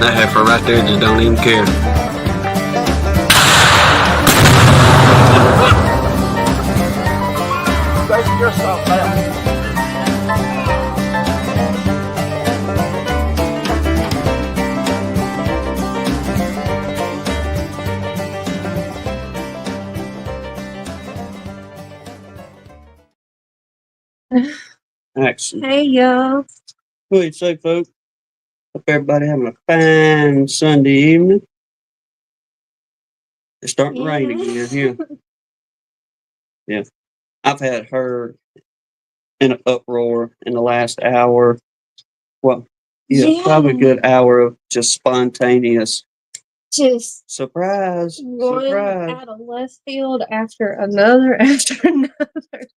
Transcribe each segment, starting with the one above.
That heifer right there just don't even care. Save yourself now. Action. Hey, y'all. What do you say, folks? Hope everybody having a fine Sunday evening. It's starting to rain again here. Yeah. I've had her in an uproar in the last hour. Well, probably a good hour of just spontaneous. Just Surprise. one Surprise. out of left field after another after another.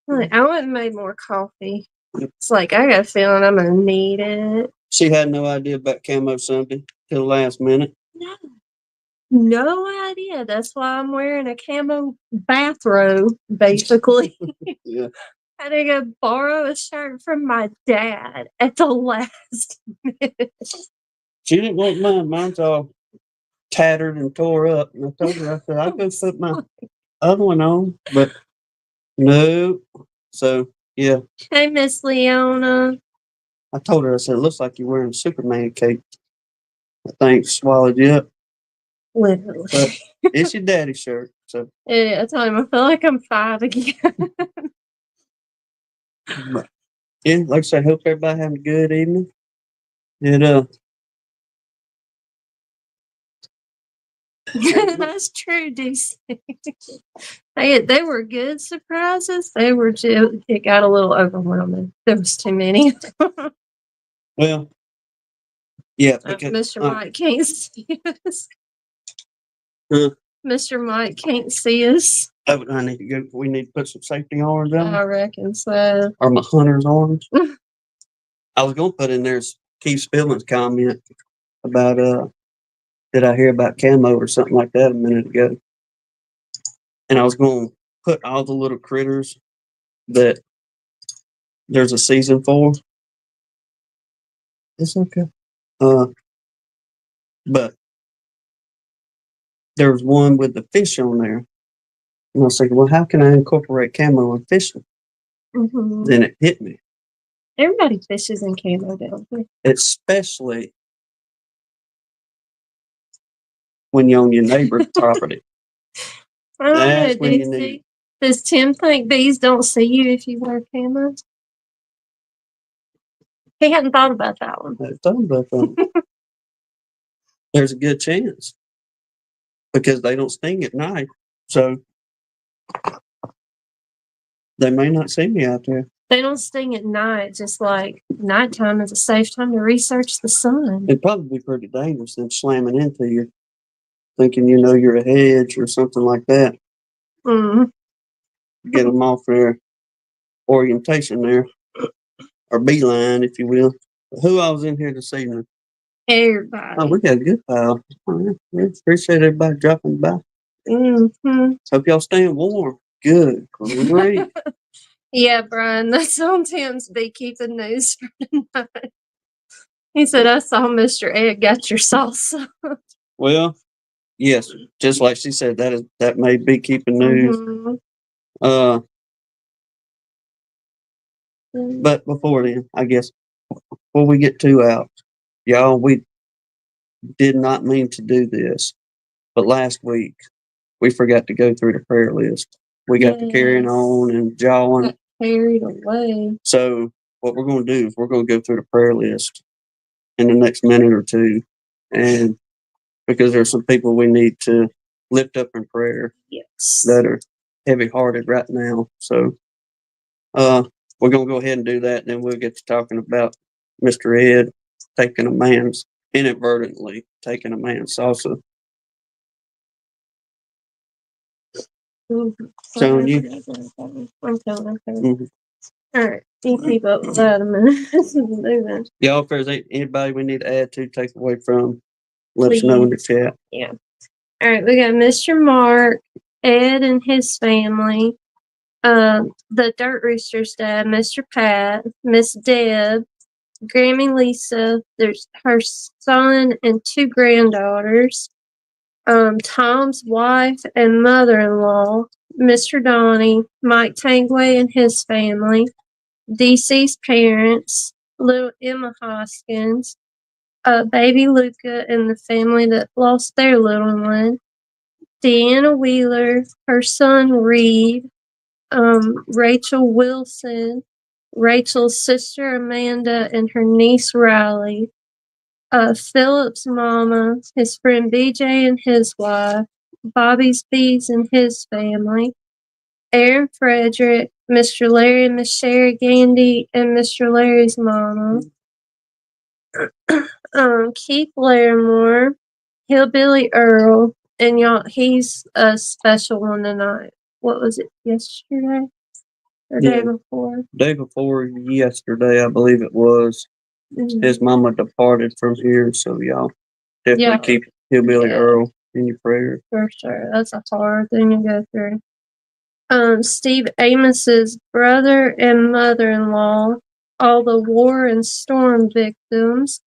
Like, I went and made more coffee. It's like, I got a feeling I'm going to need it. She had no idea about Camo Sunday till the last minute. No idea. That's why I'm wearing a camo bathrobe, basically. Yeah. I had to go borrow a shirt from my dad at the last minute. She didn't want mine. Mine's all tattered and tore up. And I told her, I said, I'll go put my other one on. But no. So, yeah. Hey, Miss Leona. I told her, I said, it looks like you're wearing a Superman cape. I think swallowed you up. Literally. But it's your daddy's shirt. So Yeah, I told him I feel like I'm 5 again. but, yeah, like I said, hope everybody having a good evening. And That's true, DC. They were good surprises. They were just, it got a little overwhelming. There was too many. well, yeah, because Mr. Mike can't see us. Huh? Mr. Mike can't see us. I need to go. We need to put some safety arms on. I reckon so. Or my hunter's arms. I was gonna put in there Keith Spillman's comment about did I hear about Camo or something like that a minute ago. And I was gonna put all the little critters that there's a season for. It's okay. But there was one with the fish on there. And I was thinking, well, how can I incorporate Camo and fishing? Mm-hmm. Then it hit me. Everybody fishes in camo, don't they? Especially when you're on your neighbor's property. I don't That's know, when you need. Does Tim think bees don't see you if you wear camo? He hadn't thought about that one. I thought about that. There's a good chance because they don't sting at night, so they may not see me out there. They don't sting at night, just like nighttime is a safe time to research the sun. It'd probably be pretty dangerous than slamming into you, thinking you're a hedge or something like that. Mm. Get them off their orientation there, or beeline, if you will. Who all was in here this evening? Everybody. Oh, we got a good pile. We appreciate everybody dropping by. Mm-hmm. Hope y'all staying warm. Good. Great. Yeah, Brian, that's on Tim's beekeeping news for tonight. He said, I saw Mr. Ed got your salsa. Well, yes, just like she said, that made beekeeping news. Mm-hmm. But before then, I guess, before we get too out, y'all, we did not mean to do this, but last week we forgot to go through the prayer list. We got to carrying on and jawing. Got carried away. So what we're going to do is we're going to go through the prayer list in the next minute or two, and because there's some people we need to lift up in prayer that are heavy-hearted right now. So we're going to go ahead and do that, and then we'll get to talking about Mr. Ed inadvertently taking a man's salsa. So you. I'm telling. Mm-hmm. All right, you keep up with that a minute. Y'all, if there's anybody we need to add to, take away from, let us know in the chat. Yeah. All right, we got Mr. Mark, Ed and his family, the Dirt Roosters dad, Mr. Pat, Miss Deb, Grammy Lisa, there's her son and 2 granddaughters. Tom's wife and mother-in-law, Mr. Donnie, Mike Tangway and his family, DC's parents, little Emma Hoskins, baby Luca and the family that lost their little one, Deanna Wheeler, her son Reed, Rachel Wilson, Rachel's sister Amanda, and her niece Riley, Phillip's mama, his friend BJ and his wife, Bobby's Bees and his family, Aaron Frederick, Mr. Larry and Miss Sherry Gandy, and Mr. Larry's mama, Keith Larimore, Hillbilly Earl, and y'all, he's a special one tonight. What was it, yesterday? Or day before? Day before yesterday, I believe it was. His mama departed from here, so y'all definitely keep Hillbilly Earl in your prayers. For sure. That's a hard thing to go through. Steve Amos's brother and mother-in-law, all the war and storm victims,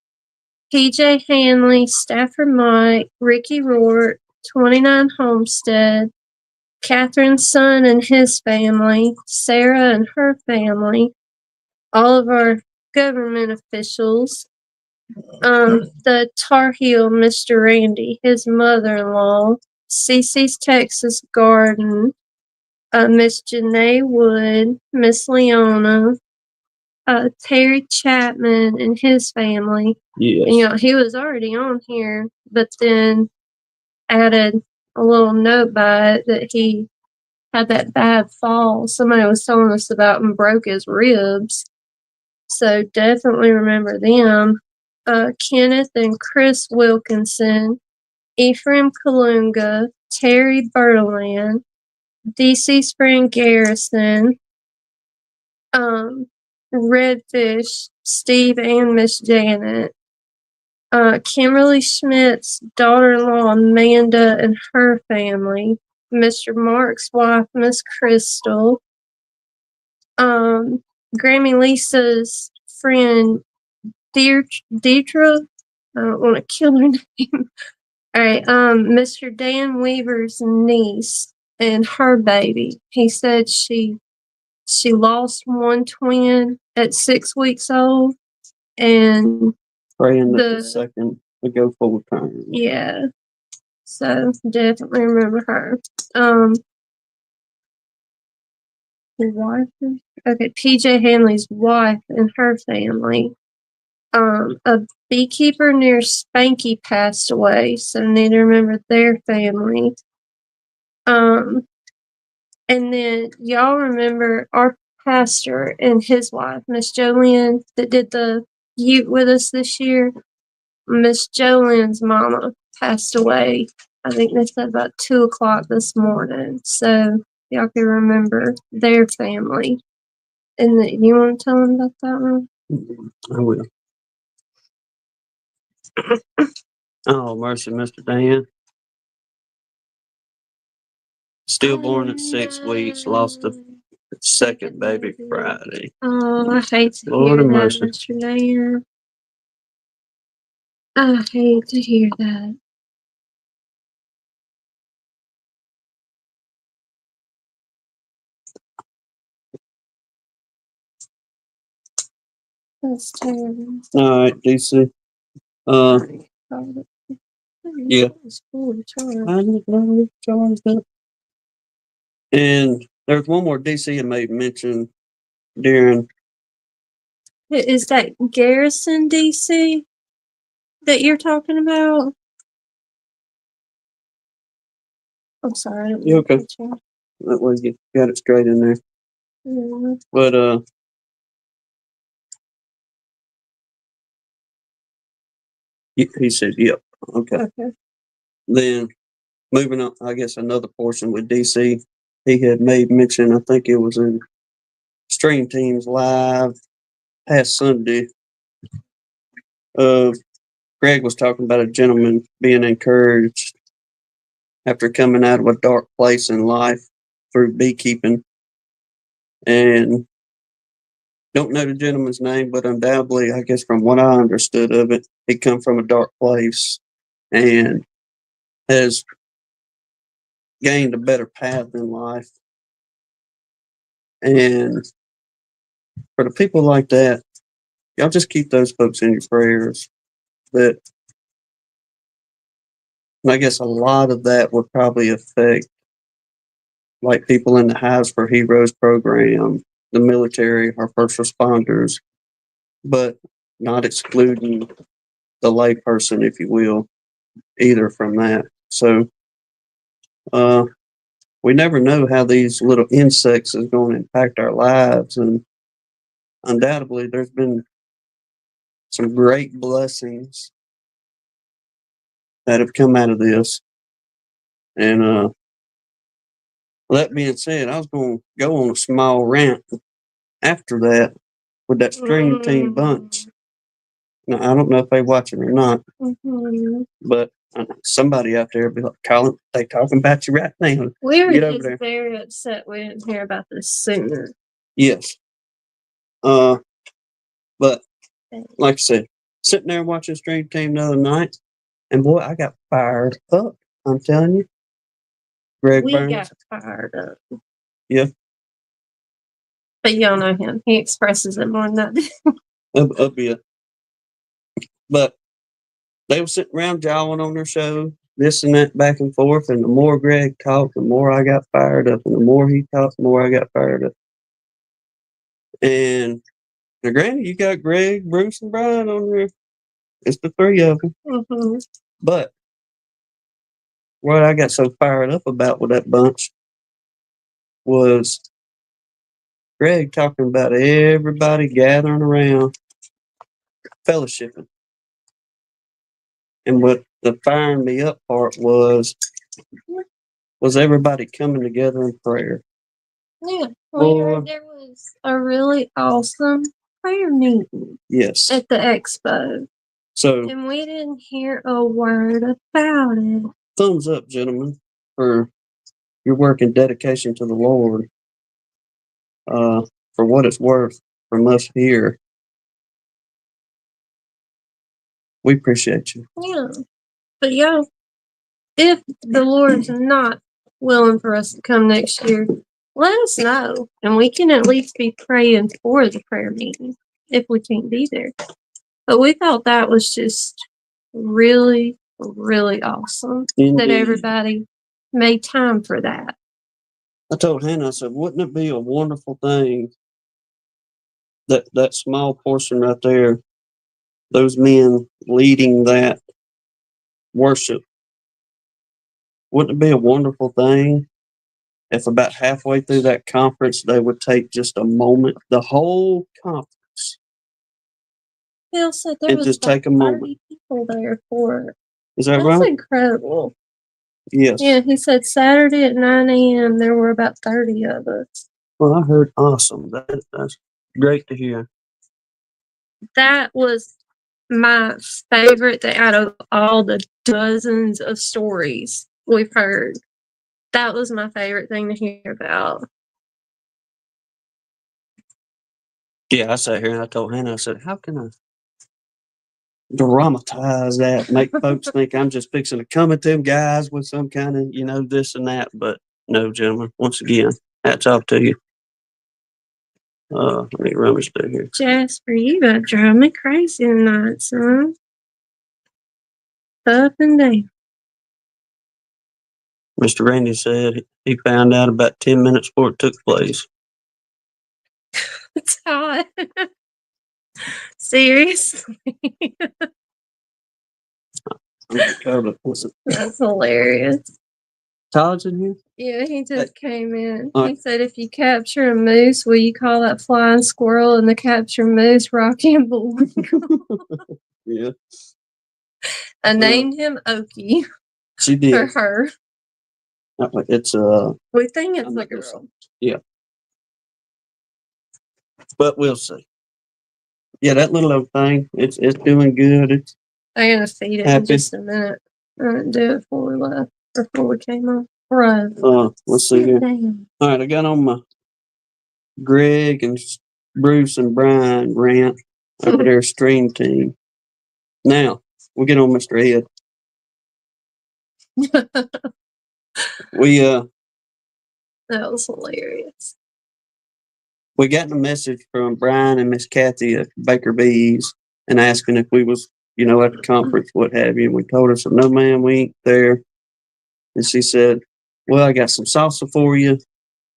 PJ Hanley, Stafford Mike, Ricky Rourke, 29 Homestead, Catherine's son and his family, Sarah and her family, all of our government officials, the Tar Heel Mr. Randy, his mother-in-law, Cece's Texas Garden, Miss Janae Wood, Miss Leona, Terry Chapman and his family. Yes. And, he was already on here, but then added a little note by it that he had that bad fall somebody was telling us about and broke his ribs. So definitely remember them. Kenneth and Chris Wilkinson, Ephraim Kalunga, Terry Berland, DC Spring Garrison, Redfish, Steve and Miss Janet, Kimberly Schmidt's daughter-in-law Amanda and her family, Mr. Mark's wife Miss Crystal, Grammy Lisa's friend Deidre. I don't want to kill her name. All right, Mr. Dan Weaver's niece and her baby. He said she lost one twin at 6 weeks old, and praying that the second would go full time. Yeah, so definitely remember her. His wife. Okay, PJ Hanley's wife and her family. A beekeeper near Spanky passed away, so need to remember their family. And then y'all remember our pastor and his wife, Miss Jolynn, that did the Ute with us this year. Miss Jolynn's mama passed away. I think they said about 2:00 this morning. So y'all can remember their family. And you want to tell them about that one? I will. Oh, mercy, Mr. Dan. Stillborn at 6 weeks, lost a second baby Friday. Oh, I hate to Lord hear have that, mercy. Mr. Dan. I hate to hear that. That's terrible. All right, DC. Yeah. I didn't know we charged that. And there's one more DC had made mention during. Is that Garrison DC that you're talking about? I'm sorry. You okay? That way you got it straight in there. Yeah. But he said, "Yep, okay." Then moving on, I guess another portion with DC, he had made mention. I think it was in Stream Teams Live past Sunday. Greg was talking about a gentleman being encouraged after coming out of a dark place in life through beekeeping, and Don't know the gentleman's name, but undoubtedly, I guess from what I understood of it, he come from a dark place and has gained a better path in life. And for the people like that, y'all just keep those folks in your prayers. But I guess a lot of that would probably affect like people in the Hives for Heroes program, the military, our first responders, but not excluding the layperson, if you will, either from that. So we never know how these little insects is going to impact our lives, and undoubtedly there's been some great blessings that have come out of this. And that being said, I was going to go on a small rant after that with that Stream Team bunch. Now, I don't know if they watching or not, but somebody out there will be like, Colin, they talking about you right now. We were Get over just there. very upset we didn't hear about this sooner. Yes. But like I said, sitting there watching Stream Team the other night, and boy, I got fired up. I'm telling you. Greg We Burns. got fired up. Yeah. But y'all know him. He expresses it more than that. A bit. But they were sitting around jawing on their show, this and that, back and forth. And the more Greg talked, the more I got fired up. And the more he talked, the more I got fired up. And now, granted, you got Greg, Bruce, and Brian on there. It's the three of them. But what I got so fired up about with that bunch was Greg talking about everybody gathering around, fellowshipping. And what the firing me up part was everybody coming together in prayer. Yeah. We heard there was a really awesome prayer meeting. Yes. At the expo. So. And we didn't hear a word about it. Thumbs up, gentlemen, for your work and dedication to the Lord. For what it's worth from us here. We appreciate you. Yeah. But yeah, if the Lord's not willing for us to come next year, let us know. And we can at least be praying for the prayer meeting if we can't be there. But we thought that was just really, really awesome. Indeed. That everybody made time for that. I told Hannah, I said, wouldn't it be a wonderful thing that small portion right there, those men leading that worship, wouldn't it be a wonderful thing if about halfway through that conference they would take just a moment, the whole conference, Phil said there and was just about take a moment. 30 people there for it. Is that That's right? incredible. Yes. Yeah, he said Saturday at 9 a.m. there were about 30 of us. Well, I heard awesome. That's great to hear. That was my favorite thing out of all the dozens of stories we've heard. That was my favorite thing to hear about. Yeah, I sat here and I told Hannah, I said, how can I dramatize that, make folks think I'm just fixing to come at them guys with some kind of, this and that. But no, gentlemen, once again, hats off to you. Let me rummage through here. Jasper, you about drive me crazy tonight, son. Up and down. Mr. Randy said he found out about 10 minutes before it took place. It's hot. Seriously. That's hilarious. Todd's in here? Yeah, he just came in. All He right. said, if you capture a moose, will you call that flying squirrel and the capture moose Rocky and Bullwinkle? Yeah. I named him Okie She for did. her. It's We think it's I'm a not gonna girl. Yeah. But we'll see. Yeah, that little old thing, it's doing good. It's I'm going to feed it in happy. just a minute. I didn't do it before we left, before we came on. Right. Let's see here. Damn. All right, I got on my Greg and Bruce and Brian rant over their stream team. Now we get on Mr. Ed. That was hilarious. We got a message from Brian and Miss Kathy at Baker Bees and asking if we was, at the conference, what have you. And we told her, so no, ma'am, we ain't there. And she said, well, I got some salsa for you.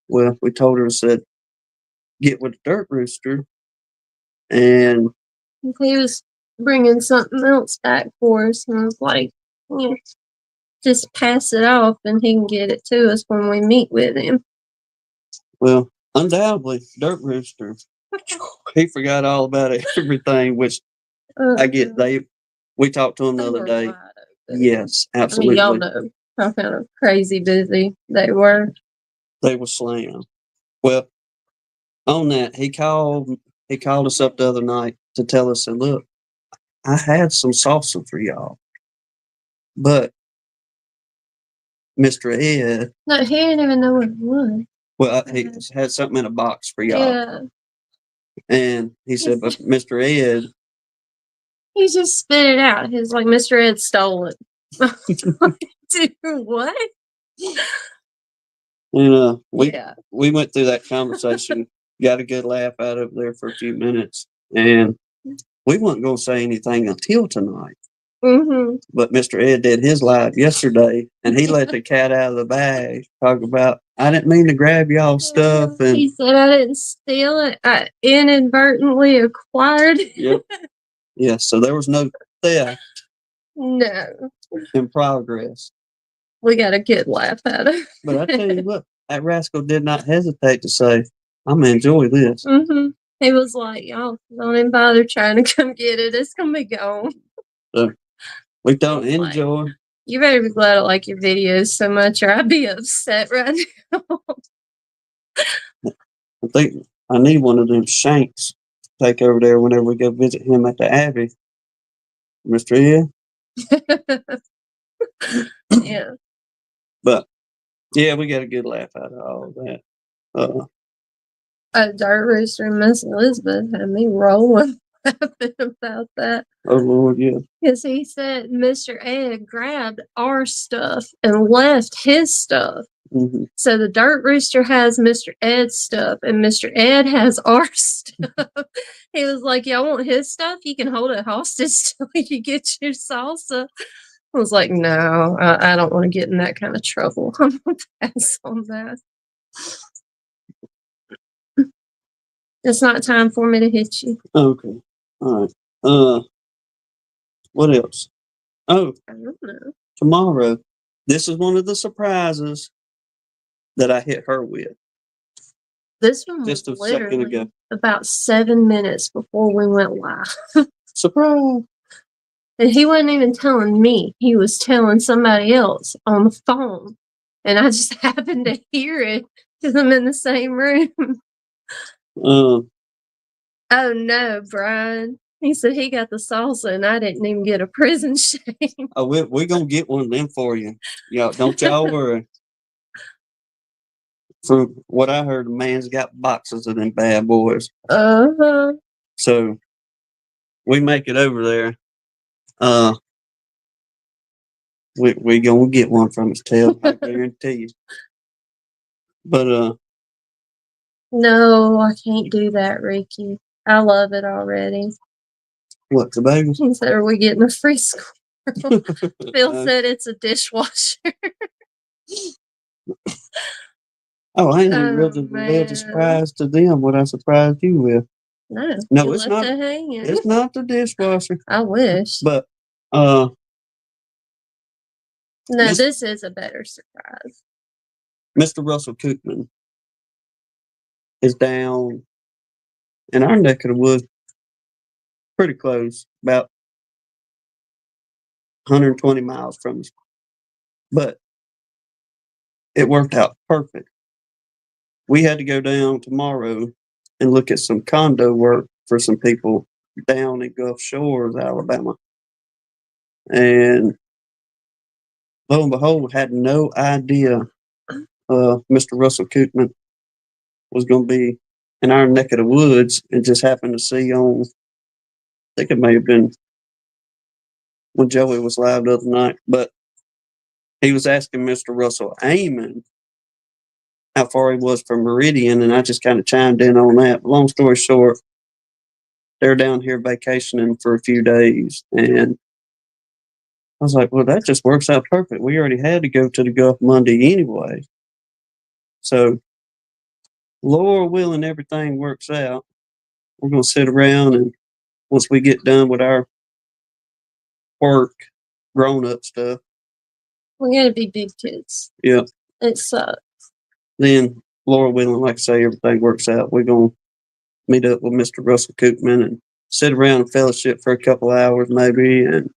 Well, we told her, said, get with the Dirt Rooster. And he was bringing something else back for us. And I was like, just pass it off and he can get it to us when we meet with him. Well, undoubtedly, Dirt Rooster. He forgot all about everything, which I get. We talked to him the other day. Yes, absolutely. Y'all know how kind of crazy busy they were. They were slammed. Well, on that, he called us up the other night to tell us, and look, I had some salsa for y'all, but Mr. Ed. No, he didn't even know what it was. Well, he had something in a box for y'all. Yeah. And he said, but Mr. Ed. He just spit it out. He was like, Mr. Ed stole it. Dude, what? And we went through that conversation, got a good laugh out of there for a few minutes, and we weren't going to say anything until tonight. Mm-hmm. But Mr. Ed did his live yesterday, and he let the cat out of the bag. Talk about, I didn't mean to grab y'all stuff. And he said I didn't steal it. I inadvertently acquired it. Yep. Yeah, so there was no theft. No. In progress. We got a good laugh out of it. But I tell you what, that rascal did not hesitate to say, I'm going to enjoy this. Mm-hmm. He was like, y'all don't even bother trying to come get it. It's going to be gone. So we don't enjoy. Like, you better be glad I like your videos so much or I'd be upset right now. I think I need one of them shanks to take over there whenever we go visit him at the Abbey. Mr. Ed? Yeah. But, yeah, we got a good laugh out of all of that. A Dirt Rooster and Miss Elizabeth had me rolling laughing about that. Oh, Lord, yeah. Because he said Mr. Ed grabbed our stuff and left his stuff. Mm-hmm. So the Dirt Rooster has Mr. Ed's stuff and Mr. Ed has our stuff. He was like, y'all want his stuff? You can hold it hostage till you get your salsa. I was like, no, I don't want to get in that kind of trouble. I'm going to pass on that. It's not time for me to hit you. Okay. All right. What else? Oh, I don't know. Tomorrow. This is one of the surprises that I hit her with. This one just was a second literally ago. about 7 minutes before we went live. Surprise! And he wasn't even telling me. He was telling somebody else on the phone. And I just happened to hear it because I'm in the same room. Oh, no, Brian. He said he got the salsa and I didn't even get a prison shame. Oh, we're going to get one of them for you. Don't y'all worry. From what I heard, the man's got boxes of them bad boys. Uh-huh. So we make it over there. We gonna get one from his tail, I guarantee you. But no, I can't do that, Ricky. I love it already. What, the baby? He said, are we getting a free squirrel? Phil said it's a dishwasher. Oh, I ain't even revealed a surprise to them what I surprised you with. No, it's not. It's not the dishwasher. I wish. But no, this is a better surprise. Mr. Russell Koopman is down in our neck of the woods, pretty close, about 120 miles from us. But it worked out perfect. We had to go down tomorrow and look at some condo work for some people down in Gulf Shores, Alabama. And lo and behold, had no idea Mr. Russell Koopman was going to be in our neck of the woods and just happened to see on, I think it may have been when Joey was live the other night, but he was asking Mr. Russell Amon how far he was from Meridian, and I just kind of chimed in on that. Long story short, they're down here vacationing for a few days, and I was like, well, that just works out perfect. We already had to go to the Gulf Monday anyway. So, Lord willing, everything works out. We're going to sit around, and once we get done with our work, grown-up stuff. We gotta be big kids. Yeah. It sucks. Then, Lord willing, like I say, everything works out. We're going to meet up with Mr. Russell Koopman and sit around and fellowship for a couple hours maybe, and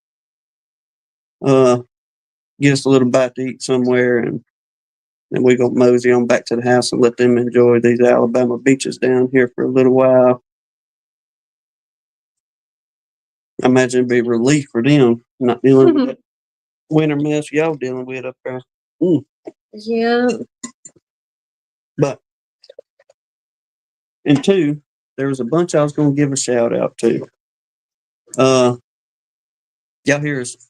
get us a little bite to eat somewhere, and then we're going to mosey on back to the house and let them enjoy these Alabama beaches down here for a little while. I imagine it'd be a relief for them not dealing with that winter mess y'all dealing with up there. Yeah. But, and two, there was a bunch I was going to give a shout out to. Y'all hear us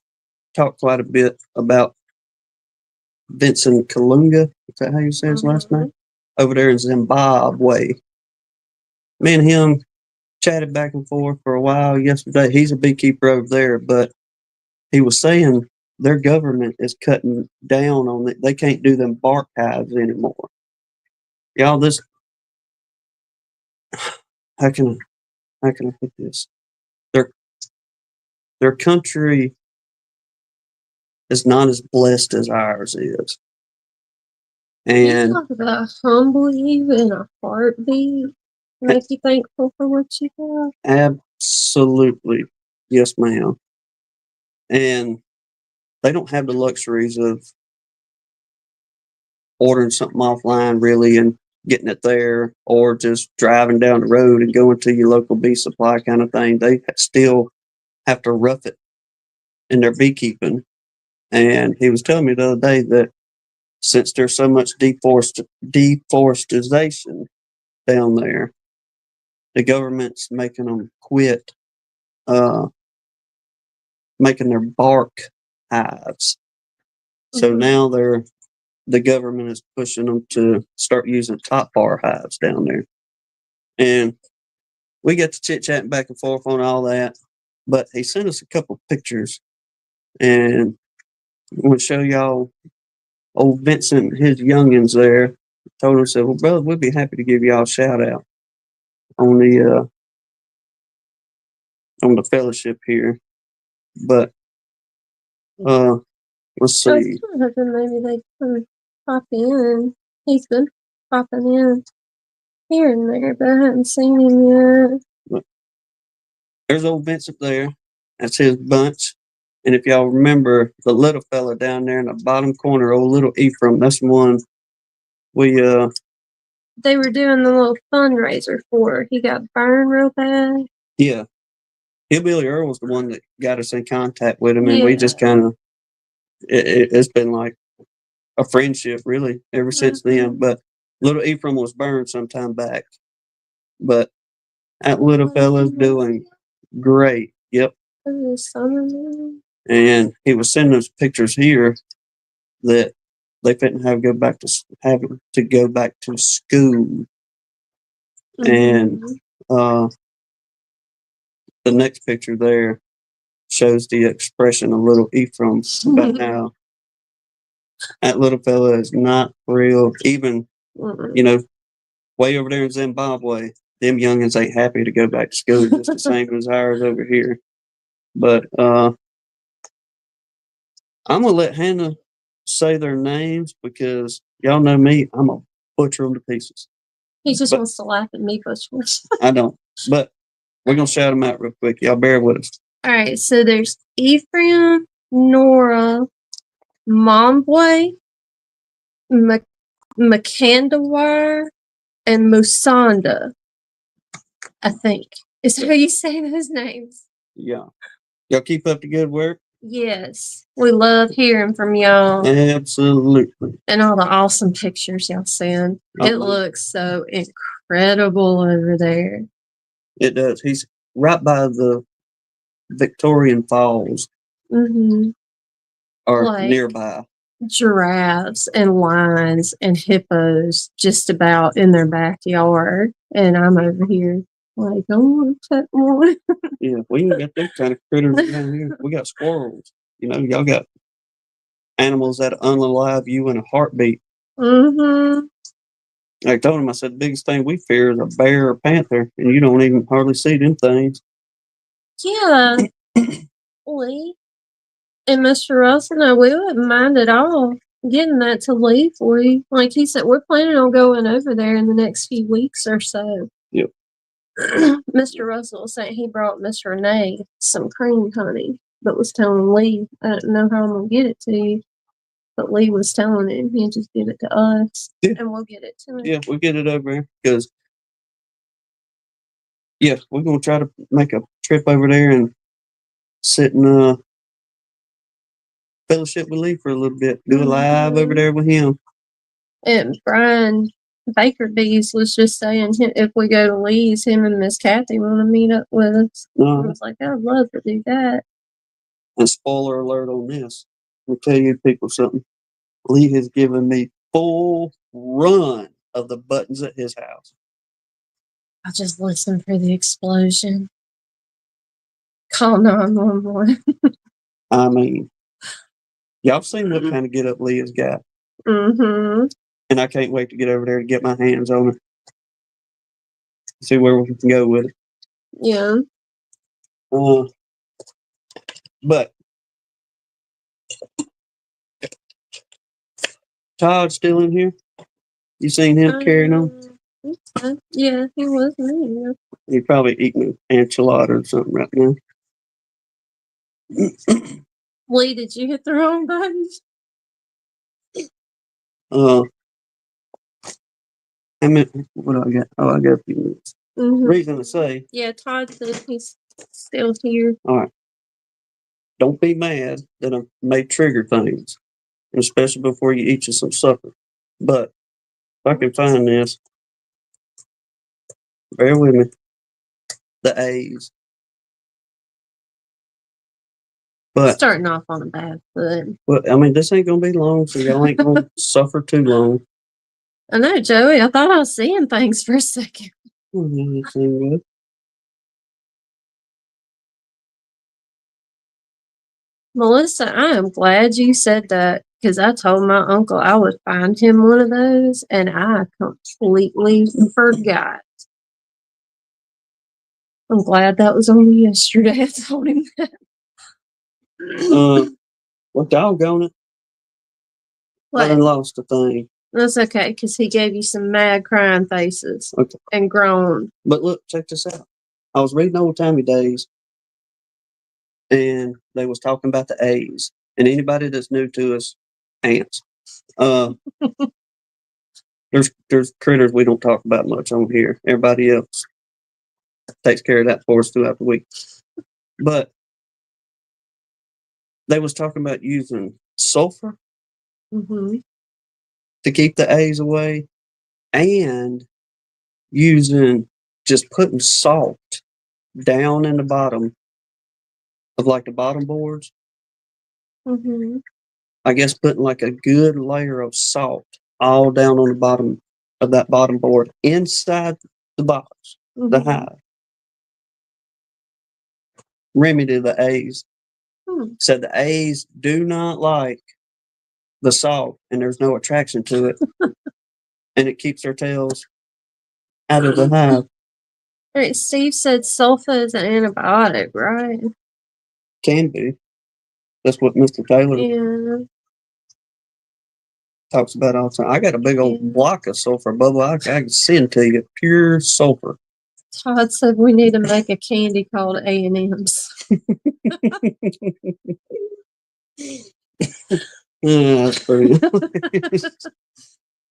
talk quite a bit about Vincent Kalunga. Is that how you say his last name? Over there in Zimbabwe. Me and him chatted back and forth for a while yesterday. He's a beekeeper over there, but he was saying their government is cutting down on it. They can't do them bark hives anymore. Y'all, this, how can I put this? Their country is not as blessed as ours is. And you talk about humble you in a heartbeat. Make you thankful for what you have. absolutely. Yes, ma'am. And they don't have the luxuries of ordering something offline really and getting it there, or just driving down the road and going to your local bee supply kind of thing. They still have to rough it in their beekeeping. And he was telling me the other day that since there's so much deforestation down there, the government's making them quit making their bark hives. So now the government is pushing them to start using top bar hives down there. And we got to chit-chatting back and forth on all that. But he sent us a couple pictures, and I'm going to show y'all old Vincent, his youngins there. Told him, said, well, brother, we'd be happy to give y'all a shout out on the fellowship here. But let's I was see. kind of hoping maybe they can pop in. He's been popping in here and there, but I haven't seen him yet. There's old Vincent there. That's his bunch. And if y'all remember the little fella down there in the bottom corner, old little Ephraim, that's the one we they were doing the little fundraiser for. He got burned real bad. Yeah. Hillbilly Earl was the one that got us in contact with him, and we just kind of it's been like a friendship really ever since then. But little Ephraim was burned some time back. But that little fella's doing great. Yep. And he was sending us pictures here that they couldn't have to go back to school. And the next picture there shows the expression of little Ephraim about how that little fella is not real. Even way over there in Zimbabwe, them youngins ain't happy to go back to school, just the same as ours over here. But I'm gonna let Hannah say their names because y'all know me, I'm gonna butcher them to pieces. He just wants to laugh at me butchering. I don't, but we're gonna shout them out real quick. Y'all bear with us. All right, so there's Ephraim, Nora, Momboy, McCandawar, and Musanda, I think. Is that how you say those names? Yeah. Y'all keep up the good work? Yes. We love hearing from y'all. Absolutely. And all the awesome pictures y'all send. It looks so incredible over there. It does. He's right by the Victorian Falls, Mm-hmm. or Like- nearby. Giraffes and lions and hippos just about in their backyard. And I'm over here like, I want to pet one. Yeah, we ain't got them kind of critters down here. We got squirrels. You know, y'all got animals that unalive you in a heartbeat. Mm-hmm. I told him, I said, the biggest thing we fear is a bear or panther, and you don't even hardly see them things. Yeah. Lee and Mr. Russell, no, we wouldn't mind at all getting that to Lee for you. Like he said, we're planning on going over there in the next few weeks or so. Yep. Mr. Russell was saying he brought Miss Renee some cream honey, but was telling Lee, I don't know how I'm going to get it to you. But Lee was telling him he'd just give it to us, Yeah. and we'll get it to him. Yeah, we'll get it over there because, yeah, we're going to try to make a trip over there and sit and fellowship with Lee for a little bit. Do a live over there with him. And Brian Baker Bees was just saying if we go to Lee's, him and Miss Kathy want to meet up with us. I was like, I'd love to do that. And spoiler alert on this. I'll tell you people something. Lee has given me full run of the buttons at his house. I just listened for the explosion. Call 911. I mean, y'all seen what kind of get up Lee has got. Mm-hmm. And I can't wait to get over there to get my hands on her. See where we can go with it. Yeah. But Todd's still in here. You seen him carrying on? Yeah, he was in He's probably eating an enchilada or something right now. Lee, did you hit the wrong button? I mean, what do I got? Oh, I got a few minutes. Mm-hmm. Reason to say. Yeah, Todd said he's still here. All right. Don't be mad that I may trigger things, especially before you eat you some supper. But if I can find this, bear with me. The A's. But Starting off on a bad foot. well, I mean, this ain't gonna be long, so y'all ain't gonna suffer too long. I know, Joey. I thought I was seeing things for a second. This ain't good. Melissa, I am glad you said that because I told my uncle I would find him one of those and I completely forgot. I'm glad that was only yesterday. I told him that. Well, doggone it. I done lost the thing. That's okay because he gave you some mad crying faces and groaned. But look, check this out. I was reading Old Timey Days, and they was talking about the A's. And anybody that's new to us, ants. There's critters we don't talk about much on here. Everybody else takes care of that for us throughout the week. But they was talking about using sulfur to keep the A's away, and using just putting salt down in the bottom of like the bottom boards. I guess putting like a good layer of salt all down on the bottom of that bottom board inside the box, the hive. Remedy the A's. Said the A's do not like the salt, and there's no attraction to it, and it keeps their tails out of the hive. All right, Steve said sulfa is an antibiotic, right? Can be. That's what Mr. Taylor talks about all the time. I got a big old block of sulfur bubble. I can send to you pure sulfur. Todd said we need to make a candy called A&M's. That's pretty.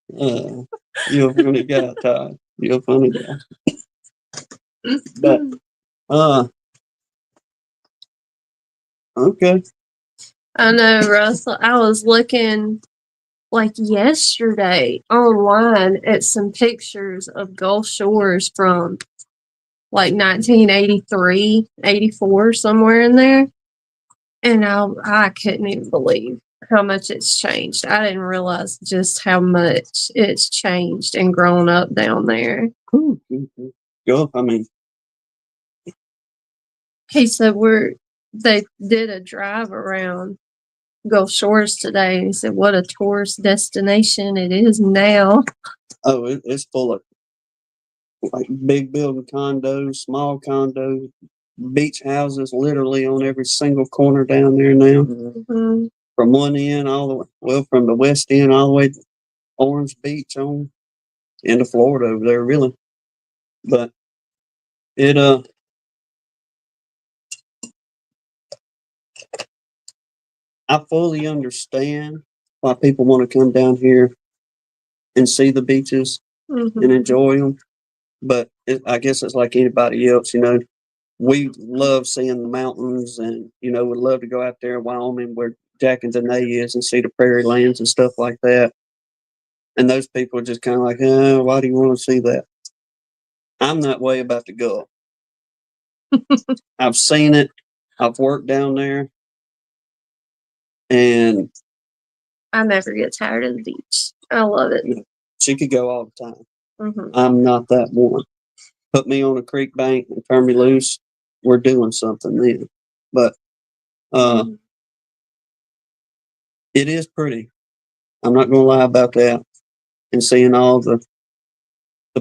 You're a funny guy, Todd. You're a funny guy. But okay. I know, Russell. I was looking like yesterday online at some pictures of Gulf Shores from like 1983, 84, somewhere in there. And I couldn't even believe how much it's changed. I didn't realize just how much it's changed and grown up down there. Gulf, I mean, He said they did a drive around Gulf Shores today, and he said what a tourist destination it is now. oh, it's full of like big building condos, small condos, beach houses, literally on every single corner down there now. Mm-hmm. From one end all the way, well, from the west end all the way to Orange Beach on into Florida over there, really. But it I fully understand why people want to come down here and see the beaches Mm-hmm. and enjoy them. But I guess it's like anybody else, we love seeing the mountains and, would love to go out there in Wyoming where Jack and Danae is and see the prairie lands and stuff like that. And those people are just kind of like, why do you want to see that? I'm that way about the Gulf. I've seen it. I've worked down there. And I never get tired of the beach. I love it. She could go all the time. Mm-hmm. I'm not that one. Put me on a creek bank and turn me loose. We're doing something then. But it is pretty. I'm not going to lie about that. And seeing all the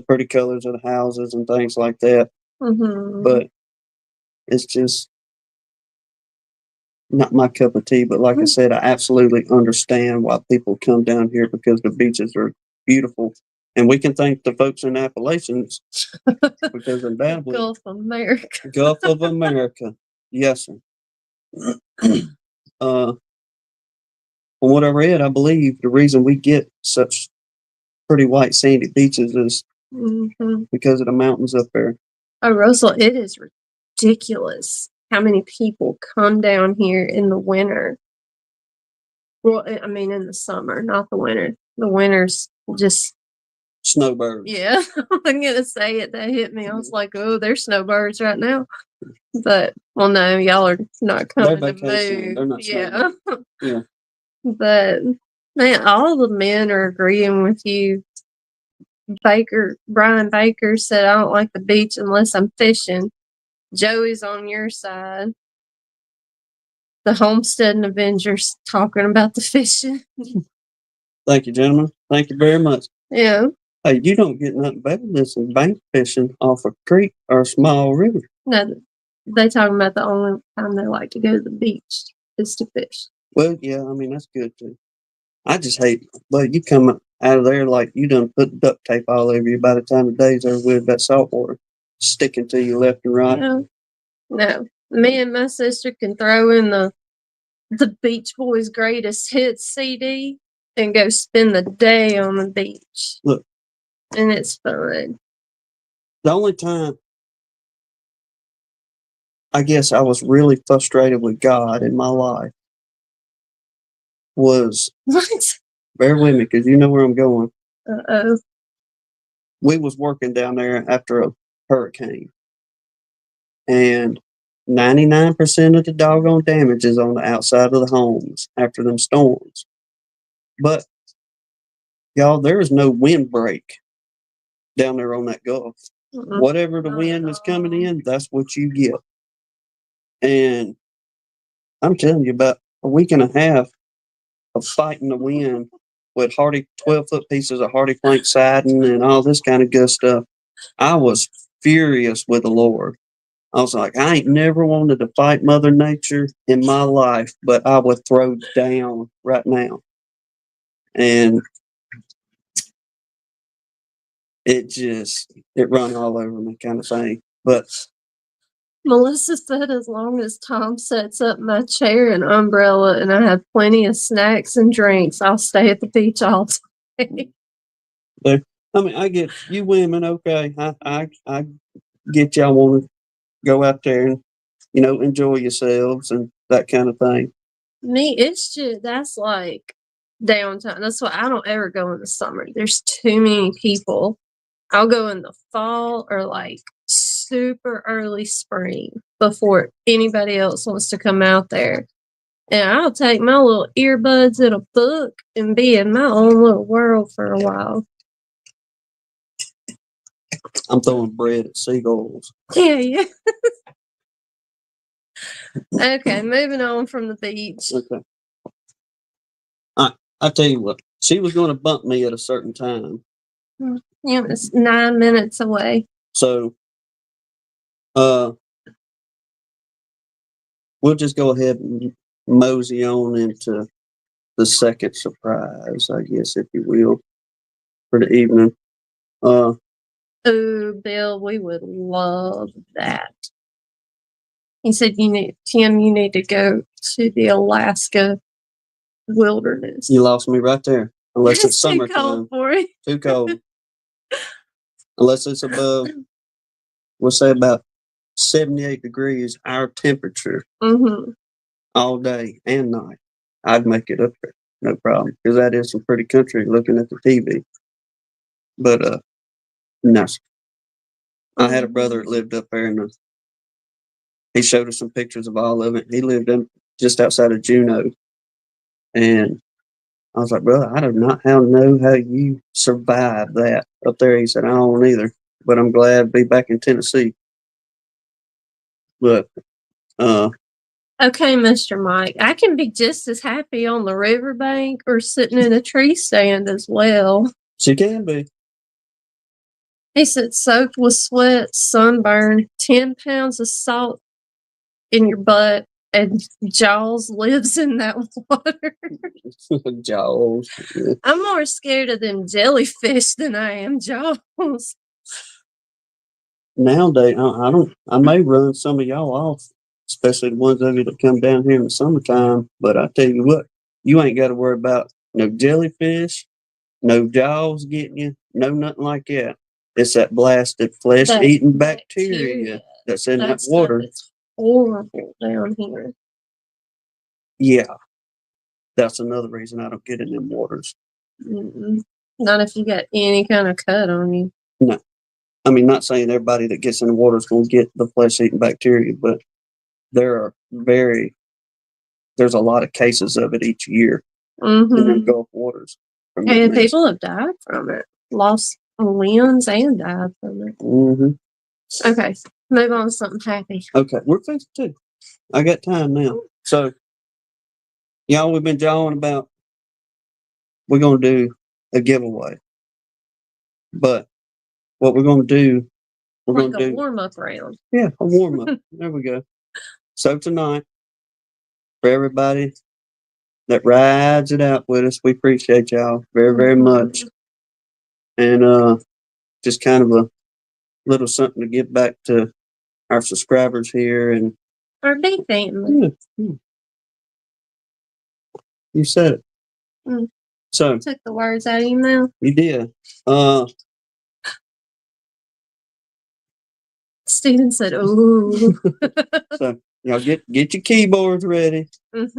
pretty colors of the houses and things like that. Mm-hmm. But it's just not my cup of tea. But like I said, I absolutely understand why people come down here because the beaches are beautiful. And we can thank the folks in Appalachians because undoubtedly Gulf of America. Gulf of America. Yes, sir. From what I read, I believe the reason we get such pretty white sandy beaches is because of the mountains up there. Oh, Rosal, it is ridiculous how many people come down here in the winter. Well, I mean, in the summer, not the winter. The winter's just snowbirds. Yeah, I'm gonna say it. That hit me. I was like, "Oh, there's snowbirds right now." But well, no, y'all are not coming to move. They're not yeah, yeah. But man, all the men are agreeing with you. Brian Baker said, "I don't like the beach unless I'm fishing." Joey's on your side. The Homesteading Avengers talking about the fishing. Thank you, gentlemen. Thank you very much. Yeah. Hey, you don't get nothing better than some bank fishing off a creek or a small river. No, they talking about the only time they like to go to the beach is to fish. Well, yeah, I mean, that's good too. I just hate, but you come out of there like you done put duct tape all over you by the time the day's over with, that salt water sticking to you left and right. No. Me and my sister can throw in the Beach Boys Greatest Hits CD and go spend the day on the beach. Look. And it's fun. The only time I guess I was really frustrated with God in my life was what? Bear with me because you know where I'm going. Uh-oh. We was working down there after a hurricane, and 99% of the doggone damage is on the outside of the homes after them storms. But y'all, there is no windbreak down there on that Gulf. Mm-hmm. Whatever the wind is coming in, that's what you get. And I'm telling you, about a week and a half of fighting the wind with 12-foot pieces of hardy plank siding and all this kind of good stuff. I was furious with the Lord. I was like, I ain't never wanted to fight Mother Nature in my life, but I would throw down right now. And it run all over me kind of thing. But Melissa said, as long as Tom sets up my chair and umbrella and I have plenty of snacks and drinks, I'll stay at the beach all day. But, I mean, I get you women, okay. I get y'all want to go out there and, enjoy yourselves and that kind of thing. Me, it's just, that's like downtown. That's why I don't ever go in the summer. There's too many people. I'll go in the fall or like super early spring before anybody else wants to come out there. And I'll take my little earbuds and a book and be in my own little world for a while. I'm throwing bread at seagulls. Yeah. Okay, moving on from the beach. Okay. I tell you what, she was going to bump me at a certain time. Yeah, it's 9 minutes away. So, we'll just go ahead and mosey on into the second surprise, I guess, if you will, for the evening. Oh, Bill, we would love that. He said, Tim, you need to go to the Alaska wilderness. You lost me right there. Unless it's Too summertime. cold for it. Too cold. Unless it's above, we'll say about 78 degrees, our temperature, all day and night. I'd make it up there. No problem. Because that is some pretty country looking at the TV. But, no. I had a brother that lived up there, and he showed us some pictures of all of it. He lived in just outside of Juneau. And I was like, brother, I do not know how you survived that up there. He said, I don't either. But I'm glad to be back in Tennessee. But, okay, Mr. Mike, I can be just as happy on the riverbank or sitting in a tree stand as well. she can be. He said, soaked with sweat, sunburn, 10 pounds of salt in your butt, and Jaws lives in that water. Jaws. Yeah. I'm more scared of them jellyfish than I am Jaws. Nowadays, I may run some of y'all off, especially the ones of you that come down here in the summertime. But I tell you what, you ain't got to worry about no jellyfish, no Jaws getting you, no nothing like that. It's that blasted flesh-eating bacteria that's in that water. It's horrible down here. Yeah, that's another reason I don't get in them waters. Not if you got any kind of cut on you. No. I mean, not saying everybody that gets in the water is going to get the flesh-eating bacteria, but there's a lot of cases of it each year in the Gulf waters. And people have died from it. Lost limbs and died from it. Okay, move on to something happy. Okay, we're fixing to. I got time now. So, y'all, we've been jawing about we're going to do a giveaway. But what we're going to do, we're going to do a warm-up round. Yeah, a warm-up. There we go. So tonight, for everybody that rides it out with us, we appreciate y'all very, very much. And just kind of a little something to give back to our subscribers here and our big family. Yeah. You said it. So took the words out of your mouth. You did. Steven said, "Ooh." So y'all get your keyboards ready. It's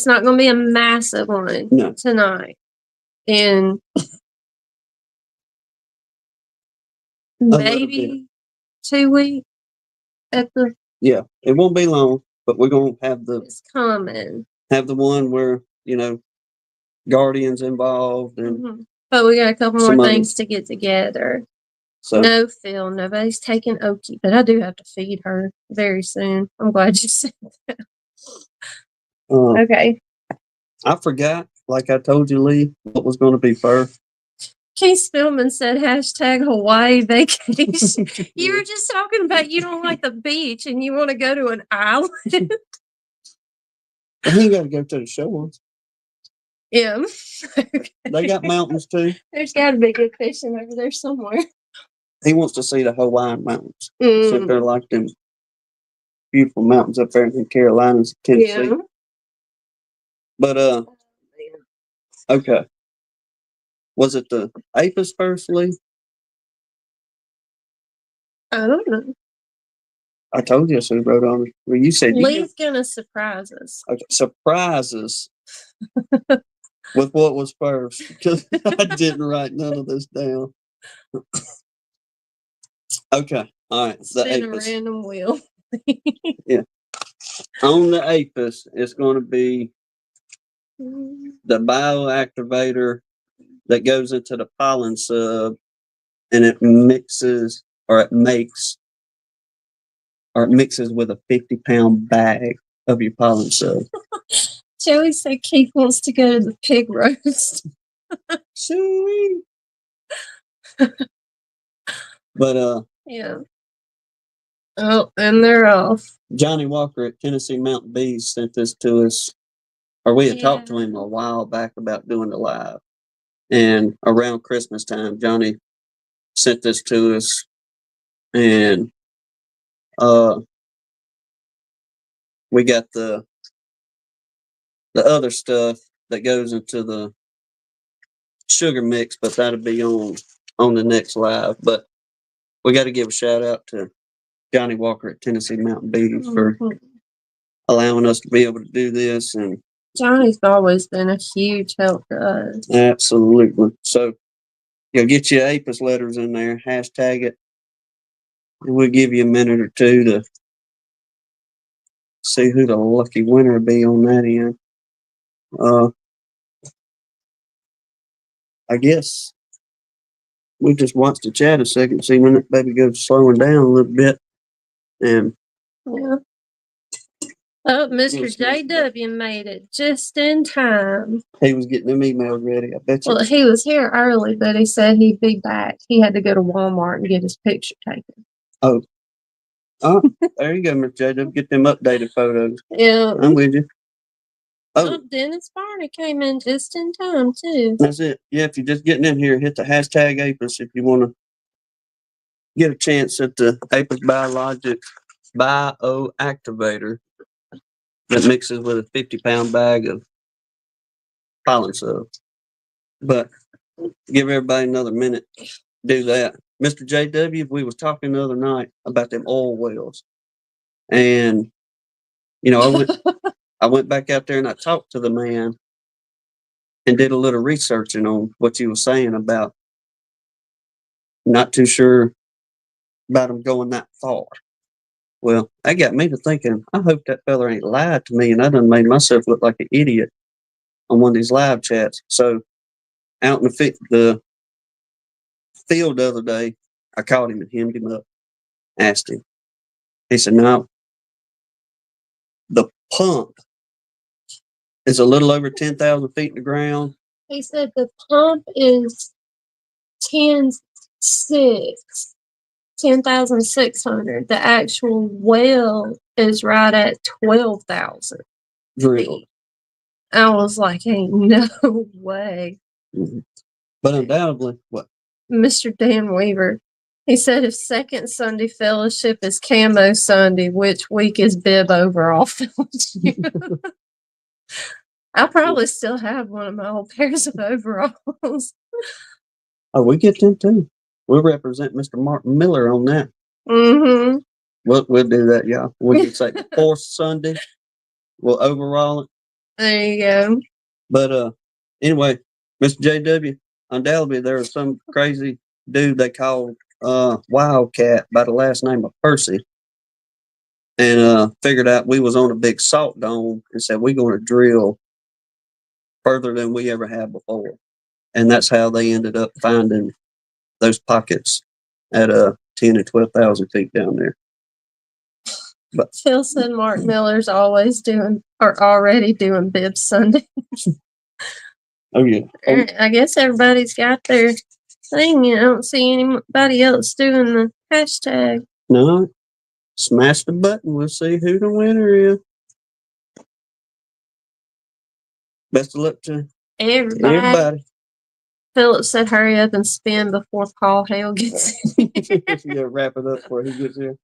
not going to be a massive one tonight. And maybe 2 weeks at the. Yeah, it won't be long, but we're going to have It's coming. Have the one where, Guardians involved. And But we got a couple more things to get together. So, no, Phil, nobody's taking Okie, but I do have to feed her very soon. I'm glad you said that. Okay. I forgot, like I told you, Lee, what was going to be first. Keith Spillman said #Hawaii vacation. You were just talking about you don't like the beach and you want to go to an island. Well, he got to go to the shores. Yeah. Okay. They got mountains too. There's got to be good fishing over there somewhere. He wants to see the Hawaiian mountains. So they're like them beautiful mountains up there in the Carolinas, Tennessee. Yeah. But okay. Was it the Apis first, Lee? I don't know. I told you so. Wrote on it. Well, you said Lee's gonna surprise us. Okay, surprises with what was first, because I didn't write none of this down. Okay, all right. The Spin a Apis. random wheel. On the Apis, it's going to be the bioactivator that goes into the pollen sub, and it mixes with a 50-pound bag of your pollen sub. Joey said Keith wants to go to the pig roast. Sweet. But Yeah. Oh, and they're off. Johnny Walker at Tennessee Mountain Bees sent this to us, or we had talked to Yeah. him a while back about doing the live. And around Christmas time, Johnny sent this to us, and we got the other stuff that goes into the sugar mix, but that'll be on the next live. But we got to give a shout out to Johnny Walker at Tennessee Mountain Bees for allowing us to be able to do this. And Johnny's always been a huge help to us. absolutely. So you'll get your Apis letters in there, hashtag it, and we'll give you a minute or two to see who the lucky winner will be on that end. I guess we just watched the chat a second, see when that baby goes slowing down a little bit. And Yeah. Oh, Mr. JW made it just in time. he was getting them emails ready, I bet you. Well, he was here early, but he said he'd be back. He had to go to Walmart and get his picture taken. Oh, there you go, Mr. JW. Get them updated photos. Yeah. I'm with you. Oh, Dennis Barney came in just in time, too. That's it. Yeah, if you're just getting in here, hit the hashtag Apis if you want to get a chance at the Apis Biologix bioactivator that mixes with a 50-pound bag of pollen subs. But give everybody another minute. Do that. Mr. JW, we was talking the other night about them oil wells. And, I went back out there and I talked to the man and did a little researching on what you were saying about not too sure about him going that far. Well, that got me to thinking, I hope that fella ain't lied to me and I done made myself look like an idiot on one of these live chats. So out in the field the other day, I called him and hemmed him up, asked him. He said, no, the pump is a little over 10,000 feet in the ground. He said the pump is 10,600. The actual well is right at 12,000 Drilled. feet. I was like, ain't no way. Mm-hmm. But undoubtedly, what? Mr. Dan Weaver, he said if second Sunday fellowship is Camo Sunday, which week is Bib Overall Fellowship? I'll probably still have one of my old pairs of overalls. Oh, we get them too. We'll represent Mr. Martin Miller on that. Mm-hmm. We'll do that, y'all. We can say the fourth Sunday. We'll overall it. There you go. But anyway, Mr. JW, undoubtedly there was some crazy dude they called Wildcat by the last name of Percy. And figured out we was on a big salt dome and said we're going to drill further than we ever have before. And that's how they ended up finding those pockets at 10 and 12,000 feet down there. But Phil said Mark Miller's already doing Bib Sunday. oh yeah. I guess everybody's got their thing. I don't see anybody else doing the hashtag. No. Smash the button. We'll see who the winner is. Best of luck to everybody. Phillip said hurry up and spin before Paul Hale gets in. Yeah, wrap it up before he gets here.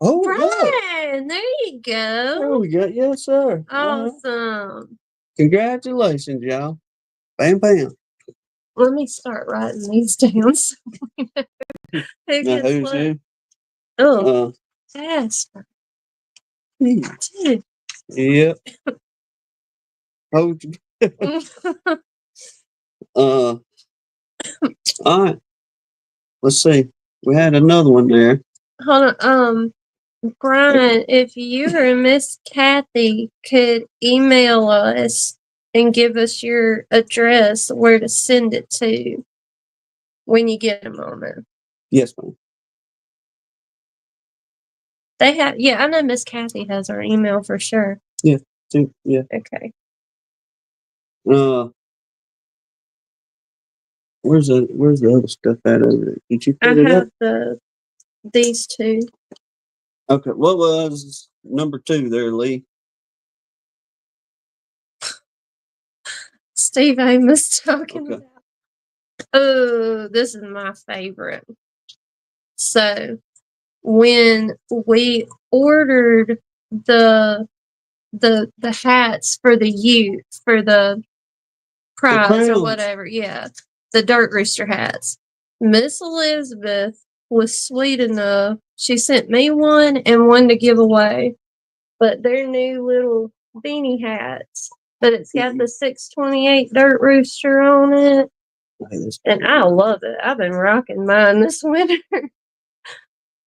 Oh, Brian, there you go. There we go. Yes, sir. Awesome. Congratulations, y'all. Bam, bam. Let me start writing these down so we know who Now, gets who's what. who? Oh, Casper. Yep. Hold you. All right. Let's see. We had another one there. Hold on. Brian, if you or Miss Kathy could email us and give us your address where to send it to when you get a moment. Yes, ma'am. They have, yeah, I know Miss Kathy has our email for sure. Yeah. Okay. Where's the other stuff at over there? Did you I put it up? have these two. Okay. What was number 2 there, Lee? Steve Amos talking Okay. about. Oh, this is my favorite. So when we ordered the hats for the youth for the prize or crowns. whatever, yeah, the Dirt Rooster hats. Miss Elizabeth was sweet enough. She sent me one and one to give away, but they're new little beanie hats. But it's got the 628 Dirt Rooster on it, and I love it. I've been rocking mine this winter.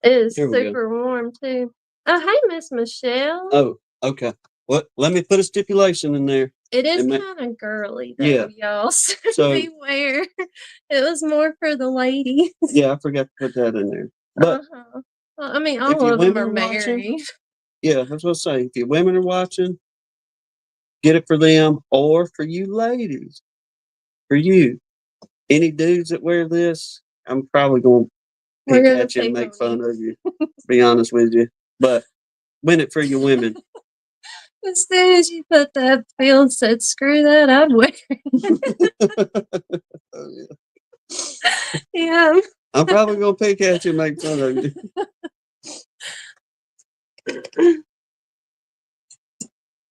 It is super warm too. Oh, hey, Miss Michelle. Oh, okay. What? Let me put a stipulation in there. It is kind of girly, though, y'all. So beware. It was more for the ladies. Yeah, I forgot to put that in there. But well, I mean, all of them are married. Yeah, that's what I say. If your women are watching, get it for them or for you ladies. For you. Any dudes that wear this, I'm probably going to pick at you and make fun of you. Be honest with you. But win it for your women. As soon as you put that, Phil said, screw that, I'd wear it. Oh, yeah. Yeah. I'm probably going to pick at you and make fun of you.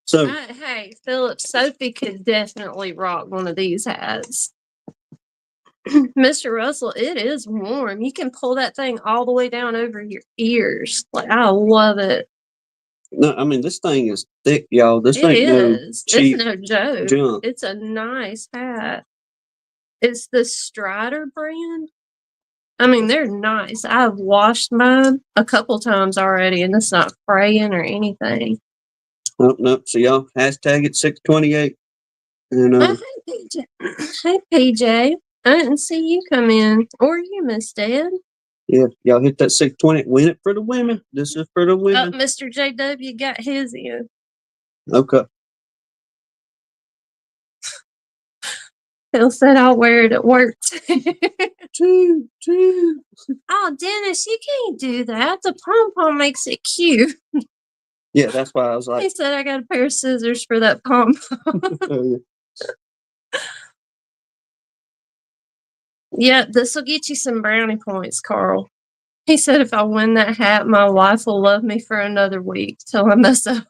So, hey, Phillip, Sophie could definitely rock one of these hats. Mr. Russell, it is warm. You can pull that thing all the way down over your ears. Like, I love it. No, I mean, this thing is thick, y'all. This ain't no cheap. It's no joke. Junk. It's a nice hat. It's the Strider brand. I mean, they're nice. I've washed mine a couple times already, and it's not fraying or anything. Oh, no. So, y'all, hashtag it 628. And, Hey, PJ. I didn't see you come in. Or you, Miss Dad. Yeah, y'all hit that 620. Win it for the women. This is for the women. Mr. JW got his in. Okay. Phil said I'll wear it at work Two. Oh, Dennis, you can't do that. The pom-pom makes it cute. Yeah, that's why I was like. He said I got a pair of scissors for that pom-pom. Yeah, this will get you some brownie points, Carl. He said if I win that hat, my wife will love me for another week till I mess up.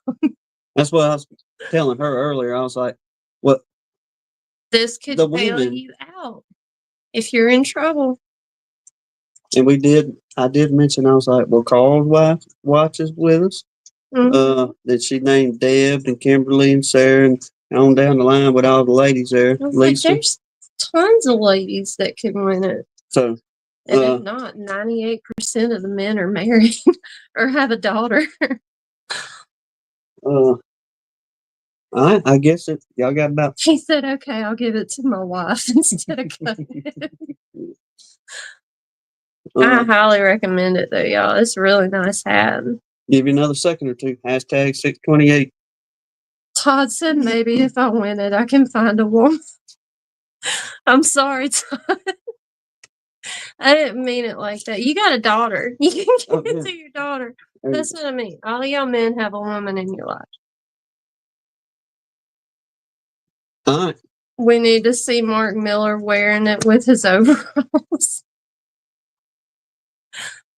That's what I was telling her earlier. I was like, what? This could bail you out if you're in trouble. And I did mention, I was like, well, Carl's wife watches with us. Mm-hmm. That she named Deb and Kimberly and Sarah and on down the line with all the ladies there. Lisa. Like, there's tons of ladies that can win it. So, and if not, 98% of the men are married or have a daughter. I guess y'all got about. He said, okay, I'll give it to my wife instead of cutting it. I highly recommend it, though, y'all. It's a really nice hat. Give you another second or two. Hashtag 628. Todd said maybe if I win it, I can find a woman. I'm sorry, Todd. I didn't mean it like that. You got a daughter. You can give it to your daughter. That's what I mean. All y'all men have a woman in your life. All right. We need to see Mark Miller wearing it with his overalls.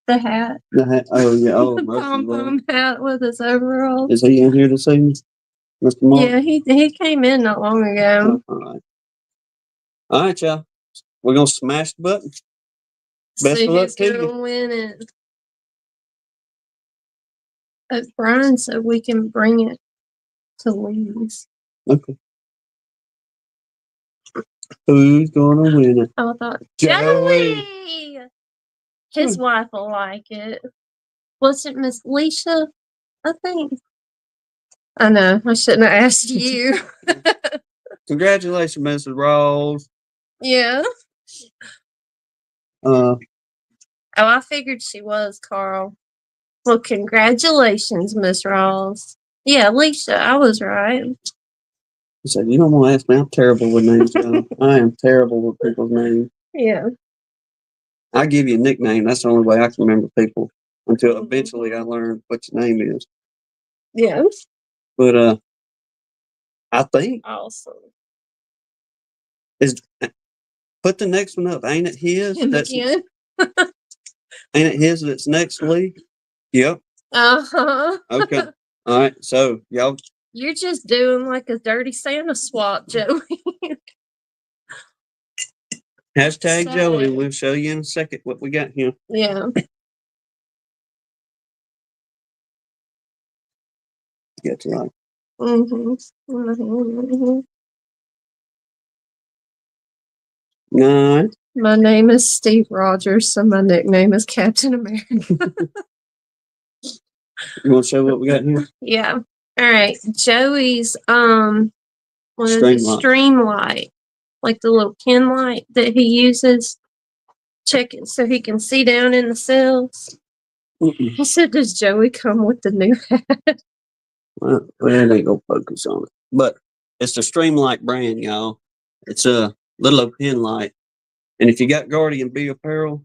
The hat. Oh, yeah. Oh, the pom-pom hat with his overalls. Is he in here this evening, Mr. Mark? Yeah, he came in not long ago. All right, y'all. We're going to smash the button. Best of luck to you. Who's going to win it? Brian said we can bring it to Lee's. Okay. Who's gonna win it? I thought Joey. Joey. His wife will like it. Was it Miss Leisha? I think. I know. I shouldn't have asked you. Congratulations, Mrs. Rawls. Yeah. Uh, Oh, I figured she was, Carl. Well, congratulations, Miss Rawls. Yeah, Leisha, I was right. he said, "You don't want to ask me. I'm terrible with names, y'all. I am terrible with people's names. Yeah. I give you a nickname. That's the only way I can remember people until eventually I learn what your name is. Yeah. But I think Awesome. is put the next one up. Ain't it his? And That's again. ain't it his that's next week? Yep. Uh-huh. Okay. All right. So y'all You're just doing like a dirty Santa swap, Joey. hashtag So- Joey. We'll show you in a second what we got here. Yeah. Get to like Mm-hmm. all right. My name is Steve Rogers, so my nickname is Captain America. You want to show what we got here? Yeah. All right. Joey's what is Stream it? light. Stream light. Like the little pen light that he uses. Check it so he can see down in the cells. Mm-mm. He said, does Joey come with the new hat? Well, it ain't gonna focus on it. But it's the Streamlight brand, y'all. It's a little old pen light. And if you got Guardian Bee apparel,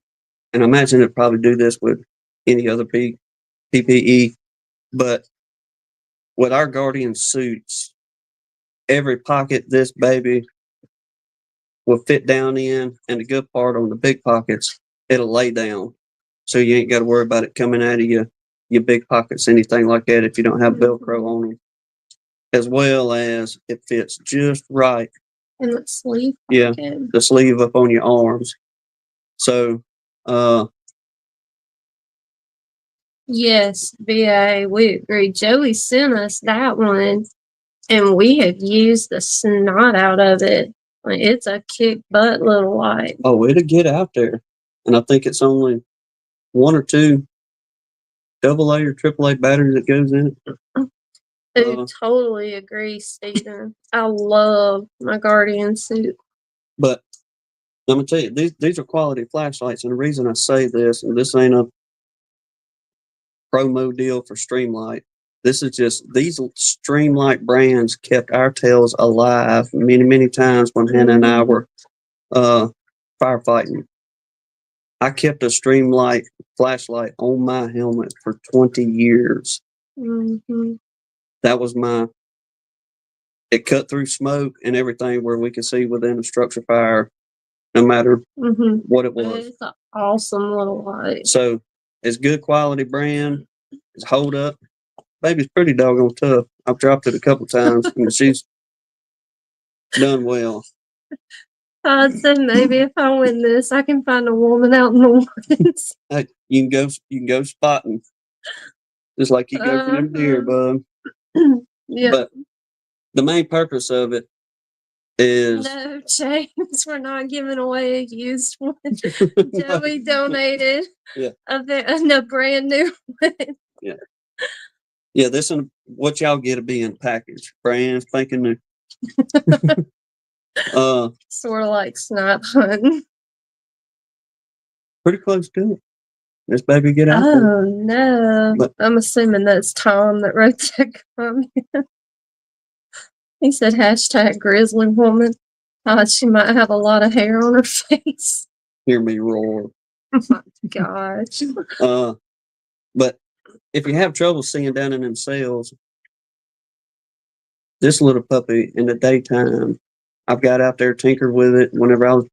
and I imagine it'd probably do this with any other PPE, but with our Guardian suits, every pocket this baby will fit down in, and the good part on the big pockets, it'll lay down. So you ain't got to worry about it coming out of your big pockets, anything like that, if you don't have Velcro on them. As well as it fits just right. In the sleeve? Yeah, Okay. the sleeve up on your arms. So, Yes, BA, we agree. Joey sent us that one, and we have used the snot out of it. Like, it's a kick butt little light. oh, it'll get out there. And I think it's only one or two AA or AAA batteries that goes in it. I totally agree, Stephen. I love my Guardian suit. But I'm gonna tell you, these are quality flashlights, and the reason I say this, and this ain't a promo deal for Streamlight. This is just these Streamlight brands kept our tails alive many, many times when Hannah and I were firefighting. I kept a Streamlight flashlight on my helmet for 20 years. Mm-hmm. That was it cut through smoke and everything where we could see within a structure fire, no matter what it was. It's an awesome little light. So it's good quality brand. It's hold up. Baby's pretty doggone tough. I've dropped it a couple times and she's done well. Todd said maybe if I win this, I can find a woman out in the woods. Hey, you can go spotting. Just like you go for them deer, bud. Yeah. But the main purpose of it is No, James, we're not giving away a used one. Joey donated a brand new one. Yeah. Yeah, this is what y'all get to be in package. Brand spanking new. Sort of like snipe hunting. Pretty close to it. This baby get out there. Oh no. But I'm assuming that's Tom that wrote that comment. He said hashtag grizzly woman. Thought she might have a lot of hair on her face. hear me roar. Oh my gosh. But if you have trouble seeing down in them cells, this little puppy in the daytime, I've got out there tinkered with it whenever I was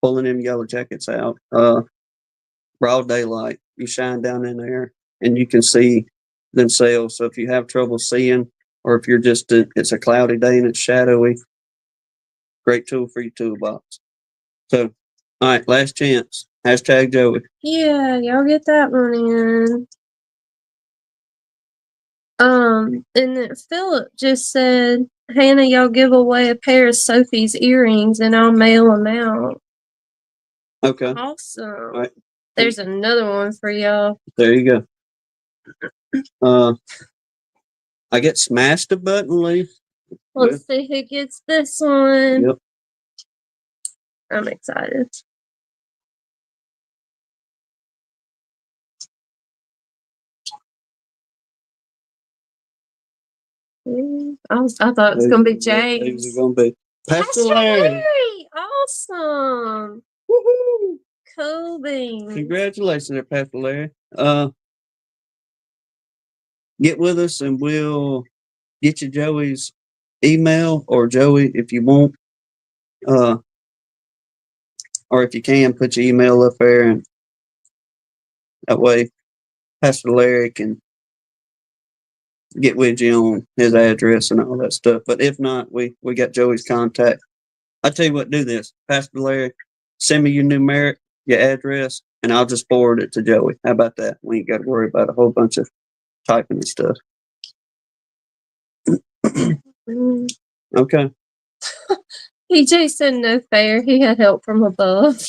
pulling them yellow jackets out. Broad daylight, you shine down in there and you can see them cells. So if you have trouble seeing, or if you're just it's a cloudy day and it's shadowy, great tool for your toolbox. So, all right, last chance. Hashtag Joey. Yeah, y'all get that one in. And then Phillip just said, Hannah, y'all give away a pair of Sophie's earrings and I'll mail them out. Okay. Awesome. All right. There's another one for y'all. There you go. I get smashed a button, Lee. Let's see who gets this one. Yep. I'm excited. I thought it was going to be James. It's going to be Pastor Larry. Awesome. Woohoo. Cool beans. Congratulations there, Pastor Larry. Get with us and we'll get you Joey's email, or Joey, if you want, or if you can, put your email up there, and that way Pastor Larry can get with you on his address and all that stuff. But if not, we got Joey's contact. I tell you what, do this, Pastor Larry, send me your numeric, your address, and I'll just forward it to Joey. How about that? We ain't got to worry about a whole bunch of typing and stuff. Okay. PJ said no fair. He had help from above.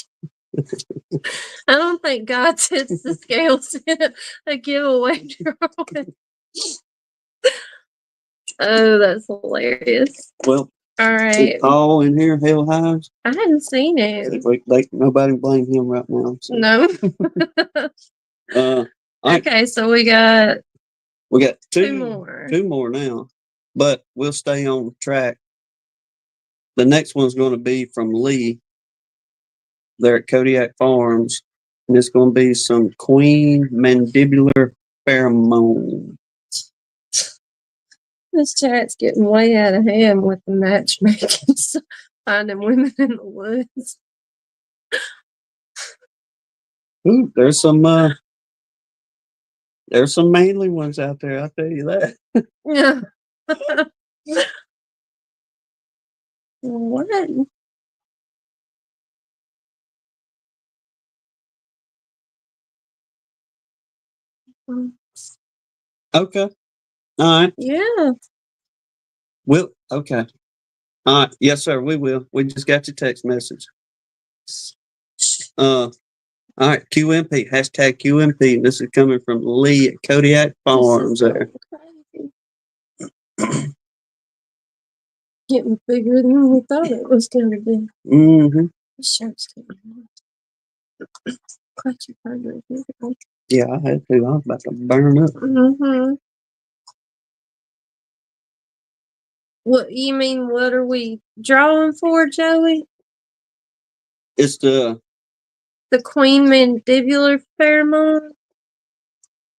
I don't think God tips the scales in a giveaway drawing. Oh, that's hilarious. Well, all right. Paul in here, Hell Hives. I hadn't seen it. Nobody blame him right now. So. No. Okay, so we got two more now, but we'll stay on track. The next one's going to be from Lee. They're at Kodiak Farms, and it's going to be some queen mandibular pheromone. This chat's getting way out of hand with the matchmaking, finding women in the woods. Ooh, there's some manly ones out there, I'll tell you that. Yeah. What? Okay. All right. Yeah. Okay. All right. Yes, sir. We will. We just got your text message. All right. QMP. Hashtag QMP. This is coming from Lee at Kodiak Farms there. Getting bigger than we thought it was going to be. Mm-hmm. The shirt's getting Yeah, I had to. I was about to burn up. Mm-hmm. What you mean? What are we drawing for, Joey? It's the queen mandibular pheromone.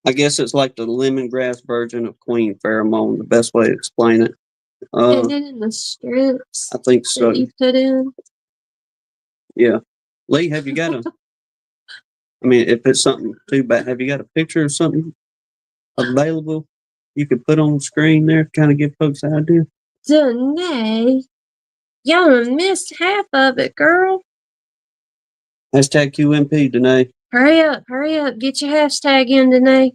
I guess it's like the lemongrass version of queen pheromone. The best way to explain it. Isn't it in the strips? I think so. That you put in. Yeah, Lee, have you got a? I mean, if it's something too bad, have you got a picture of something available you could put on the screen there, kind of give folks an idea? Danae, y'all missed half of it, girl. Hashtag QMP, Danae. Hurry up, get your hashtag in, Danae.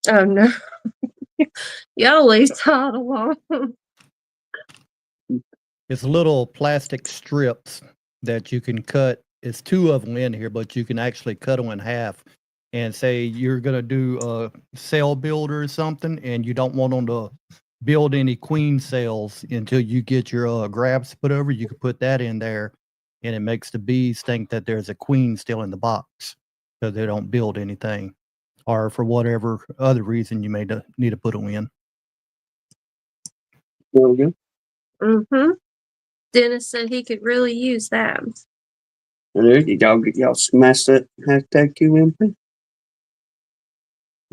Oh no. Y'all leave Todd alone. It's little plastic strips that you can cut. It's two of them in here, but you can actually cut them in half. And say you're going to do a cell builder or something, and you don't want them to build any queen cells until you get your grabs put over. You can put that in there, and it makes the bees think that there's a queen still in the box, so they don't build anything, or for whatever other reason you may need to put them in. There we go. Mm-hmm. Dennis said he could really use that. And there y'all smash that hashtag QMP.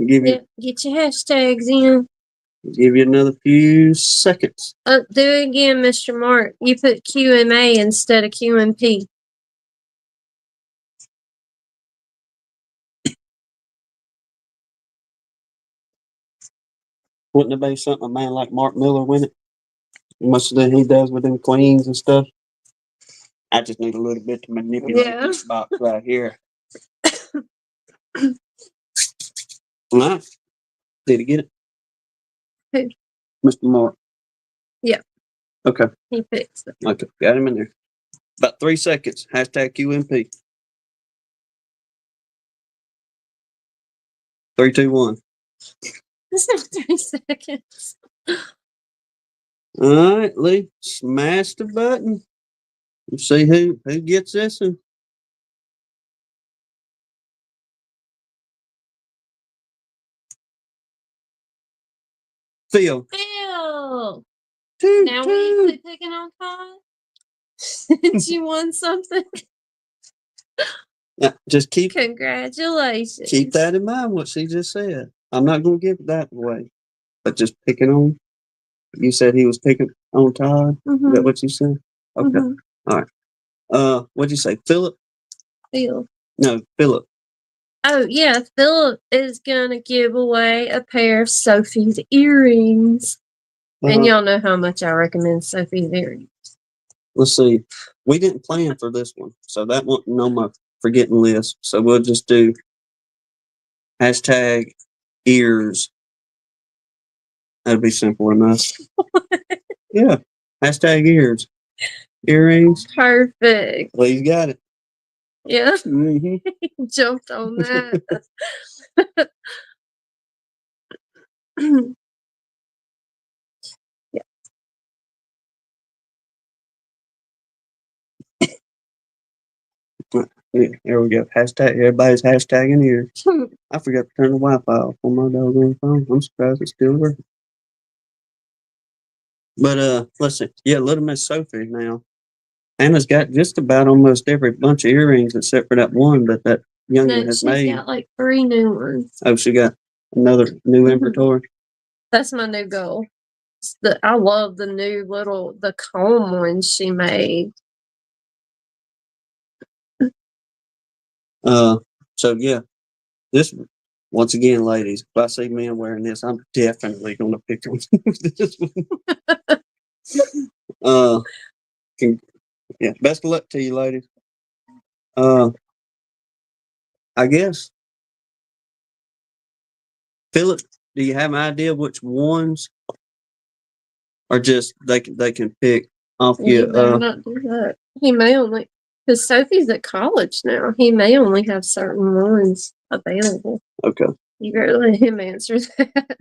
Get your hashtags in. Give you another few seconds. Do it again, Mr. Mark. You put QMA instead of QMP. Wouldn't it be something a man like Mark Miller with it? Much that he does with them queens and stuff. I just need a little bit to manipulate this box right here. All right. Did he get it? Who? Mr. Mark. Yeah. Okay. He fixed it. Okay. Got him in there. About 3 seconds. Hashtag QMP. 3, 2, 1. It's not 3 seconds. All right, Lee. Smash the button. Let's see who gets this one. Phil. Phil! Toot, Now we toot. quit picking on Todd? Since you won something? Yeah, just keep Congratulations. that in mind, what she just said. I'm not going to give that away, but just picking on. You said he was picking on Todd. Is that Mhm. what you said? Okay. Mhm. All right. What'd you say? Phillip? Phil. No, Phillip. Oh, yeah. Phillip is going to give away a pair of Sophie's earrings. And y'all know how much I recommend Sophie's earrings. Let's see. We didn't plan for this one, so that wasn't on my forgetting list. So we'll just do hashtag ears. That'd be simple enough. Yeah. Hashtag ears. Earrings. Perfect. Lee's got it. Yeah. Mm-hmm. Jumped on that. Yeah. Yeah, there we go. Hashtag. Everybody's hashtagging ears. I forgot to turn the Wi-Fi off on my doggone phone. I'm surprised it's still working. But let's see. Yeah, little Miss Sophie now. Anna's got just about almost every bunch of earrings except for that one that youngin No, has she's made. got like 3 new ones. Oh, she got another new inventory. That's my new goal. I love the new the comb ones she made. So yeah, this once again, ladies, if I see men wearing this, I'm definitely going to pick on this one. Yeah, best of luck to you, ladies. I guess, Phillip, do you have an idea which ones are just they can pick off You you? better not do that. He may only, because Sophie's at college now. He may only have certain ones available. Okay. You better let him answer that.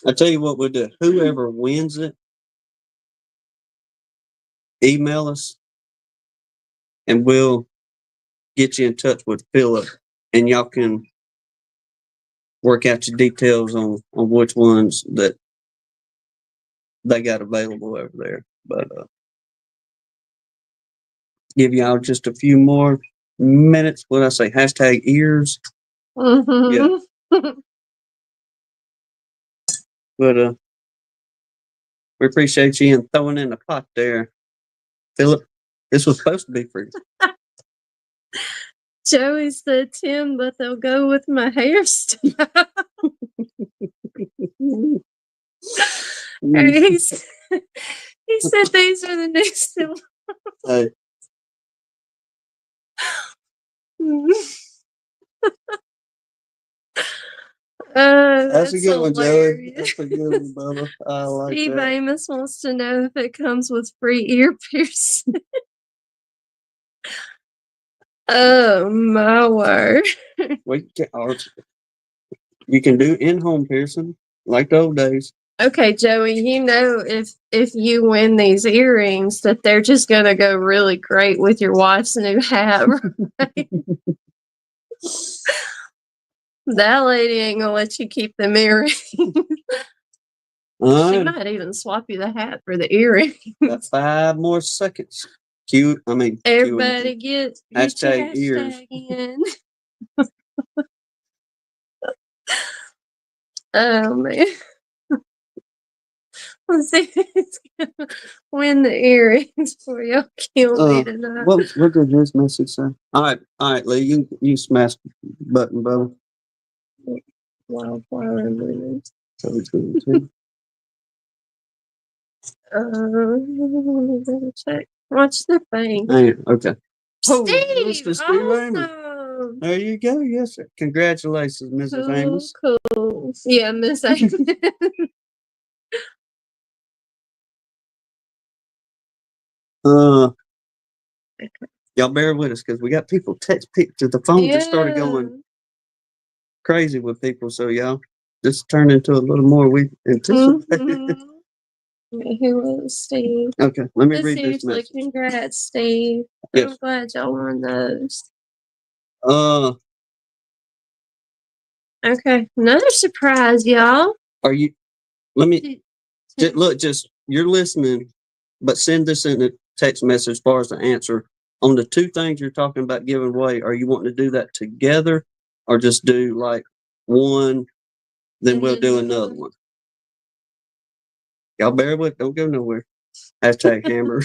I tell you what we'll do. Whoever wins it, email us, and we'll get you in touch with Phillip, and y'all can work out your details on which ones that they got available over there. But give y'all just a few more minutes. What I say? Hashtag ears. Mm-hmm. Yeah. But we appreciate you and throwing in the pot there, Phillip. This was supposed to be free. Joey said 10, but they'll go with my hairstyle. he said these are the new silver. Hey, that's a good one, Joey. That's a good one, Bubba. I like Steve that. Amos wants to know if it comes with free ear piercing. Oh my word! You can do in-home piercing like the old days. Okay, Joey, you know if you win these earrings that they're just gonna go really great with your wife's new hat, right? That lady ain't gonna let you keep them earrings. She might even swap you the hat for the earring. Got 5 more seconds. Everybody get hashtag your ears. hashtag in. Oh man. Let's see who's gonna win the earrings for you. Kill me tonight. What did this message say? All right, Lee, you smash the button, Bubba. Wildflower lemons. Check. Watch the thing. Okay. Steve, Mr. Steve Amos. awesome. There you go. Yes, sir. Congratulations, Mrs. Amos. Cool. Yeah, Miss Amos. Y'all bear with us because we got people text pictures. The phone just started going crazy with people. So y'all just turned into a little more we anticipated. Mhm. Who was Steve? Okay, let me But read this seriously, message. congrats, Steve. Yes. I'm glad y'all won those. Okay, another surprise, y'all. Are you? Let me just you're listening, but send this in a text message as far as the answer on the two things you're talking about giving away. Are you wanting to do that together, or just do like one, then we'll do another one? Y'all bear with, don't go nowhere. Hashtag hammer.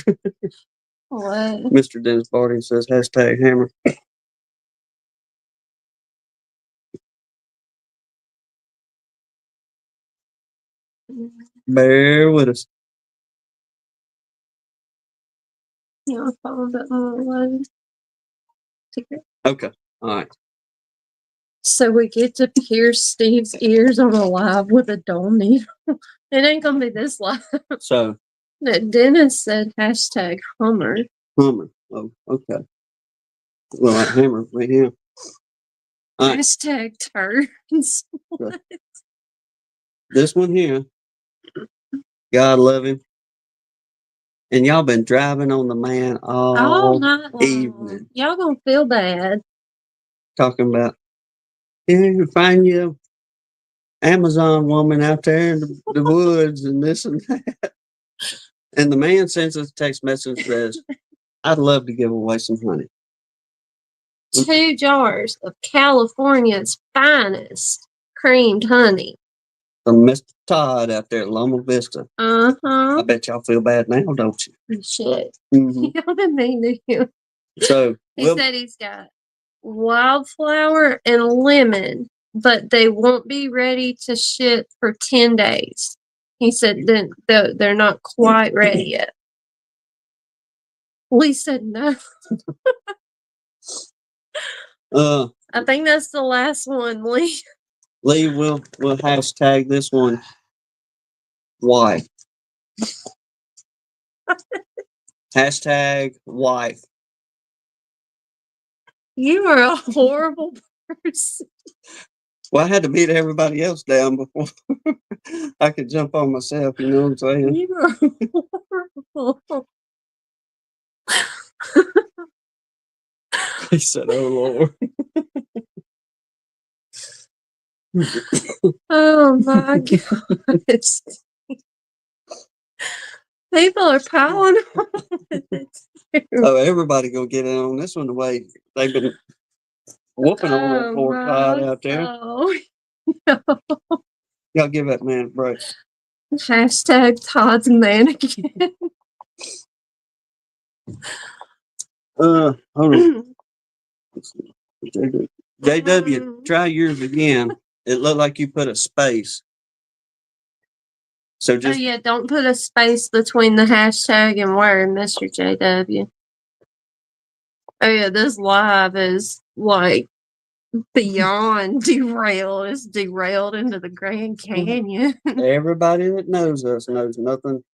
What? Mr. Dennis Barty says hashtag hammer. Bear with us. Yeah, I'll follow that one. Okay. All right. So we get to pierce Steve's ears on a live with a dull needle. It ain't gonna be this live. So Dennis said hashtag Hummer. hammer. Oh, okay. Well, like hammer right here. All right. Hashtag turns. This one here. God love him. And y'all been driving on the man all night long. evening. Y'all gonna feel bad. Talking about, you find you Amazon woman out there in the woods and this and that. And the man sends us a text message and says, I'd love to give away some honey. 2 jars of California's finest creamed honey. From Mr. Todd out there at Loma Vista. I bet y'all feel bad now, don't you? Shit. Mm-hmm. Y'all been mean to him. So He said he's got wildflower and lemon, but they won't be ready to ship for 10 days. He said then they're not quite ready yet. Lee said no. I think that's the last one, Lee. Lee, we'll hashtag this one. Why? Hashtag wife. You are a horrible person. Well, I had to beat everybody else down before I could jump on myself, you know what I'm saying? You are horrible. He said, oh, Lord. Oh my God. People are piling on with it too. Oh, everybody gonna get in on this one the way they've been whooping on that poor Todd out there. Oh, no. Y'all give that man a break. Hashtag Todd's mannequin. Hold on. JW, try yours again. It looked like you put a space. So just don't put a space between the hashtag and word, Mr. JW. Oh yeah, this live is like beyond derailed. It's derailed into the Grand Canyon. everybody that knows us knows nothing.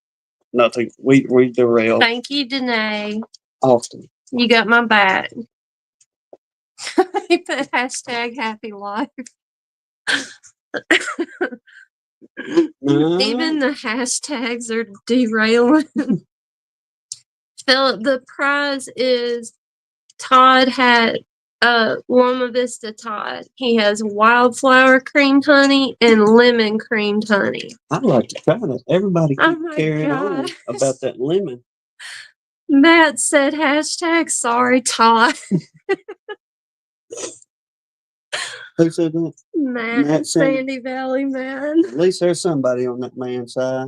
We derail Thank you, Danae. often. You got my back. He put hashtag happy life. Even the hashtags are derailing. Phillip, the prize is Todd had Loma Vista Todd. He has wildflower creamed honey and lemon creamed honey. I'd like to try that. Everybody keep Oh my carrying on gosh. about that lemon. Matt said hashtag sorry Todd. Who said that? Matt Sandy Valley man. At least there's somebody on that man's side.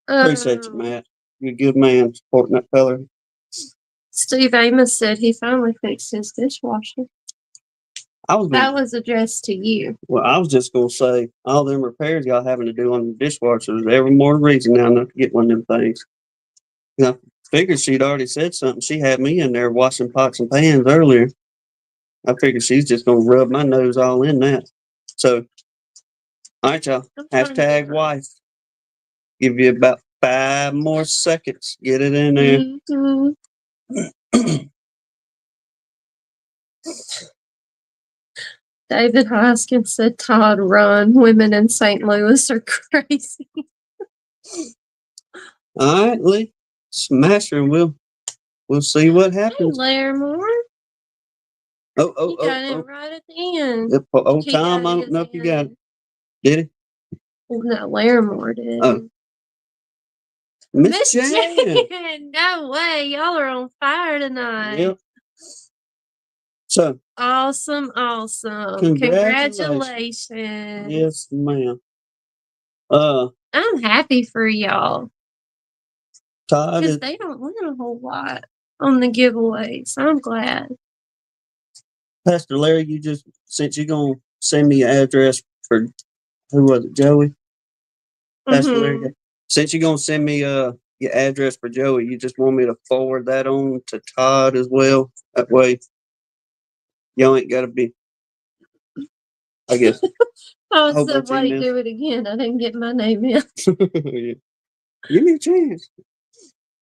Appreciate you, Matt. You're a good man supporting that fella. Steve Amos said he finally fixed his dishwasher. That was addressed to you. Well, I was just gonna say all them repairs y'all having to do on the dishwashers, every more reason now not to get one of them things. I figured she'd already said something. She had me in there washing pots and pans earlier. I figured she's just gonna rub my nose all in that. So, all right, y'all. Hashtag wife. Give you about 5 more seconds. Get it in there. Mhm. David Hoskins said, Todd, run. Women in St. Louis are crazy. All right, Lee. Smash her and we'll see what Hey, happens. Larimore. Oh, You got it right at the end. Yep, old He Tom, got I it don't at know the if you got it. end. Did he? No, Larimore did. Oh. Miss Jan. Jan. No way. Y'all are on fire tonight. Yep. So, Awesome. congratulations. Yes, ma'am. I'm happy for y'all Todd because is, they don't win a whole lot on the giveaways. I'm glad. Pastor Larry, you just, since you're going to send me your address for, who was it, Joey? Pastor Larry, since you're going to send me your address for Joey, you just want me to forward that on to Todd as well? That way, y'all ain't got to be, I guess. I whole said, bunch of wait, emails. do it again. I didn't get my name in. Yeah. Give me a chance.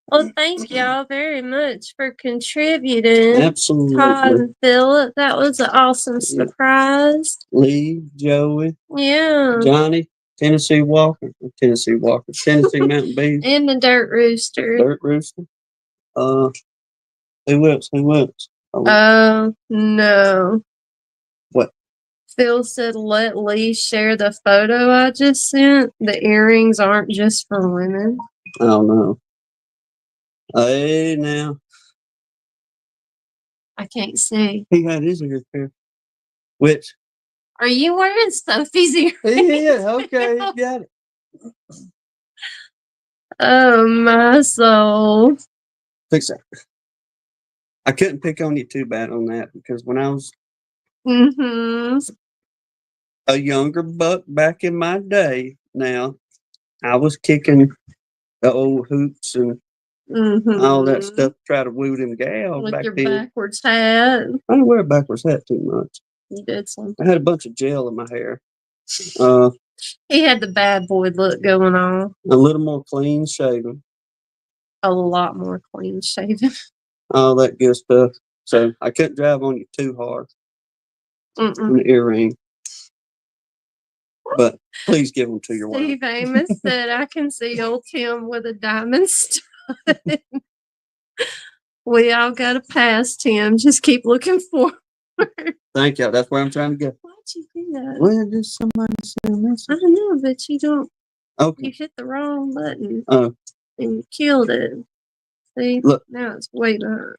Well, thank y'all very much for contributing. Absolutely. Todd and Phillip. That was an awesome surprise. Lee, Joey, Yeah. Johnny, Tennessee Mountain Bees, And the Dirt Rooster. Dirt Rooster. Who else? Oh, no. What? Phil said, let Lee share the photo I just sent. The earrings aren't just for women. I don't know. Hey, now. I can't see. He had his ear pierced. Which? Are you wearing Sophie's earrings? Yeah, okay, got it. Oh, my soul. Fix that. I couldn't pick on you too bad on that because when I was a younger buck back in my day, now, I was kicking the old hoops and all that stuff to try to woo them gals With back your then. backwards hat. I didn't wear a backwards hat too much. You did something. I had a bunch of gel in my hair. He had the bad boy look going on. A little more clean shaven. A lot more clean shaven. All that good stuff. So I couldn't drive on you too hard on the earring. But please give them to your wife. Steve Amos said, I can see old Tim with a diamond stud. We all got to pass, Tim. Just keep looking forward. Thank you. That's where I'm trying to go. Why'd you do that? Well, just somebody said a message. I don't know, but you don't. Okay. You hit the wrong button. Oh. And you killed it. See? Look. Now it's way behind.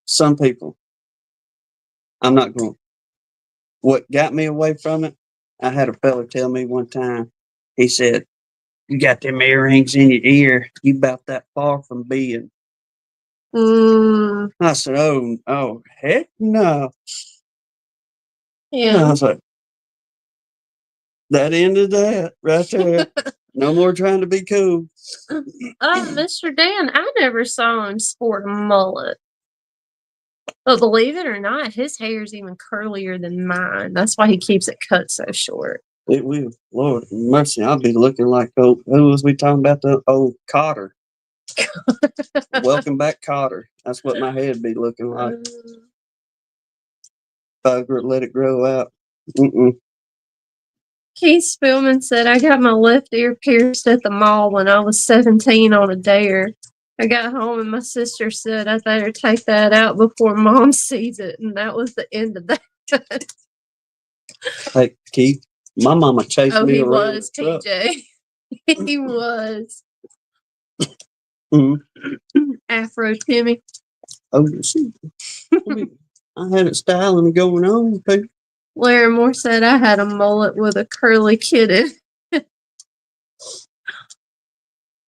Some people, I'm not going. What got me away from it, I had a fella tell me one time, he said, you got them earrings in your ear. You about that far from being. I said, oh, heck no. Yeah. I was like, that ended that right there. No more trying to be cool. Mr. Dan, I never saw him sport a mullet. But believe it or not, his hair's even curlier than mine. That's why he keeps it cut so short. It will. Lord mercy, I'll be looking like who was we talking about? The old Cotter. Welcome back, Cotter. That's what my head be looking like. If I let it grow out. Keith Spillman said, I got my left ear pierced at the mall when I was 17 on a dare. I got home and my sister said I better take that out before Mom sees it. And that was the end of that. Hey, Keith, my mama chased me around. Oh, he was, TJ. He was. Afro Timmy. Oh, shoot. I had it styling and going on, people. Larry Moore said I had a mullet with a curly kitten.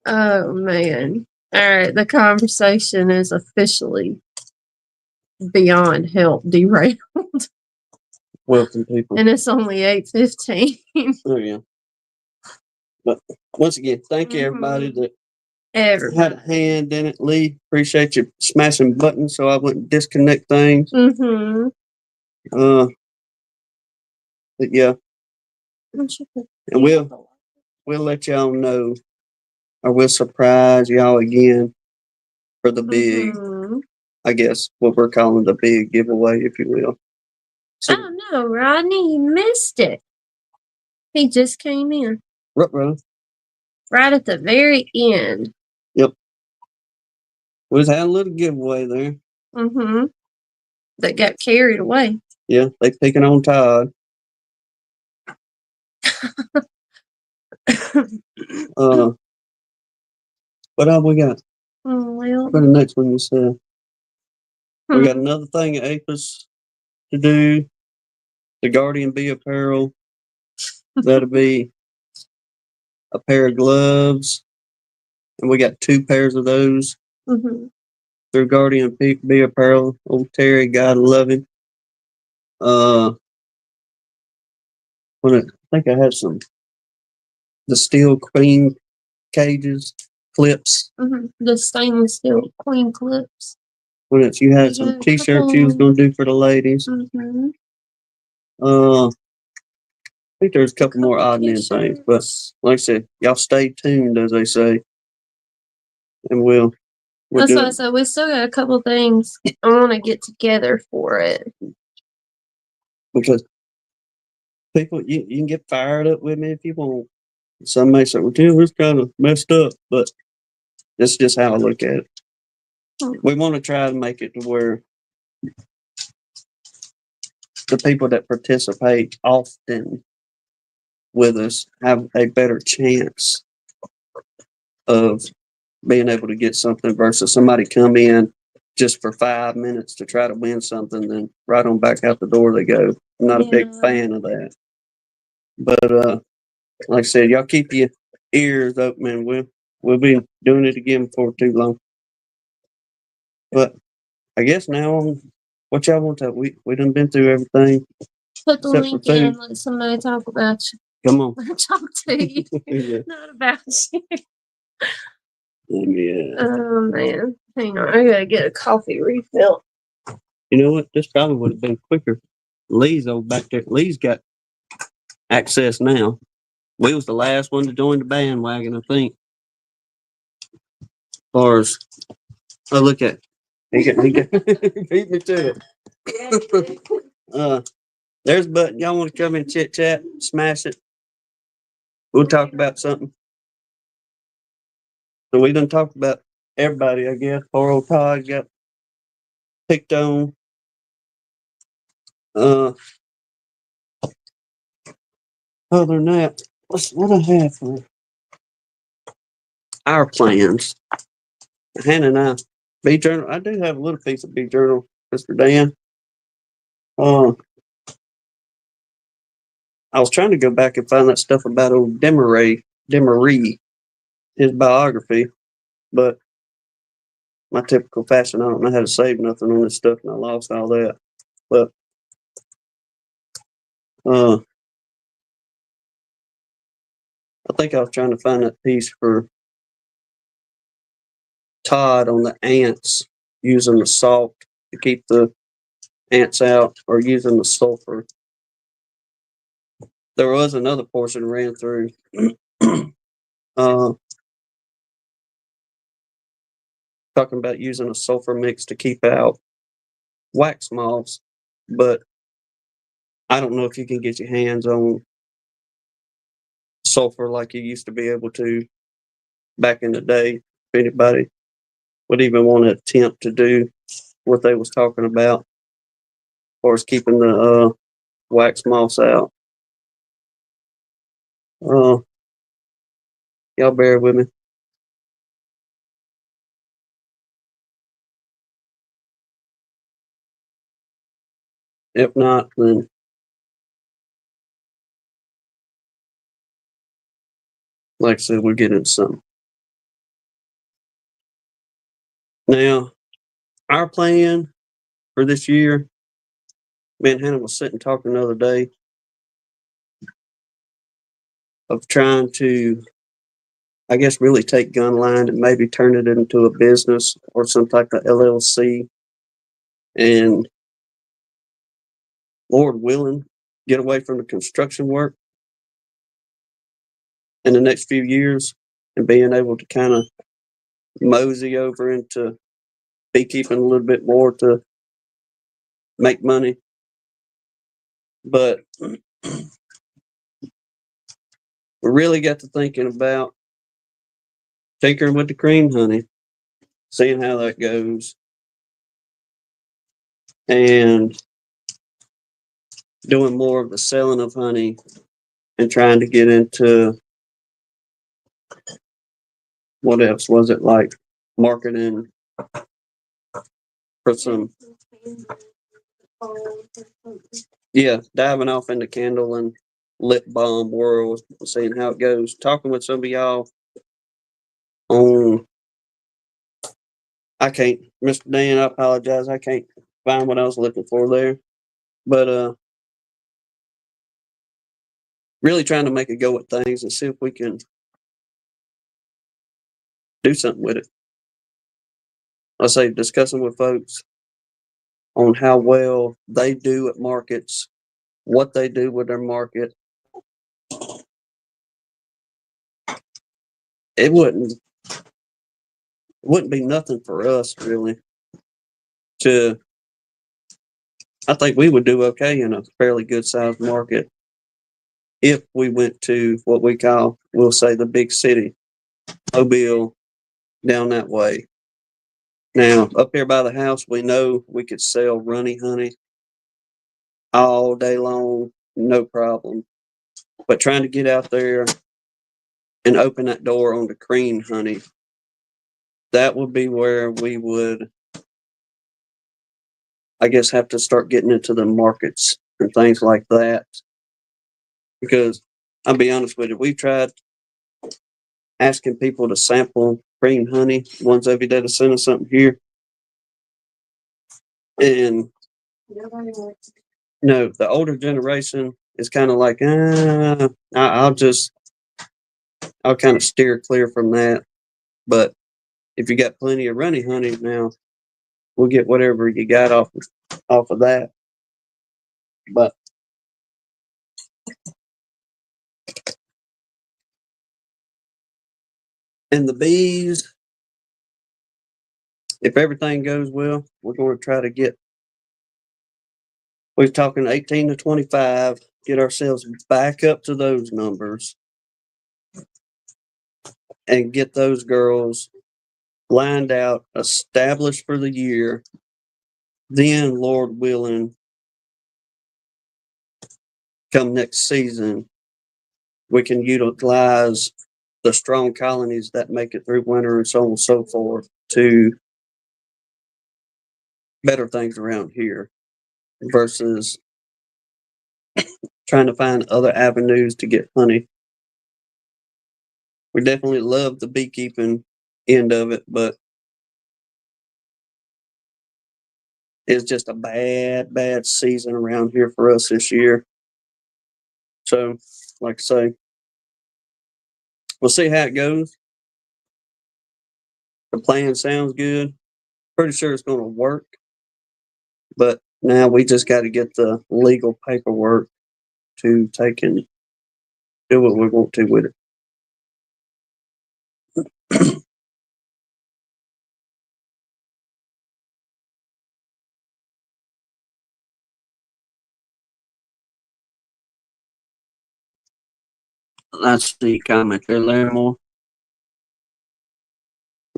Oh, man. All right, the conversation is officially beyond help derailed. Welcome, people. And it's only 8:15. Oh, yeah. But once again, thank you, everybody that had a hand in it. Lee, appreciate you smashing buttons so I wouldn't disconnect things. But yeah. And we'll let y'all know I will surprise y'all again for the big, Mhm. I guess, what we're calling the big giveaway, if you will. So, Oh no, Rodney, you missed it. He just came in ruh-roh. right at the very end. Yep. We just had a little giveaway there. Mm-hmm. That got carried away. Yeah, they picking on Todd. What else we got? Well, For the next one, you said we got another thing at Apis to do. The Guardian Bee apparel. That'll be a pair of gloves, and we got 2 pairs of those mm-hmm. through Guardian Bee apparel. Old Terry, God love him. When I think I had the steel queen cages clips. Mm-hmm. The stainless steel queen clips. When it's you had We some got a t-shirts you was couple- gonna do for the ladies. Mm-hmm. I think there's a couple more odd and end things, but T-shirts. like I said, y'all stay tuned, as they say, and we'll That's do why I it. said we still got a couple things I want to get together for it. Because people, you can get fired up with me if you want. Some may say, well, Tim, it's kind of messed up, but that's just how I look at it. We want to try to make it to where the people that participate often with us have a better chance of being able to get something versus somebody come in just for 5 minutes to try to win something, then right on back out the door they go. I'm not a big Yeah. fan of that. But like I said, y'all keep your ears open, and we'll be doing it again before too long. But I guess now, what y'all want to? We done been through everything. Put the Except link for in food. and let somebody talk about you. Come on. Talk to you, Yeah. not about you. Yeah. Oh man, hang on, I gotta get a coffee refill. You know what? This probably would have been quicker. Lee's over back there. Lee's got access now. We was the last one to join the bandwagon, I think. As far as look at, he got beat me to it. There's a button. Y'all want to come and chit chat? Smash it. We'll talk about something. So we done talked about everybody, I guess. Poor old Todd got picked on. Other than that, what I have for our plans. Hannah and I, Bee Journal. I do have a little piece of Bee Journal, Mr. Dan. I was trying to go back and find that stuff about old Demery, his biography, but my typical fashion, I don't know how to save nothing on this stuff, and I lost all that. But I think I was trying to find that piece for Todd on the ants, using the salt to keep the ants out, or using the sulfur. There was another portion ran through. Talking about using a sulfur mix to keep out wax moths, but I don't know if you can get your hands on sulfur like you used to be able to back in the day. If anybody would even want to attempt to do what they was talking about, as far as keeping the wax moths out. Y'all bear with me. If not, then like I said, we'll get into something. Now, our plan for this year, me and Hannah was sitting talking the other day of trying to, I guess, really take Gunline and maybe turn it into a business or some type of LLC. And Lord willing, get away from the construction work in the next few years and being able to kind of mosey over into beekeeping a little bit more to make money. But we really got to thinking about tinkering with the cream honey, seeing how that goes, and doing more of the selling of honey and trying to get into what else was it, like marketing for some, diving off into candle and lip balm world, seeing how it goes, talking with some of y'all on, I can't, Mr. Dan, I apologize, I can't find what I was looking for there, but really trying to make a go at things and see if we can do something with it. I say discussing with folks on how well they do at markets, what they do with their market. It wouldn't be nothing for us really to, I think we would do okay in a fairly good sized market if we went to what we call, we'll say, the big city, Mobile, down that way. Now, up here by the house, we know we could sell runny honey all day long, no problem. But trying to get out there and open that door on the cream honey, that would be where we would, I guess, have to start getting into the markets and things like that. Because I'll be honest with you, we've tried asking people to sample cream honey, ones every day to send us something here. And no, the older generation is kind of like, I'll kind of steer clear from that. But if you got plenty of runny honey now, we'll get whatever you got off of that. But and the bees, if everything goes well, we're going to try to get, we're talking 18 to 25, get ourselves back up to those numbers and get those girls lined out, established for the year. Then, Lord willing, come next season, we can utilize the strong colonies that make it through winter and so on and so forth to better things around here versus trying to find other avenues to get honey. We definitely love the beekeeping end of it, but it's just a bad season around here for us this year. So, like I say, we'll see how it goes. The plan sounds good. Pretty sure it's going to work. But now we just got to get the legal paperwork to take and do what we want to with it. That's the comment there, Larimore.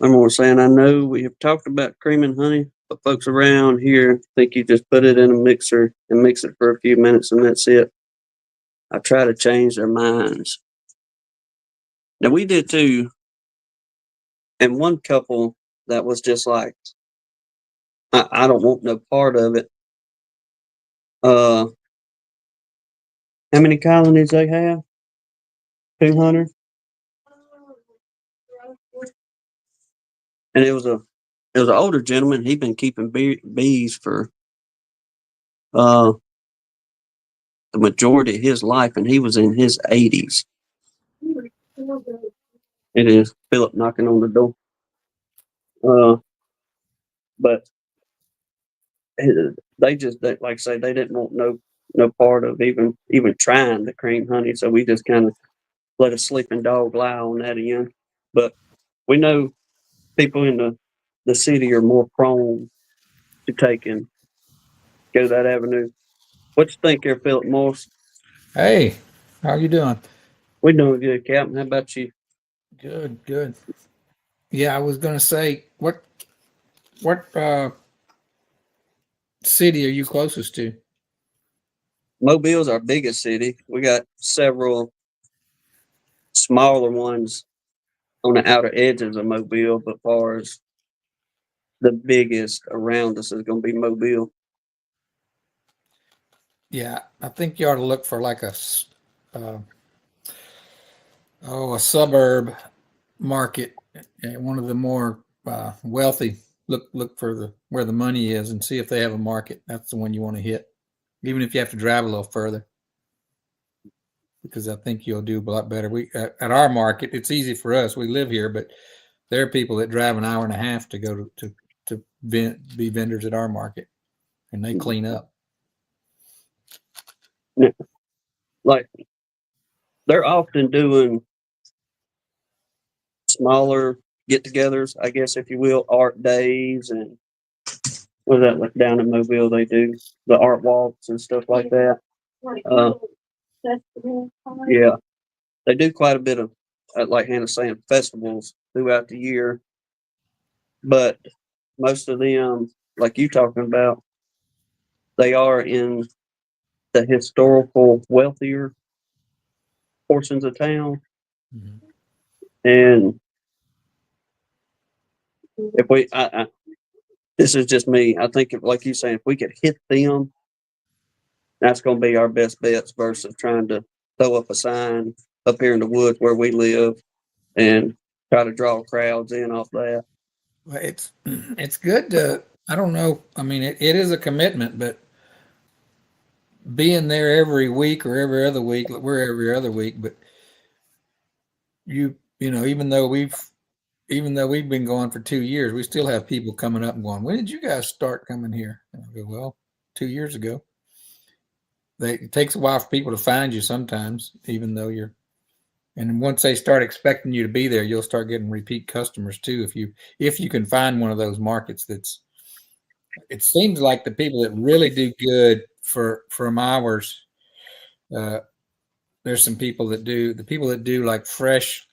Larimore saying, I know we have talked about cream and honey, but folks around here think you just put it in a mixer and mix it for a few minutes and that's it. I try to change their minds. Now we did too. And one couple that was just like, I don't want no part of it. How many colonies they have? 200? And it was an older gentleman. He'd been keeping bees for the majority of his life, and he was in his 80s. It is Phillip knocking on the door. But they like I say, they didn't want no part of even trying the cream honey. So we just kind of let a sleeping dog lie on that end. But we know people in the city are more prone to go that avenue. What you think here, Phillip Morris? Hey, how you doing? We doing good, Captain. How about you? Good, good. Yeah, I was gonna say, what city are you closest to? Mobile's our biggest city. We got several smaller ones on the outer edges of Mobile, but far as the biggest around us is going to be Mobile. Yeah, I think you ought to look for like uh, a suburb market, one of the more wealthy. Look for where the money is and see if they have a market. That's the one you want to hit, even if you have to drive a little further, because I think you'll do a lot better. We at our market, it's easy for us. We live here, but there are people that drive an hour and a half to go to be vendors at our market, and they clean up. Like, they're often doing smaller get-togethers, I guess, if you will, art days, and what is that, like down in Mobile, they do the art walks and stuff like that. Yeah, they do quite a bit of, like Hannah's saying, festivals throughout the year. But most of them, like you talking about, they are in the historical, wealthier portions of town. Mhm. And if this is just me, I think, like you saying, if we could hit them, that's going to be our best bets versus trying to throw up a sign up here in the woods where we live and try to draw crowds in off that. Well, it's good to. I don't know. I mean, it is a commitment, but being there every week or every other week, we're every other week, but you know, even though we've been going for 2 years, we still have people coming up and going, when did you guys start coming here? And I go, well, 2 years ago. It takes a while for people to find you sometimes, even though and once they start expecting you to be there, you'll start getting repeat customers too. If you can find one of those markets it seems like the people that really do good from ours, there's some people that do like fresh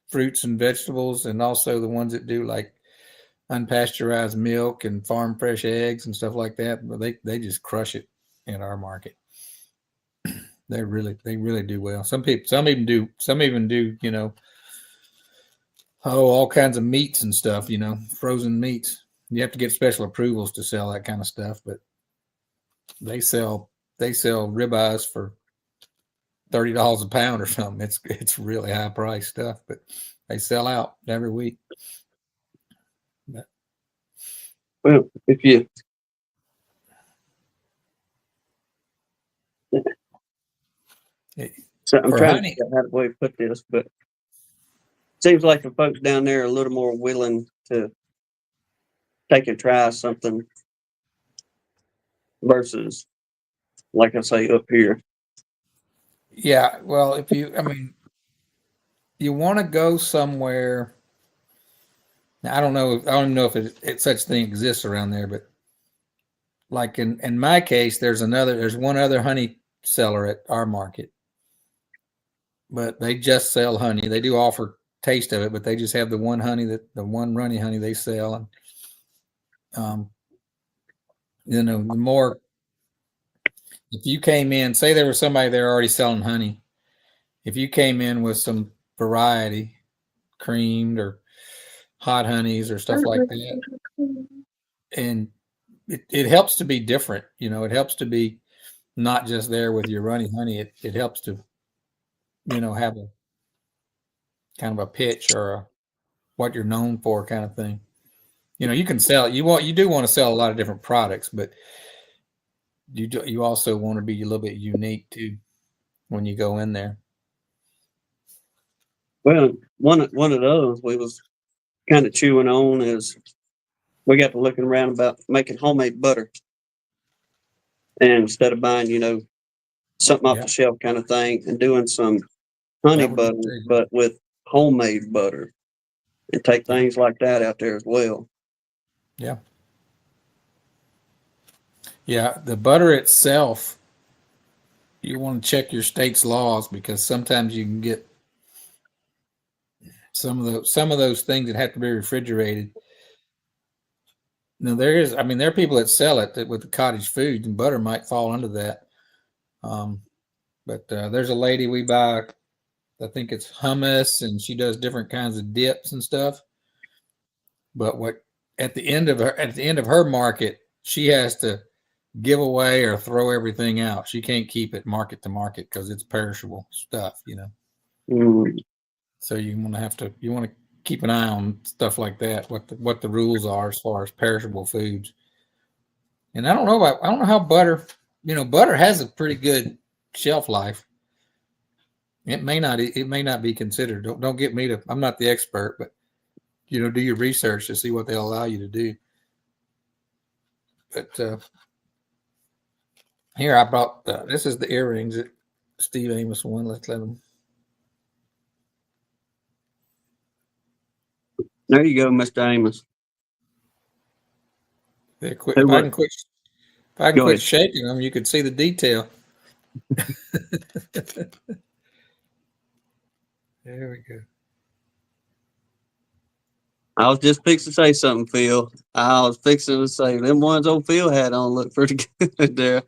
fruits and vegetables, and also the ones that do like unpasteurized milk and farm fresh eggs and stuff like that. But they just crush it in our market. They really do well. Some even do, you know, all kinds of meats and stuff, you know, frozen meats. You have to get special approvals to sell that kind of stuff, but they sell ribeyes for $30 a pound or something. It's really high price stuff, but they sell out every week. But, Well, if you so I'm for trying honey, to figure out how to way to put this, but it seems like the folks down there are a little more willing to take and try something versus, like I say, up here. yeah. Well, you want to go somewhere. Now, I don't know if it such thing exists around there, but like in my case, there's one other honey seller at our market, but they just sell honey. They do offer taste of it, but they just have the one runny honey they sell. And you know, the more, if you came in, say there was somebody there already selling honey, if you came in with some variety, creamed or hot honeys or stuff like that, and it helps to be different, you know, it helps to be not just there with your runny honey. It helps to, you know, have a kind of a pitch or what you're known for kind of thing. You know, you can sell, you do want to sell a lot of different products, but you also want to be a little bit unique too when you go in there. Well, one of those we was kind of chewing on is we got to looking around about making homemade butter, and instead of buying, you know, something off the shelf kind of thing, and doing some honey butter, but with homemade butter and take things like that out there as well. Yeah. Yeah, the butter itself, you want to check your state's laws because sometimes you can get some of those things that have to be refrigerated. Now there are people that sell it with the cottage foods, and butter might fall under that. But there's a lady we buy, I think it's hummus, and she does different kinds of dips and stuff. But at the end of her market, she has to give away or throw everything out. She can't keep it market to market because it's perishable stuff, So you want to keep an eye on stuff like that. What the rules are as far as perishable foods. And I don't know how butter. Butter has a pretty good shelf life. It may not be considered. Don't get me to. I'm not the expert, but do your research to see what they'll allow you to do. But here I brought. This is the earrings that Steve Amos won. Let's let him. There you go, Mr. Amos. If I can quit shaking them, you could see the detail. There we go. I was just fixing to say something, Phil. I was fixing to say them ones old Phil had on look pretty good there.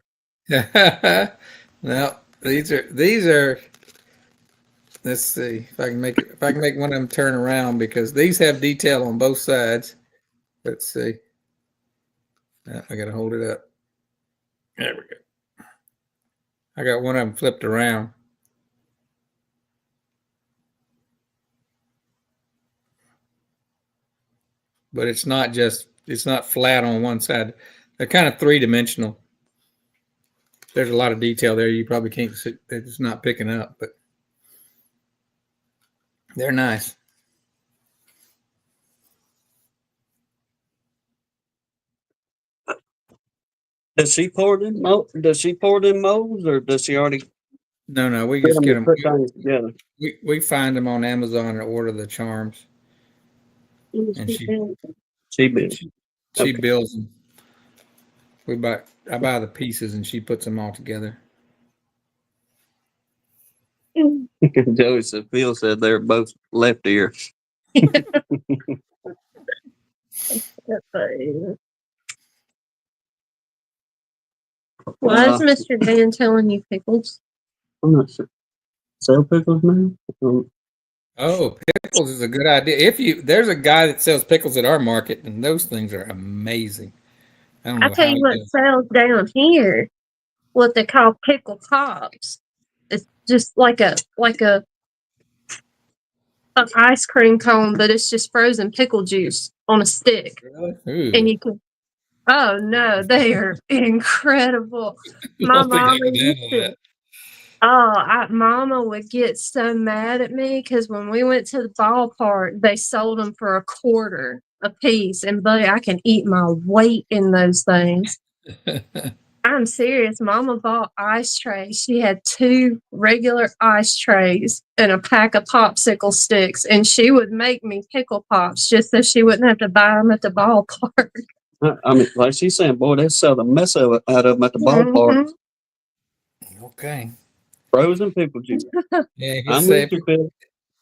Now these are. Let's see if I can make one of them turn around because these have detail on both sides. Let's see. I got to hold it up. There we go. I got one of them flipped around. But it's not flat on one side. They're kind of three-dimensional. There's a lot of detail there. You probably can't see. It's not picking up, but they're nice. Does she pour them molds, or does she already No, we just get them. Put things together? We find them on Amazon and order the charms. And she builds. She builds them. I buy the pieces and she puts them all together. Joey said, Phil said they're both left ear. Why is Mr. Dan telling you pickles? I'm not sure. Sell pickles now? Oh, pickles is a good idea. There's a guy that sells pickles at our market, and those things are amazing. I don't know. I tell you what sells down here, what they call pickle pops. It's just like a an ice cream cone, but it's just frozen pickle juice on a stick. Really? And you can. Oh no, they are incredible. My mama used to. Mama would get so mad at me because when we went to the ballpark, they sold them for $0.25 a piece, and buddy, I can eat my weight in those things. I'm serious. Mama bought ice trays. She had 2 regular ice trays and a pack of popsicle sticks, and she would make me pickle pops just so she wouldn't have to buy them at the ballpark. I mean, like she's saying, boy, they sell the mess out of them at the ballpark. Okay. Frozen pickle juice. Yeah,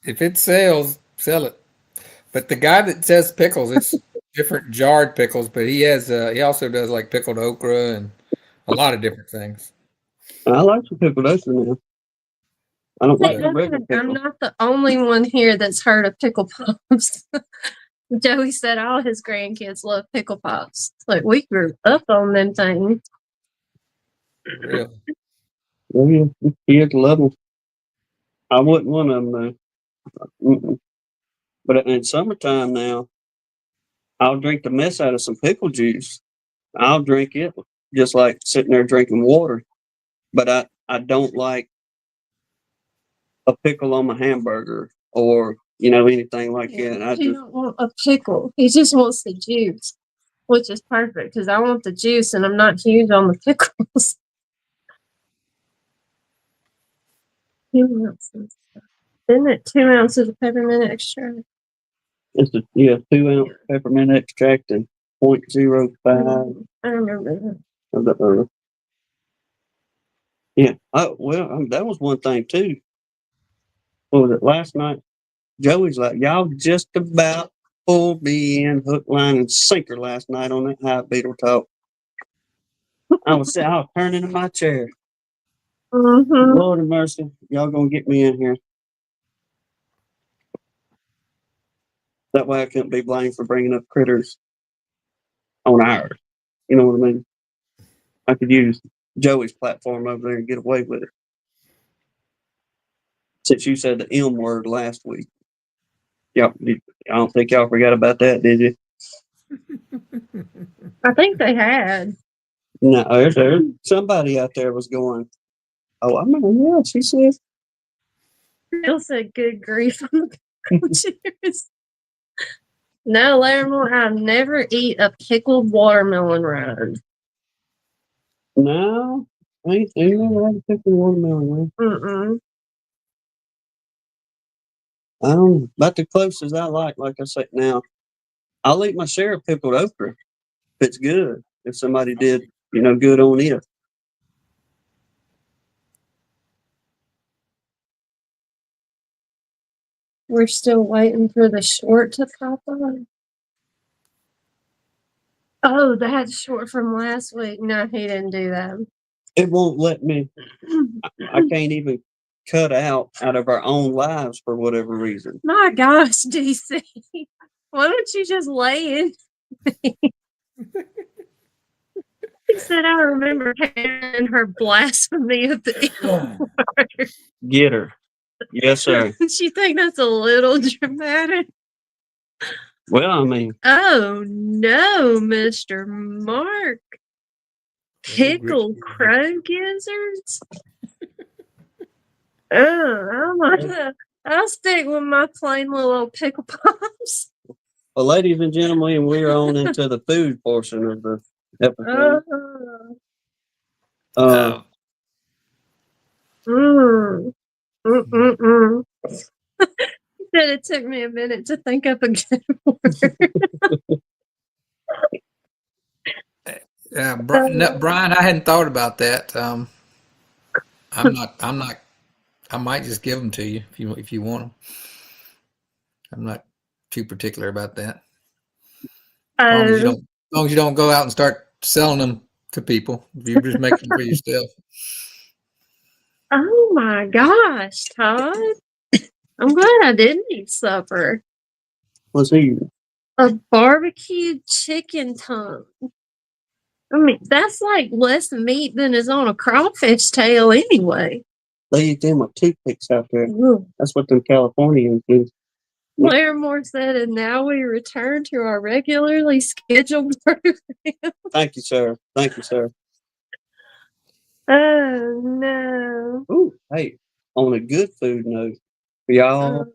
if it sells, sell it. But the guy that says pickles, it's different jarred pickles, but he also does like pickled okra and a lot of different things. I like some pickled okra now. I don't like the regular pickle. I'm not the only one here that's heard of pickle pops. Joey said all his grandkids love pickle pops. Like we grew up on them things. Really? Oh, yeah. Kids love them. I wouldn't one of them though. But in summertime now, I'll drink the mess out of some pickle juice. I'll drink it just like sitting there drinking water. But I don't like a pickle on my hamburger or anything like that. He don't want a pickle. He just wants the juice, which is perfect because I want the juice and I'm not huge on the pickles. Isn't it 2 ounces of peppermint extract? It's a 2-ounce peppermint extract and 0.05 I remember that. of the herb. Yeah. Oh well, that was one thing too. What was it last night? Joey's like, y'all just about pulled me in hook, line, and sinker last night on that high beetle talk. I was turning in my chair. Mm-hmm. Lord of mercy, y'all gonna get me in here. That way I couldn't be blamed for bringing up critters on ours. You know what I mean? I could use Joey's platform over there and get away with it. Since you said the M word last week. I don't think y'all forgot about that, did you? I think they had. No, there's somebody out there was going, oh, I mean, yeah, she said. Bill said, good grief on the pictures. No, Larimore, I'll never eat a pickled watermelon rind. No, I ain't never had a pickled watermelon. Mm-mm. About the closest I like I said now. I'll eat my share of pickled okra if it's good. If somebody did, good on it. We're still waiting for the short to pop on. Oh, that's short from last week. No, he didn't do that. It won't let me. I can't even cut out of our own lives for whatever reason. My gosh, DC. Why don't you just lay in? He said, I remember hearing her blasphemy of the N-word. Get her. Yes, sir. She think that's a little dramatic. Well, I mean. Oh, no, Mr. Mark. Pickled crow gizzards? I'll stick with my plain little pickle pops. Well, ladies and gentlemen, we're on into the food portion of the episode. He said it took me a minute to think up a good word. Brian, I hadn't thought about that. I might just give them to you if you want them. I'm not too particular about that. As long as you don't go out and start selling them to people. You're just making them for yourself. Oh my gosh, Todd. I'm glad I didn't eat supper. What's he? A barbecued chicken tongue. I mean, that's like less meat than is on a crawfish tail anyway. They eat them with toothpicks out there. Ooh. That's what them Californians do. Larimore said, and now we return to our regularly scheduled program. Thank you, sir. Thank you, sir. Oh, no. Ooh, hey, on a good food note, y'all,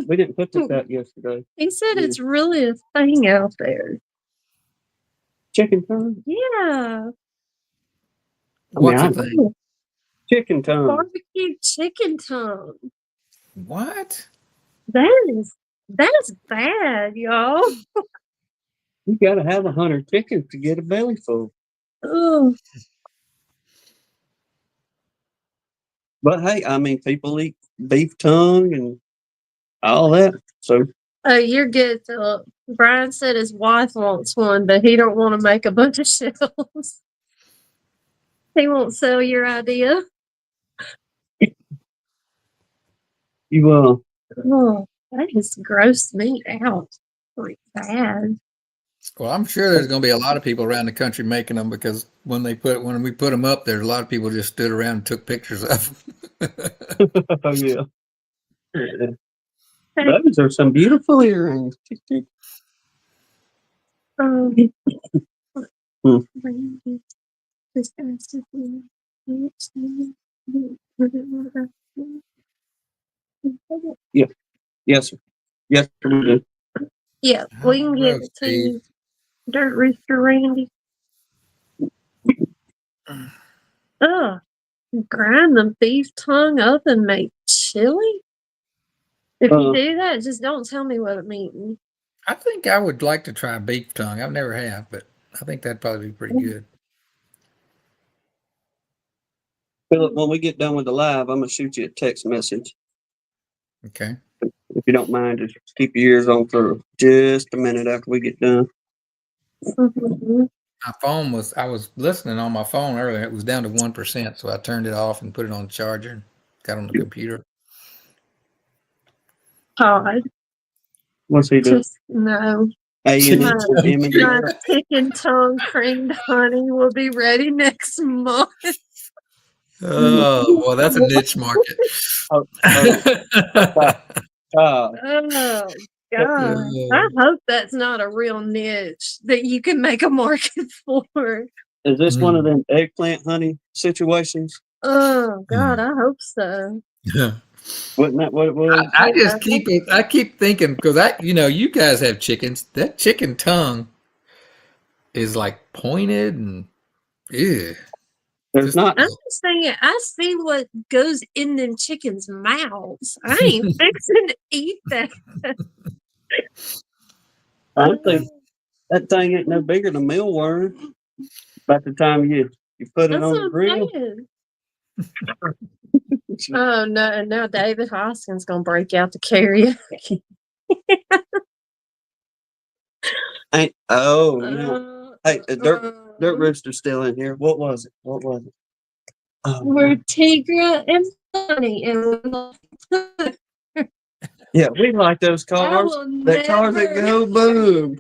we didn't put this out yesterday. He said it's really a thing out there. Chicken tongue? Yeah. What's the thing? Chicken tongue. Barbecued chicken tongue. What? That's bad, y'all. You gotta have 100 chickens to get a belly full. Ugh. But hey, I mean, people eat beef tongue and all that. So. Oh, you're good, Phillip. Brian said his wife wants one, but he don't want to make a bunch of shells. He won't sell your idea. You Oh, that is gross meat out. Like bad. Well, I'm sure there's going to be a lot of people around the country making them because when we put them up there, a lot of people just stood around and took pictures of them. Oh yeah. Those are some beautiful earrings. Yeah. Yes, sir. Yes, sir, we do. Yeah, we can give it to you. Dirt Rooster Randy. Ugh. Grind the beef tongue up and make chili? If you Uh, do that, just don't tell me what it means. I think I would like to try beef tongue. I've never have, but I think that'd probably be pretty good. Phillip, when we get done with the live, I'm gonna shoot you a text message. Okay. If you don't mind, just keep your ears on for just a minute after we get done. Mhm. My phone I was listening on my phone earlier. It was down to 1%, so I turned it off and put it on the charger and got on the computer. Todd, What's he doing? just no. A&M My, image. my chicken tongue creamed honey will be ready next month. Oh, well, that's a niche market. Oh, Oh, God. I hope that's not a real niche that you can make a market for. is this one of them eggplant honey situations? Oh, God, I hope so. Wasn't that what it was? I just keep thinking, because you guys have chickens. That chicken tongue is like pointed and ew. There's not. I'm just saying, I see what goes in them chickens' mouths. I ain't fixing to eat that. I think that thing ain't no bigger than a mealworm. By the time you put it That's on what the I'm grill. saying. Oh no! And now David Hoskins gonna break out the karaoke. Ain't no. Hey, the Dirt Rooster's still in here. What was it? We're Tigra and Bunny, and yeah, we like those cars. The cars that go boom.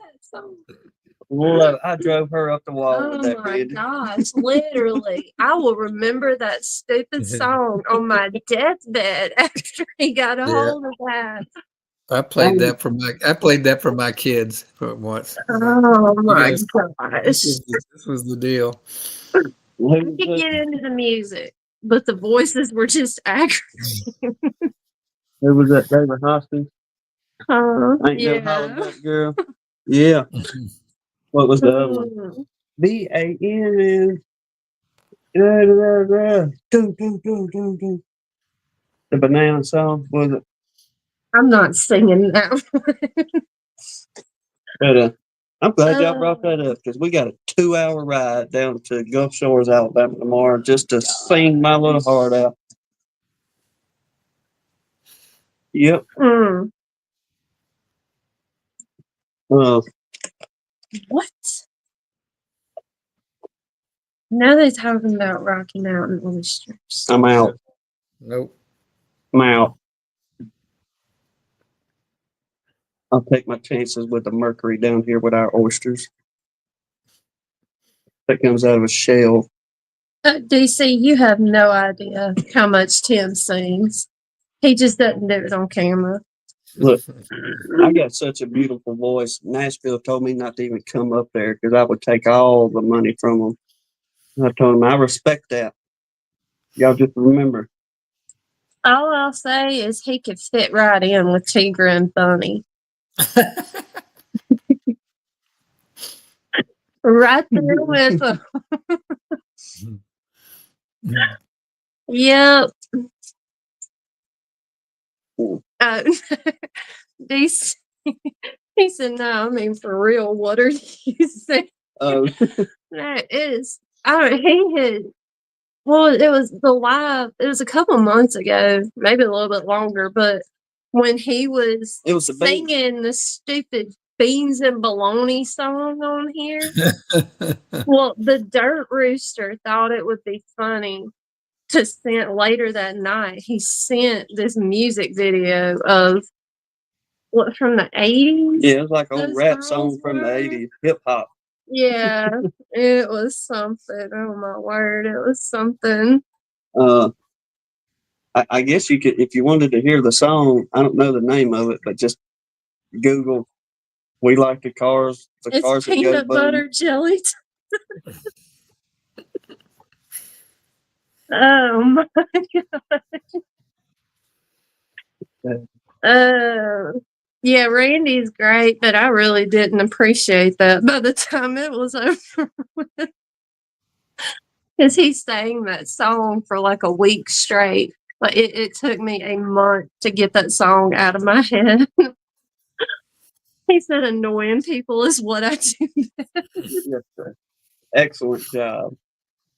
Love it. I drove her up the wall with that. Oh my Bid. gosh, literally. I will remember that stupid song on my deathbed after he got a hold of that. I played that for my kids for once. Oh my gosh. This was the deal. I could get into the music, but the voices were just aggravating. Who was that? David Hoskins? Ain't Yeah. no holoback girl. Yeah. What was the other one? BANN. The banana song, was it? I'm not singing that one. But I'm glad y'all brought that up because we got a 2-hour ride down to Gulf Shores, Alabama tomorrow just to sing my little heart out. Yep. What? Now they're talking about Rocky Mountain oysters. I'm out. Nope. I'm out. I'll take my chances with the mercury down here with our oysters. That comes out of a shell. DC, you have no idea how much Tim sings. He just doesn't do it on camera. Look, I got such a beautiful voice. Nashville told me not to even come up there because I would take all the money from them. I told him I respect that. Y'all just remember. All I'll say is he could fit right in with Tigra and Bunny. Right there with them. Yep. DC, he said, no, I mean, for real, what are you saying? Oh. That is, he had, well, it was the live, it was a couple months ago, maybe a little bit longer, but when he was singing the stupid beans and bologna song on here, well, the Dirt Rooster thought it would be funny to send later that night. He sent this music video of what from the 80s? Yeah, it was like an old rap song from the 80s, hip hop. Yeah, it was something. Oh my word, it was something. I guess you could, if you wanted to hear the song, I don't know the name of it, but just Google "We Like the Cars." It's cars peanut butter jelly. Oh my god. Yeah, Randy's great, but I really didn't appreciate that by the time it was over with. Because he sang that song for like a week straight. Like it took me a month to get that song out of my head. He said annoying people is what I do. Yes, sir. Excellent job.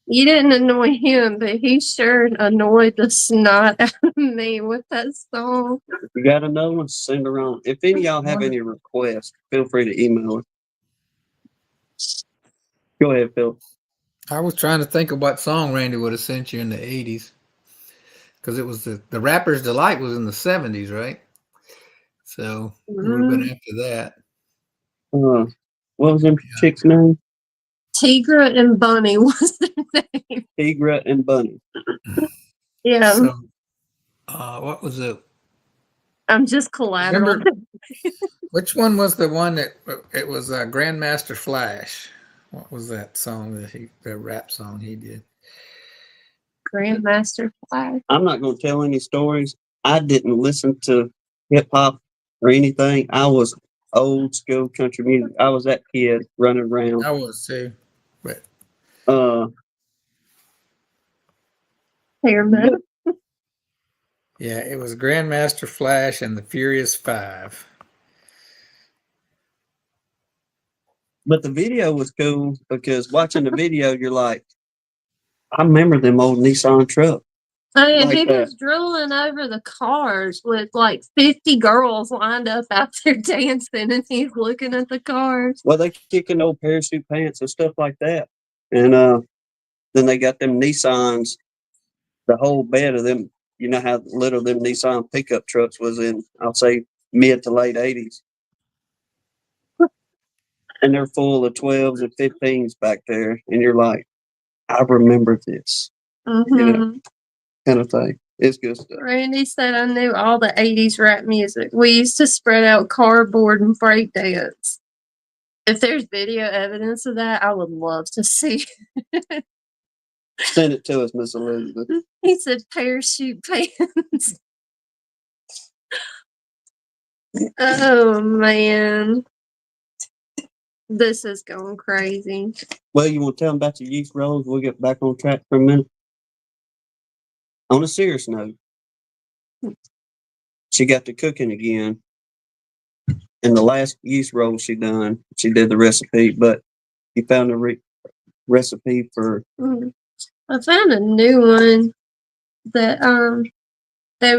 You didn't annoy him, but he sure annoyed the snot out of me with that song. If you got another one, send her on. If any of y'all have any requests, feel free to email us. Go ahead, Phil. I was trying to think of what song Randy would have sent you in the 80s. Because it was the Rapper's Delight was in the 70s, right? So it would have been after that. What was them chicks' name? Tigra and Bunny was their name. Tigra and Bunny. Yeah. So, what was it? I'm just collateral. Remember, which one was the one that it was Grandmaster Flash? What was that song the rap song he did? Grandmaster Flash. I'm not going to tell any stories. I didn't listen to hip hop or anything. I was old school country music. I was that kid running around. I was too. But Hair metal. yeah, it was Grandmaster Flash and the Furious Five. But the video was cool because watching the video, you're like, I remember them old Nissan trucks. Oh, yeah, Like he that. was drooling over the cars with like 50 girls lined up out there dancing, and he's looking at the cars. Well, they kicking old parachute pants and stuff like that. And then they got them Nissans, the whole bed of them. You know how little them Nissan pickup trucks was in, I'll say, mid to late 80s. And they're full of 12s and 15s back there. And you're like, I remember this. Mm-hmm. You know, kind of thing. It's good stuff. Randy said I knew all the 80s rap music. We used to spread out cardboard and break dance. If there's video evidence of that, I would love to see. Send it to us, Miss Elizabeth. He said parachute pants. Oh, man. This is going crazy. Well, you want to tell them about your yeast rolls? We'll get back on track for a minute. On a serious note, she got to cooking again. And the last yeast roll she done, she did the recipe, but you found a recipe for. I found a new one that they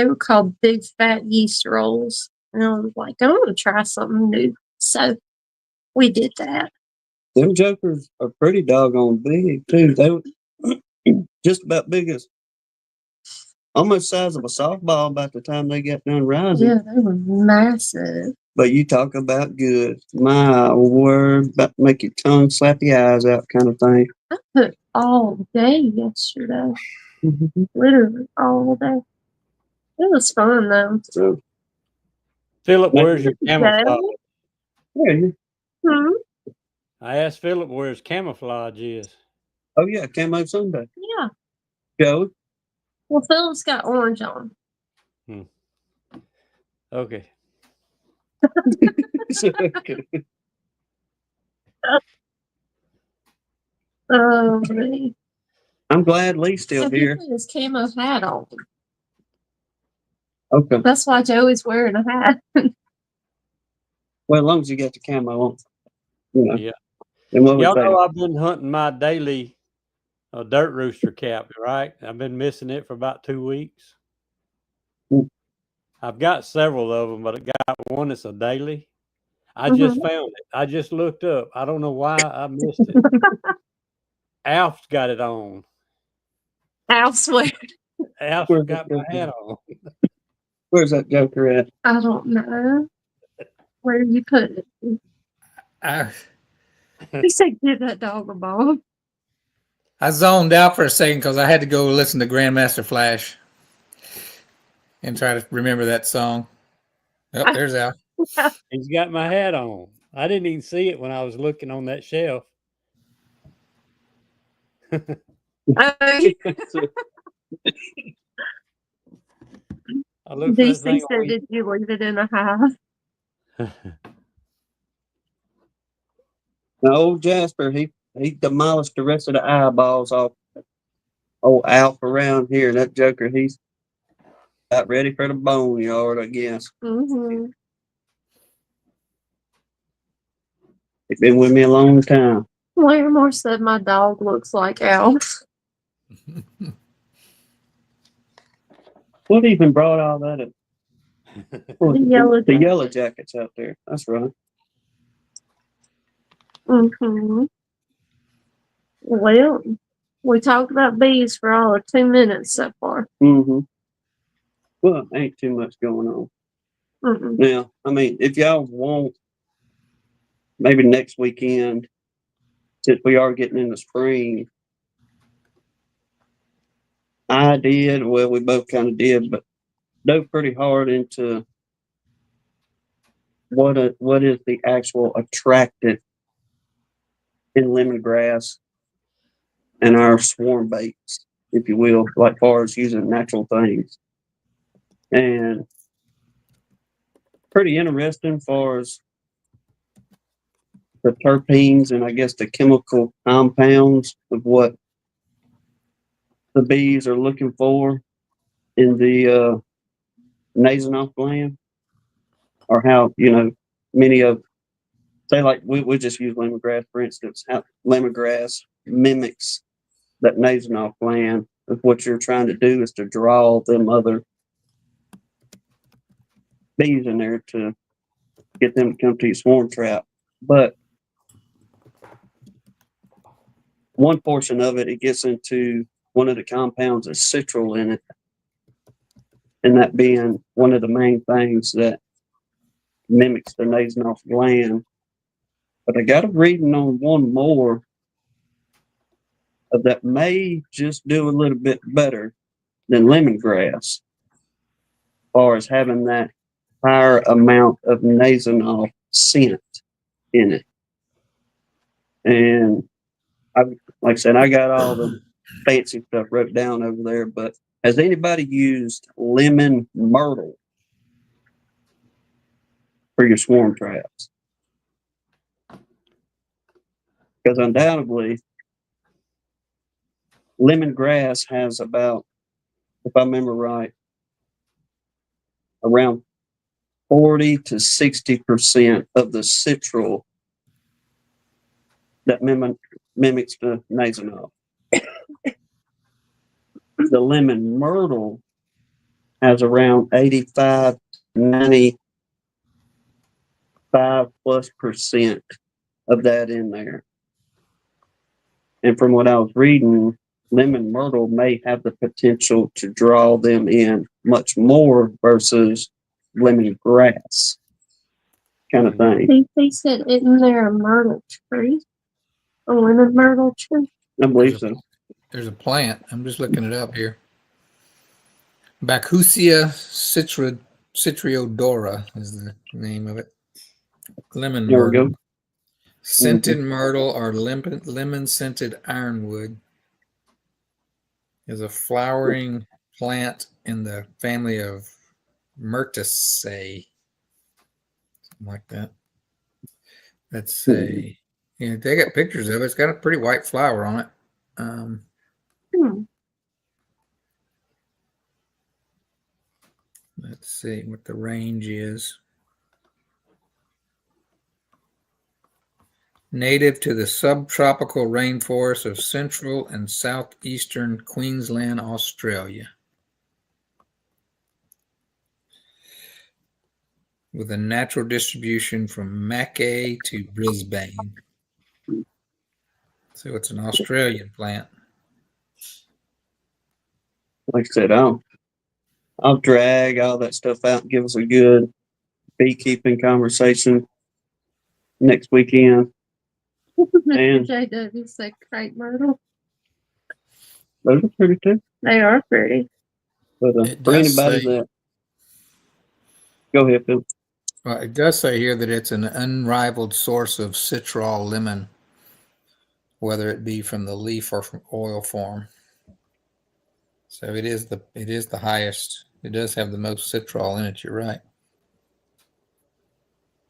were called big fat yeast rolls, and I was like, I want to try something new, so we did that. Them jokers are pretty doggone big too. They were just about big as almost size of a softball by the time they got done rising. Yeah, they were massive. But you talk about good. My word, about to make your tongue slap your eyes out kind of thing. I cooked all day yesterday. Literally all day. It was fun though. So, Phillip, where's your camouflage? yeah. I asked Phillip where his camouflage is. Oh yeah, Camo Sunday. Yeah. Go. Well, Philip's got orange on. Okay. Oh, man. I'm glad Lee's still He here. put his camo hat on. Okay. That's why Joey's wearing a hat. Well, as long as you got the camo on, you know. Yeah. And what Y'all was know that? I've been hunting my daily dirt rooster cap, right? I've been missing it for about 2 weeks. I've got several of them, but I got one that's a daily. I just found it. I just looked up. I don't know why I missed it. Alf's got it on. I'll swear. Alf's got my hat on. Where's that joker at? I don't know. Where did you put it? He said, give that dog a bone. I zoned out for a second because I had to go listen to Grandmaster Flash and try to remember that song. Oh, there's Al. He's got my hat on. I didn't even see it when I was looking on that shelf. DC I looked for that thing said, did you leave it in a house? Now, old Jasper, he he demolished the rest of the eyeballs off old Alf around here. That joker, he's got ready for the boneyard, I guess. Mm-hmm. He's been with me a long time. Larimore said my dog looks like Alf. What even brought all that up? Oh, The yellow jackets out there. That's right. Mm-hmm. Well, we talked about bees for all of 2 minutes so far. Mm-hmm. Well, ain't too much going on. Mm-mm. Now, I mean, if y'all want, maybe next weekend, since we are getting in the spring, we both kind of did, but dove pretty hard into what is the actual attractant in lemongrass and our swarm baits, if you will, like far as using natural things. And pretty interesting far as the terpenes and I guess the chemical compounds of what the bees are looking for in the Nasonoff gland, or how, many of, say, like we just use lemongrass, for instance, how lemongrass mimics that Nasonoff gland. If what you're trying to do is to draw them other bees in there to get them to come to your swarm trap. But one portion of it gets into one of the compounds is citral in it, and that being one of the main things that mimics the Nasonoff gland. But I got a reading on one more that may just do a little bit better than lemongrass, as far as having that higher amount of Nasonoff scent in it. And like I said, I got all the fancy stuff wrote down over there, but has anybody used lemon myrtle for your swarm traps? Because undoubtedly, lemongrass has about, if I remember right, around 40 to 60% of the citral that mimics the Nasonoff. The lemon myrtle has around 85, 95+% of that in there. And from what I was reading, lemon myrtle may have the potential to draw them in much more versus lemongrass kind of thing. He said, isn't there a myrtle tree? A lemon myrtle tree? I believe so. There's a plant. I'm just looking it up here. Bacchusia citriodora is the name of it. Lemon There we myrtle. go. Scented myrtle or lemon scented ironwood is a flowering plant in the family of Myrtaceae. Something like that. Let's say, yeah, they got pictures of it. It's got a pretty white flower on it. Let's see what the range is. Native to the subtropical rainforests of central and southeastern Queensland, Australia. With a natural distribution from Mackay to Brisbane. So it's an Australian plant. Like I said, I'll drag all that stuff out and give us a good beekeeping conversation next weekend. Mr. JW said crepe myrtle. Those are pretty too. They are pretty. But for anybody that, go ahead, Phil. Well, it does say here that it's an unrivaled source of citral lemon, whether it be from the leaf or from oil form. So it is the highest. It does have the most citral in it. You're right.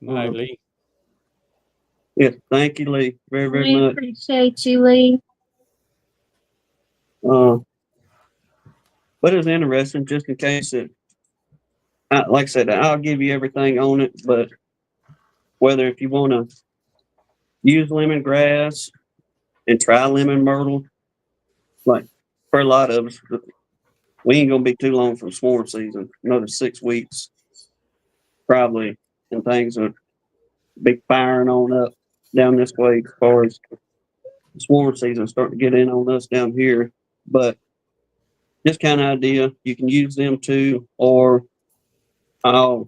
Nightly. Yes, thank you, Lee, very, very We much. appreciate you, Lee. But it's interesting, just in case like I said, I'll give you everything on it, but whether if you want to use lemongrass and try lemon myrtle, like for a lot of us, we ain't gonna be too long from swarm season. Another 6 weeks, probably, and things will be firing on up down this way as far as swarm season starting to get in on us down here. But this kind of idea, you can use them too, or I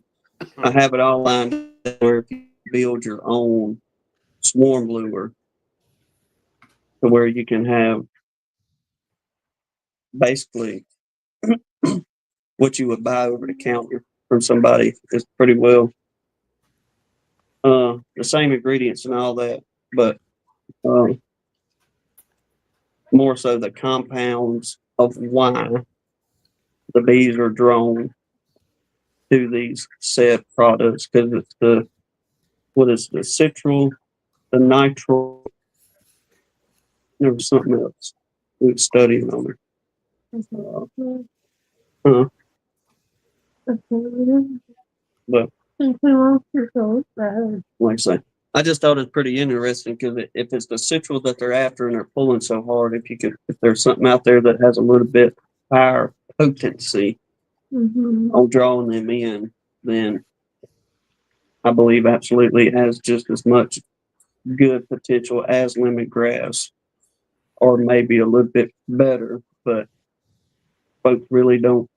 have it all lined up where if you build your own swarm lure, to where you can have basically what you would buy over the counter from somebody. Is pretty well the same ingredients and all that, but more so the compounds of why the bees are drawn to these said products, because it's the citral, the nitrile, there was something else we were studying on it. But like I say, I just thought it's pretty interesting because if it's the citral that they're after and they're pulling so hard, if there's something out there that has a little bit higher potency on drawing them in, then I believe absolutely it has just as much good potential as lemongrass, or maybe a little bit better. But folks really don't.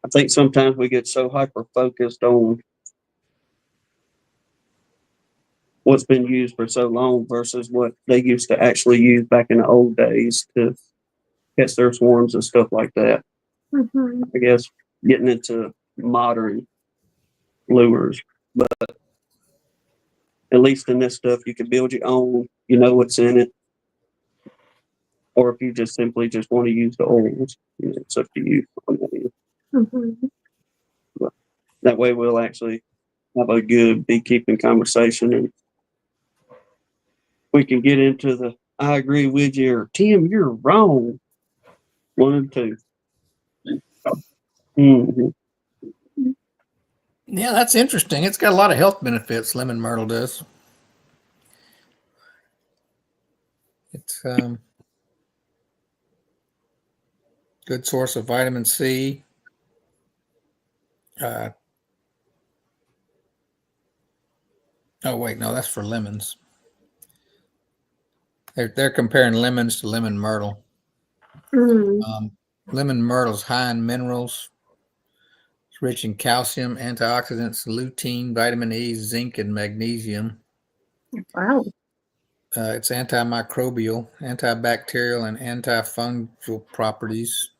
I think sometimes we get so hyper focused on what's been used for so long versus what they used to actually use back in the old days to catch their swarms and stuff like that. I guess getting into modern lures, but at least in this stuff, you can build your own. You know what's in it, or if you just simply just want to use the oils, it's up to you. But that way, we'll actually have a good beekeeping conversation, and we can get into the "I agree with you" or "Tim, you're wrong." One and two. Yeah, that's interesting. It's got a lot of health benefits. Lemon myrtle does. It's good source of vitamin C. Oh wait, no, that's for lemons. They're comparing lemons to lemon myrtle. Lemon myrtle is high in minerals. It's rich in calcium, antioxidants, lutein, vitamin E, zinc, and magnesium. Wow. It's antimicrobial, antibacterial, and antifungal properties.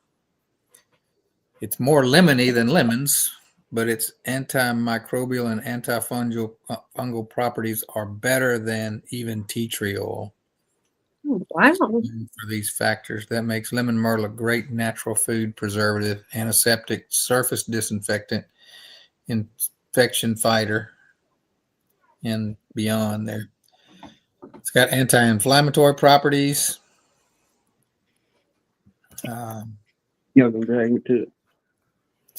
It's more lemony than lemons, but its antimicrobial and antifungal properties are better than even tea tree oil. Wow. For these factors, that makes lemon myrtle a great natural food preservative, antiseptic, surface disinfectant, infection fighter, and beyond there. It's got anti-inflammatory properties. It's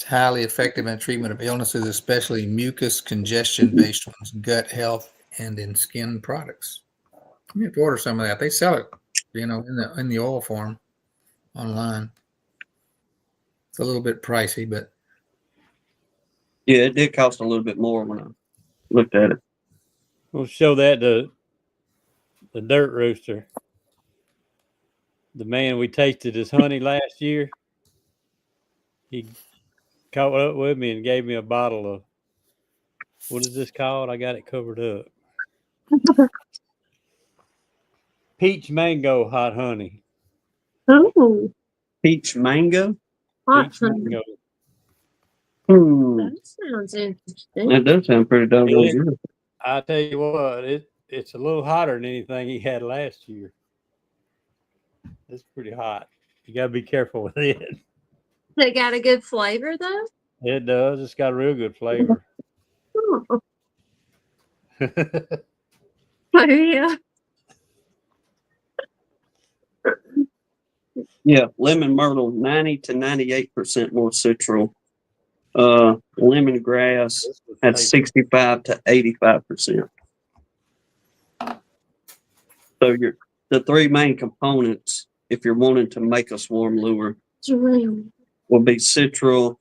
highly effective in the treatment of illnesses, especially mucus congestion based ones, gut health, and in skin products. You have to order some of that. They sell it, in the oil form online. It's a little bit pricey, but Yeah, it did cost a little bit more when I looked at it. We'll show that to the Dirt Rooster. The man we tasted his honey last year, he caught up with me and gave me a bottle of, what is this called? I got it covered up. Peach mango hot honey. Oh, Peach mango? hot Peach honey. mango. That sounds interesting. That does sound pretty doggone good. I tell you what, it's a little hotter than anything he had last year. It's pretty hot. You gotta be careful with it. They got a good flavor though. It does. It's got a real good flavor. Oh. Oh, yeah. Yeah, lemon myrtle 90 to 98% more citral. Lemongrass at 65 to 85%. So the three main components, if you're wanting to make a swarm lure, Geranium. will be citral,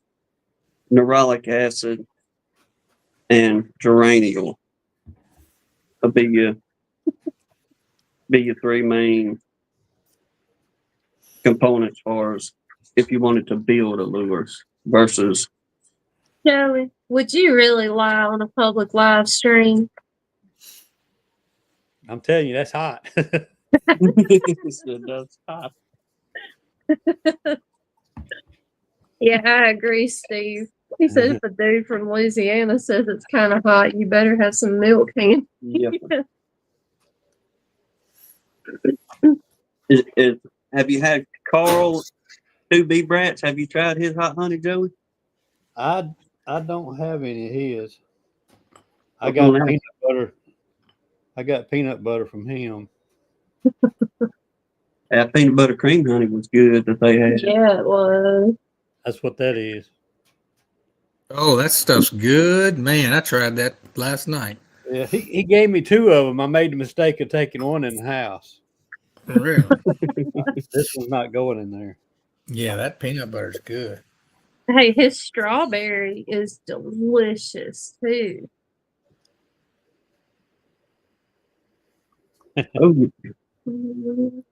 neuralic acid, and geraniol. Will be your three main components for us if you wanted to build a lures versus. Joey, would you really lie on a public live stream? I'm telling you, that's hot. Yeah, I agree, Steve. He said if a dude from Louisiana says it's kind of hot, you better have some milk handy. Yeah. Have you had Carl 2B Brats? Have you tried his hot honey, Joey? I don't have any of his. I Okay, got now. peanut butter. I got peanut butter from him. That peanut butter cream honey was good that they had. Yeah, it was. That's what that is. Oh, that stuff's good. Man, I tried that last night. Yeah, he gave me two of them. I made the mistake of taking one in the house. For real. This one's not going in there. Yeah, that peanut butter's good. Hey, his strawberry is delicious too. Oh, you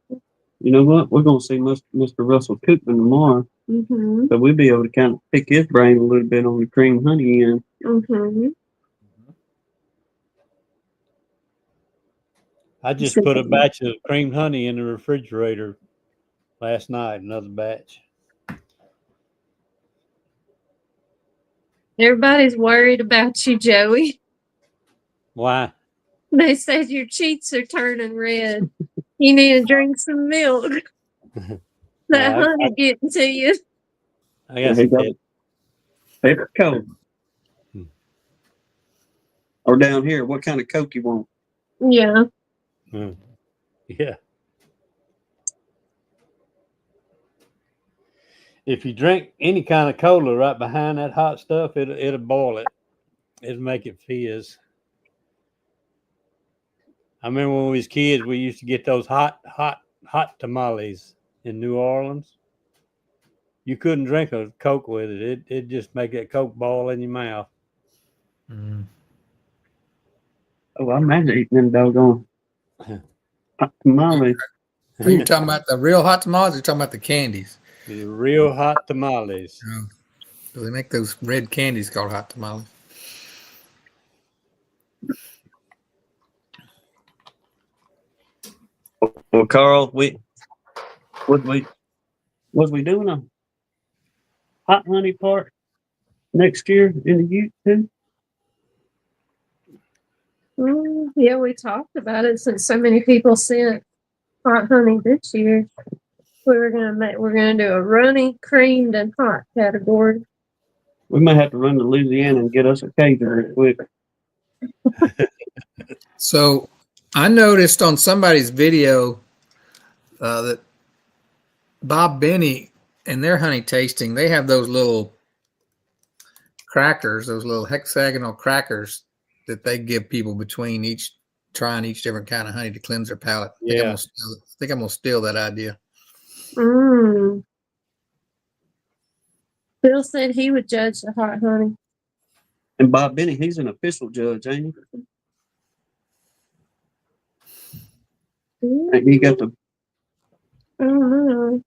know what? We're going to see Mr. Russell Cookman tomorrow. Mm-hmm. So we'll be able to kind of pick his brain a little bit on the cream honey end. Mm-hmm. I just put a batch of creamed honey in the refrigerator last night, another batch. Everybody's worried about you, Joey. Why? They said your cheeks are turning red. You need to drink some milk. That Yeah, honey getting to you. I got some kids. Favorite Coke. Hmm. Or down here, what kind of Coke you want? Yeah. Yeah. If you drink any kind of cola right behind that hot stuff, it'll boil it. It'll make it fizz. I remember when we was kids, we used to get those hot tamales in New Orleans. You couldn't drink a Coke with it. It just make that Coke ball in your mouth. Mm. Oh, I imagine eating them doggone hot tamales. Are you talking about the real hot tamales or are you talking about the candies? The real hot tamales. Oh. So they make those red candies called hot tamales. Well, Carl, was we doing a hot honey part next year in the Ute too? Yeah, we talked about it since so many people sent hot honey this year. We're gonna do a runny, creamed, and hot category. We may have to run to Louisiana and get us a cage real quick. So I noticed on somebody's video that Bob Benny and their honey tasting, they have those little crackers, those little hexagonal crackers that they give people between trying each different kind of honey to cleanse their palate. Yeah. I think I'm gonna steal that idea. Bill said he would judge the hot honey. And Bob Benny, he's an official judge, ain't he? He got the I don't know.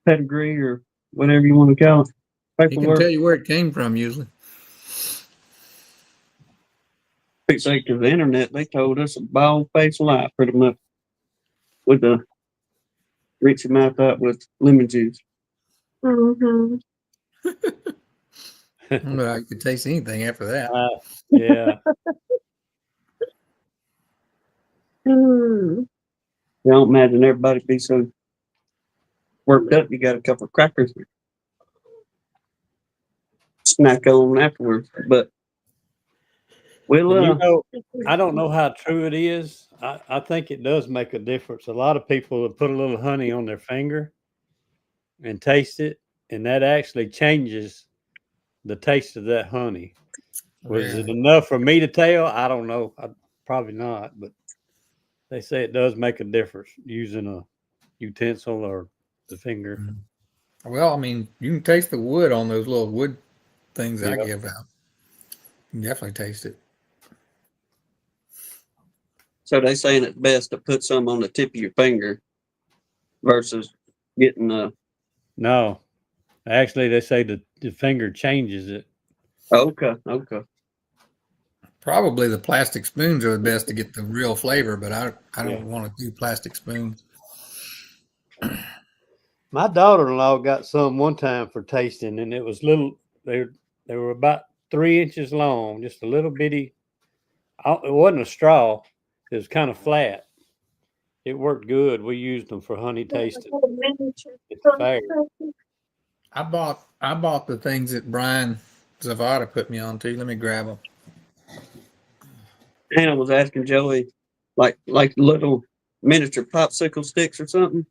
pedigree or whatever you want to call it. He can tell you where it came from usually. Because the internet, they told us a bald-faced lie pretty much with the rinse your mouth out with lemon juice. Mm-hmm. I don't know how you could taste anything after that. Yeah. Mm. I don't imagine everybody be so worked up. You got a couple of crackers to snack on afterwards. But We'll, And you know, I don't know how true it is. I think it does make a difference. A lot of people will put a little honey on their finger and taste it, and that actually changes the taste of that honey. Was it Really? enough for me to tell? I don't know. Probably not, but they say it does make a difference using a utensil or the finger. Well, I mean, you can taste the wood on those little wood things I Yep. give out. You can definitely taste it. so they saying it's best to put some on the tip of your finger versus getting No, actually, they say the finger changes it. okay. Probably the plastic spoons are the best to get the real flavor, but I don't Yeah. want to do plastic spoons. My daughter-in-law got some one time for tasting, and it was little. They were about 3 inches long, just a little bitty. It wasn't a straw. It was kind of flat. It worked good. We used them for honey tasting. It's fair. I bought the things that Brian Zavada put me on to. Let me grab them. Hannah was asking Joey, like little miniature popsicle sticks or something.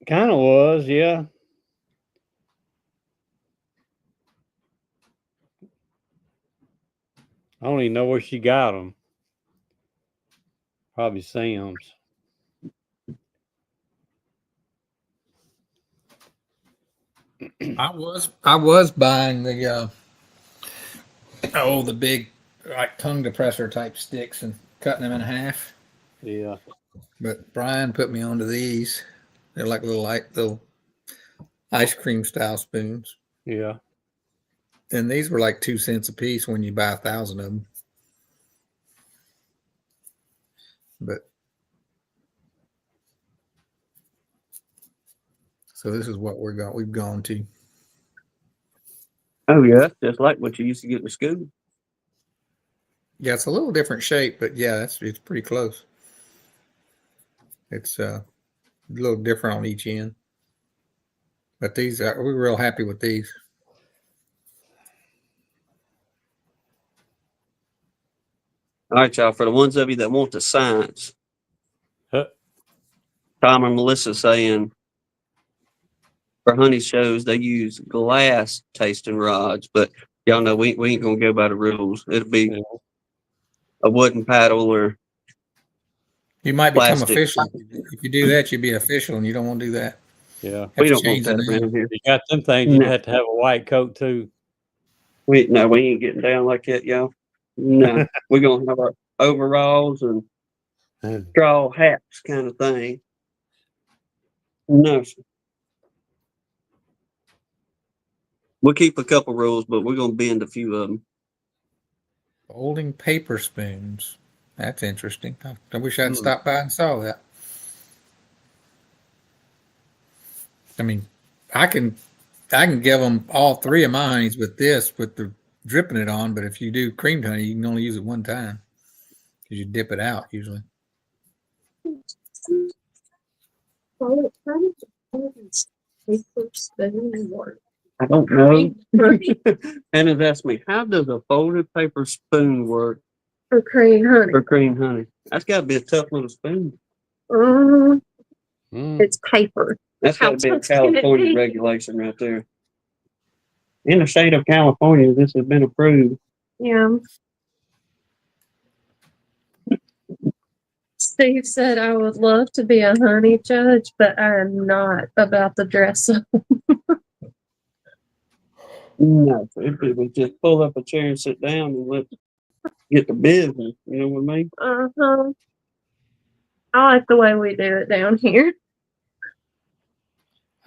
Kind of was, yeah. I don't even know where she got them. Probably Sam's. I was buying the the big like tongue depressor type sticks and cutting them in half. Yeah. But Brian put me onto these. They're like little ice cream style spoons. Yeah. And these were like 2 cents a piece when you buy 1,000 of them. But so this is what we've gone to. Oh yeah, that's just like what you used to get in school. Yeah, it's a little different shape, but yeah, it's pretty close. It's a little different on each end. But we're real happy with these. All right, y'all. For the ones of you that want the science, Huh. Tom and Melissa saying for honey shows they use glass tasting rods, but y'all know we ain't gonna go by the rules. It'll be Yeah. a wooden paddle or You might become plastic. official. If you do that, you'd be official, and you don't want to do that. Yeah. We Have to don't want change the that name. around here. You got them things, you'd No. have to have a white coat too. We ain't getting down like that, y'all. No, we're gonna have our overalls and straw hats kind of thing. No, sir. We'll keep a couple rules, but we're gonna bend a few of them. Folding paper spoons. That's interesting. I wish I'd stopped by and saw that. I mean, I can give them all 3 of my honeys with the dripping it on, but if you do creamed honey, you can only use it one time because you dip it out usually. I don't know. Hannah's asked me, how does a folded paper spoon work For cream honey. for cream honey? That's got to be a tough little spoon. It's paper. That's got to be a tough can it California be? regulation right there. In the state of California, this has been approved. Yeah. Steve said I would love to be a honey judge, but I am not about the dress up. No, if we would just pull up a chair and sit down and let's get the business. You know what I mean? Uh-huh. I like the way we do it down here.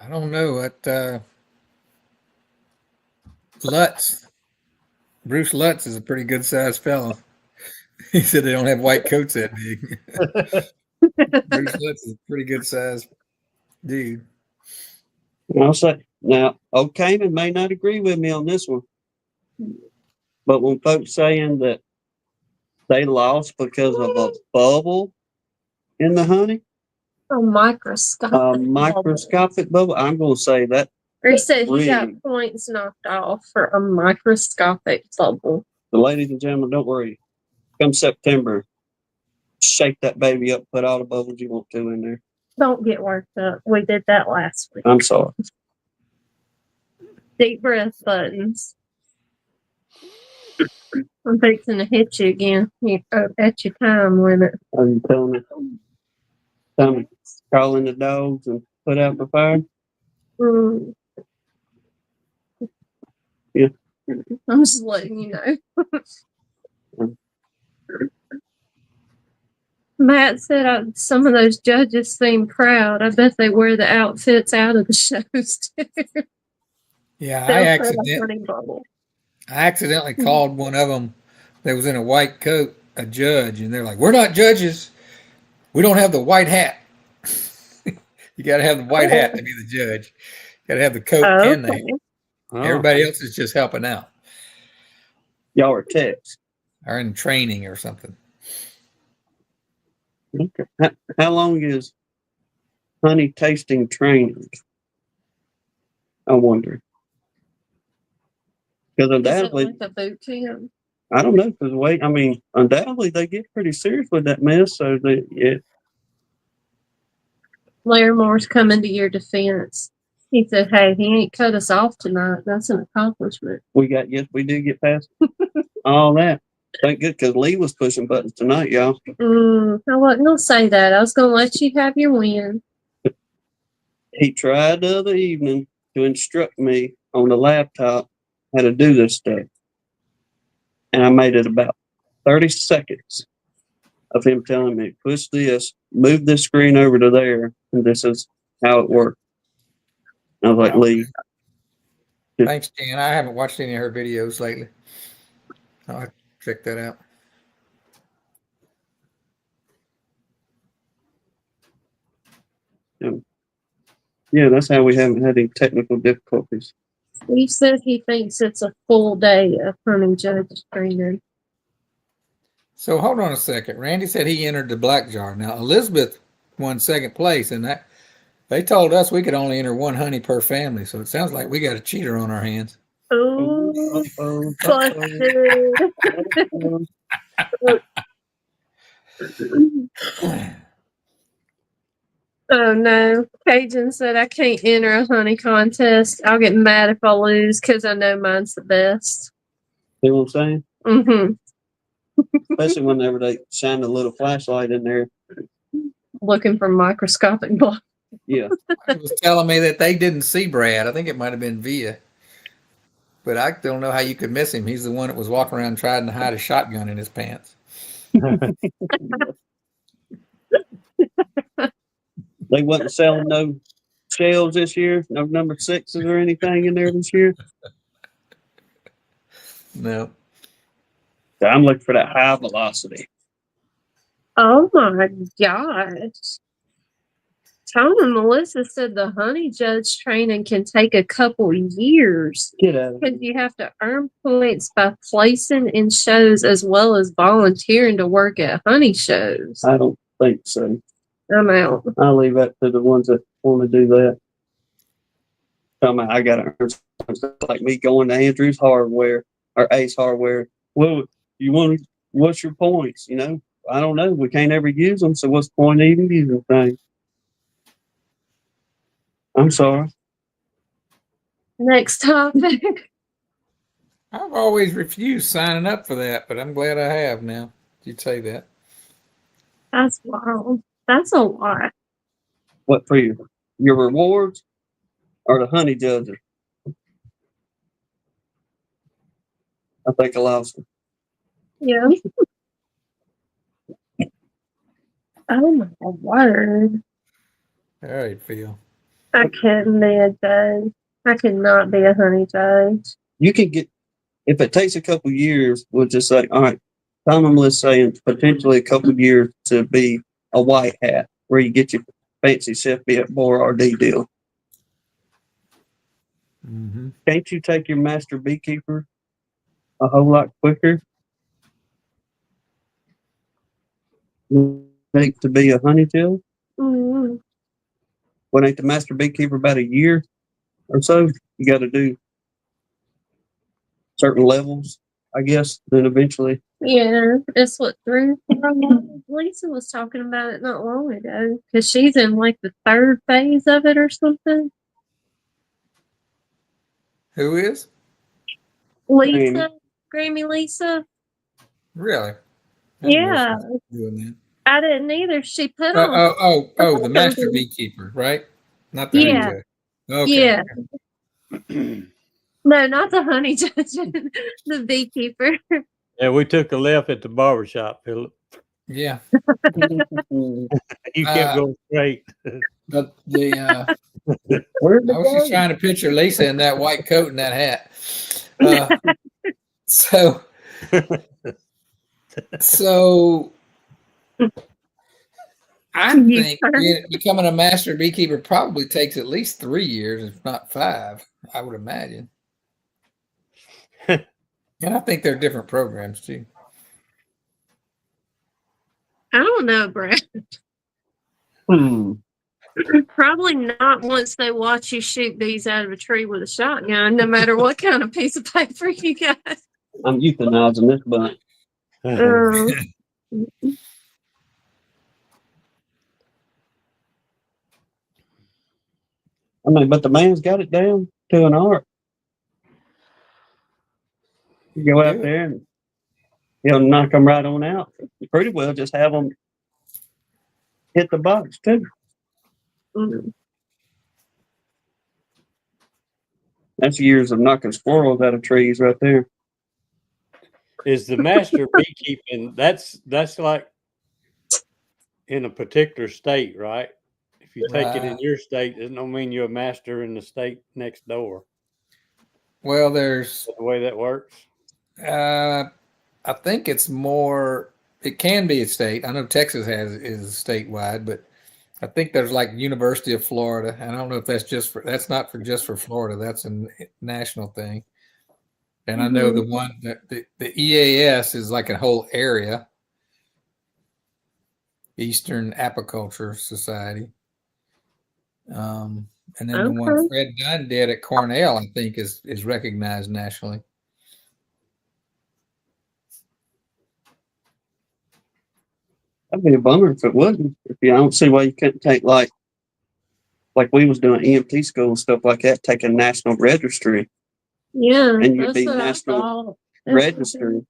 I don't know what Lutz. Bruce Lutz is a pretty good sized fellow. He said they don't have white coats that big. Bruce Lutz is a pretty good sized dude. And I'll say, now, Old Cayman may not agree with me on this one, but when folks saying that they lost because of a bubble in the honey, A microscopic. a microscopic bubble, I'm going to say that He said he got Rigged. points knocked off for a microscopic bubble. So, ladies and gentlemen, don't worry. Come September, shake that baby up, put all the bubbles you want to in there. Don't get worked up. We did that last week. I'm sorry. Deep breath buttons. I'm fixing to hit you again. You at your time limit. Are you telling me? Time to call in the dogs and put out the fire? Mm. Yeah. I'm just letting you know. Matt said some of those judges seem proud. I bet they wear the outfits out of the shows too. Yeah, They'll put a honey bubble. I accidentally called one of them that was in a white coat a judge, and they're like, "We're not judges. We don't have the white hat." You got to have the white hat to be the judge. Got to have the coat and the hat. Oh, Everybody else is just helping out y'all are techs. or in training or something. Okay. How long is honey tasting training? I wonder. Because Is it undoubtedly, like a boot camp? I don't know. Because undoubtedly they get pretty serious with that mess. So yeah, Larimer's coming to your defense. He said, "Hey, he ain't cut us off tonight. That's an accomplishment." we do get past all that. Thank good, because Lee was pushing buttons tonight, y'all. I wasn't gonna say that. I was gonna let you have your win. He tried the other evening to instruct me on the laptop how to do this stuff. And I made it about 30 seconds of him telling me, push this, move this screen over to there, and this is how it works. I was like, Lee. Thanks, Jan. I haven't watched any of her videos lately. I'll have to check that out. Yeah, that's how we haven't had any technical difficulties. He said he thinks it's a full day of hunting judge training. So hold on a second. Randy said he entered the black jar. Now Elizabeth won second place, and that they told us we could only enter one honey per family. So it sounds like we got a cheater on our hands. Oh, oh no. Cajun said I can't enter a honey contest. I'll get mad if I lose because I know mine's the best. See what I'm saying? Mm-hmm. Especially whenever they shine a little flashlight in there. Looking for microscopic block. Yeah. It was telling me that they didn't see Brad. I think it might have been Via. But I don't know how you could miss him. He's the one that was walking around trying to hide a shotgun in his pants. They wasn't selling no shells this year, no number 6s or anything in there this year. No. So I'm looking for that high velocity. Oh my gosh. Tom and Melissa said the honey judge training can take a couple years Get out of because you have to earn points by placing in shows as well as volunteering to work at honey shows. I don't think so. I'm out. I'll leave that to the ones that want to do that. I got to earn something like me going to Andrews Hardware or Ace Hardware. Well, what's your points? You know, I don't know. We can't ever use them. So what's the point of even using things? I'm sorry. Next topic. I've always refused signing up for that, but I'm glad I have now. You'd say that. That's wild. That's a lot. What for you? Your rewards or the honey judges? I think I lost it. Yeah. Oh my word. All right, Phil. I couldn't be a judge. I could not be a honey judge. You can get, if it takes a couple years, we'll just say, all right, Tom and Melissa saying potentially a couple years to be a white hat where you get your fancy chef Boyardee deal. Mm-hmm. Can't you take your master beekeeper a whole lot quicker? Take to be a honey till? Mm-hmm. What ain't the master beekeeper about a year? or so. You got to do certain levels, I guess. Then eventually, Yeah, that's what Lisa was talking about it not long ago because she's in like the 3rd phase of it or something. Who is? Lisa, Grammy Lisa. Really? I didn't know she Yeah, was doing that. I didn't either. She put on. The master beekeeper, right? Not the Yeah. honey judge. Okay. Yeah. No, not the honey judge, the beekeeper. Yeah, we took a left at the barber shop, Phillip. Yeah. You kept going straight. But I where'd was just trying to picture Lisa in that white coat and that hat. So I think becoming a master beekeeper probably takes at least 3 years, if not 5, I would imagine. And I think there are different programs too. I don't know, Brad. Probably not once they watch you shoot bees out of a tree with a shotgun, no matter what kind of piece of paper you got. I'm euthanizing this bunch. I mean, but the man's got it down to an art. You go out there and he'll knock them right on out. You pretty well just have them hit the box too. That's years of knocking squirrels out of trees right there. Is the master beekeeping, that's like in a particular state, right? If you take it in your state, it don't mean you're a master in the state next door. Well, there's the way that works. I think it's more. It can be a state. I know Texas is statewide, but I think there's like University of Florida. I don't know if that's not just for Florida. That's a national thing. And I know the one that the EAS is like a whole area. Eastern Apiculture Society. And then the one Fred Dunn did at Cornell, I think, is recognized nationally. That'd be a bummer if it wasn't. I don't see why you couldn't take like we was doing EMT school and stuff like that, take a national registry. Yeah, and you'd be national registry.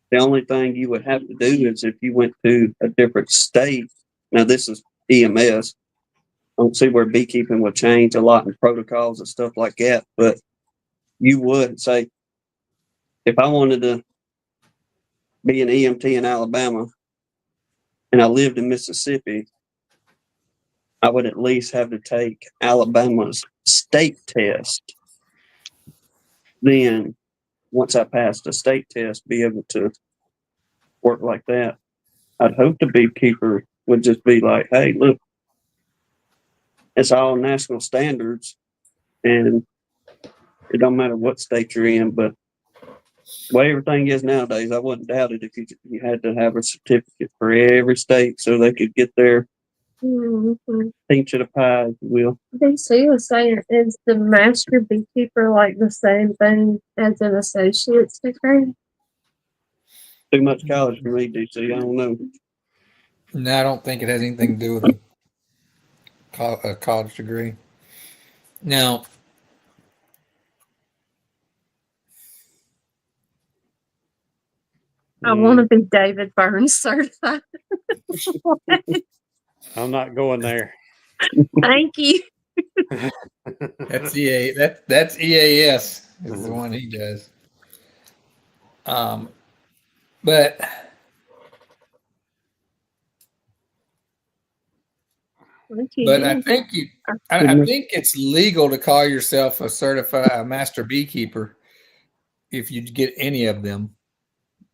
The only thing you would have to do is if you went to a different state. Now this is EMS. I don't see where beekeeping would change a lot in protocols and stuff like that, but you would say, if I wanted to be an EMT in Alabama and I lived in Mississippi, I would at least have to take Alabama's state test. Then once I passed the state test, be able to work like that. I'd hope the beekeeper would just be like, hey, look, it's all national standards and it don't matter what state you're in, but the way everything is nowadays, I wouldn't doubt it if you had to have a certificate for every state so they could get their pinch of the pie, if you will. DC was saying, is the master beekeeper like the same thing as an associate's degree? Too much college for me, DC. I don't know. No, I don't think it has anything to do with a college degree. Now, I want to be David Burns certified. I'm not going there. Thank you. That's that's EAS is the one he does. But I think I think it's legal to call yourself a master beekeeper if you get any of them,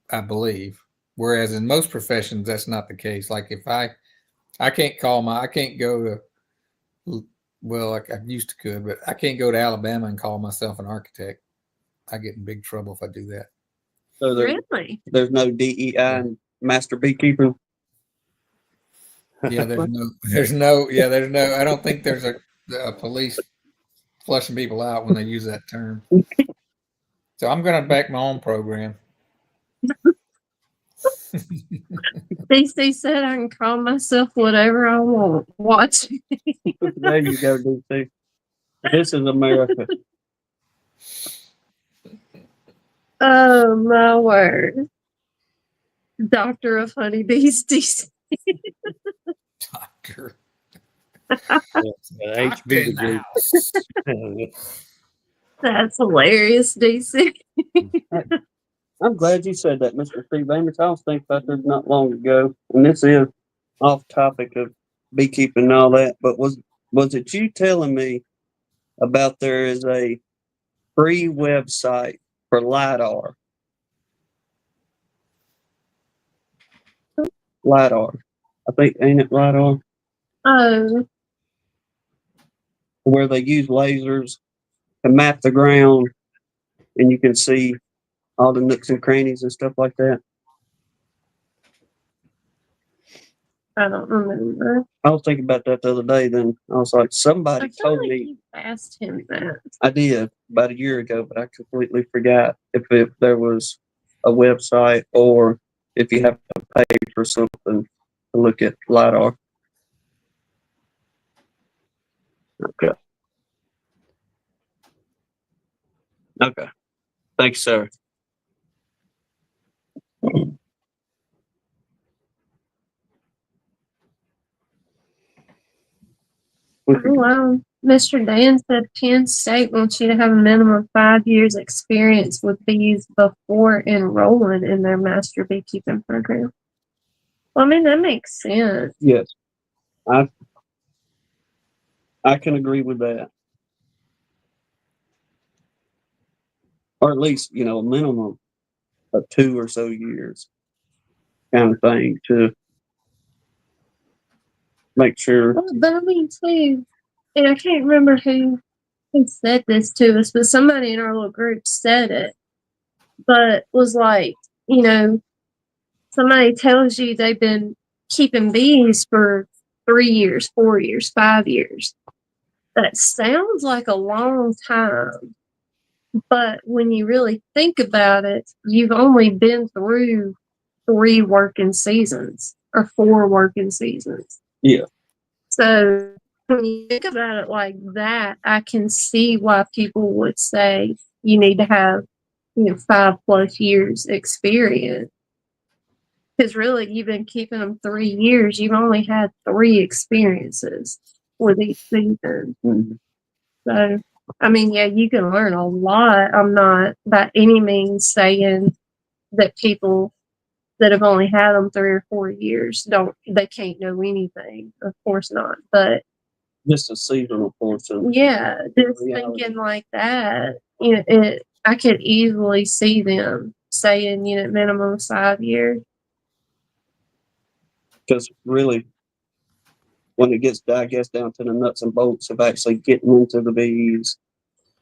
I believe. Whereas in most professions, that's not the case. Like if I can't go to, well, like I used to could, but I can't go to Alabama and call myself an architect. I get in big trouble if I do that. So Really? There's no DEI in master beekeeper. Yeah, there's no, I don't think there's a police flushing people out when they use that term. So I'm going to back my own program. DC said I can call myself whatever I want. Watch. There you go, DC. This is America. Oh my word. Doctor of honeybees, DC. Doctor. HB degree. That's hilarious, DC. I'm glad you said that, Mr. Steve Amos. I was thinking about this not long ago, and this is off topic of beekeeping and all that, but was it you telling me about there is a free website for LiDAR? LiDAR. I think, ain't it LiDAR? Oh, Where they use lasers to map the ground, and you can see all the nooks and crannies and stuff like that. I don't remember. I was thinking about that the other day. Then I was like, I somebody feel told like me. you asked him that. I did about a year ago, but I completely forgot if there was a website or if you have to pay for something to look at LiDAR. Okay. Okay. Thanks, sir. Oh, wow. Mr. Dan said Penn State wants you to have a minimum of 5 years experience with bees before enrolling in their master beekeeping program. Well, I mean, that makes sense. Yes, I can agree with that, or at least a minimum of 2 or so years, kind of thing, to make sure. Well, but I mean, too, and I can't remember who said this to us, but somebody in our little group said it, but was like, somebody tells you they've been keeping bees for 3 years, 4 years, 5 years. That sounds like a long time. But when you really think about it, you've only been through 3 working seasons or 4 working seasons. Yeah. So when you think about it like that, I can see why people would say you need to have, 5+ years experience. Because really, you've been keeping them 3 years. You've only had 3 experiences with each season. Mm-hmm. So, I mean, yeah, you can learn a lot. I'm not by any means saying that people that have only had them 3 or 4 years they can't know anything. Of course not. But Just a seasonal portion. yeah, just thinking like that, I could easily see them saying, minimum 5 years. Because really, when it gets, I guess, down to the nuts and bolts of actually getting into the bees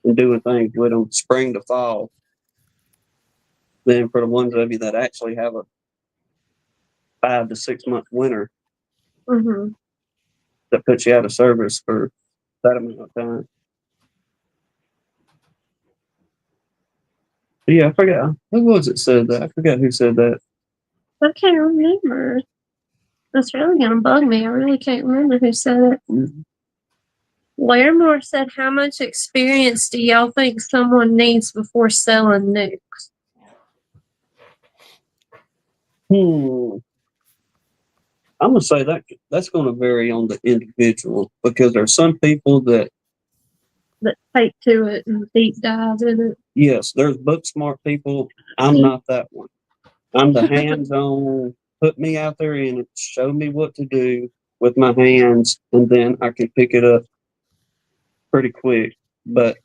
and doing things with them spring to fall, then for the ones of you that actually have a 5 to 6 month winter, Mm-hmm. that puts you out of service for that amount of time. But yeah, I forgot. Who was it said that? I forgot who said that. I can't remember. That's really going to bug me. I really can't remember who said it. Mm-hmm. Larimore said, how much experience do y'all think someone needs before selling nukes? I'm going to say that's going to vary on the individual, because there's some people that take to it and deep dive in it. Yes, there's book smart people. I'm not that one. I'm the hands-on, put me out there in it, show me what to do with my hands, and then I can pick it up pretty quick. But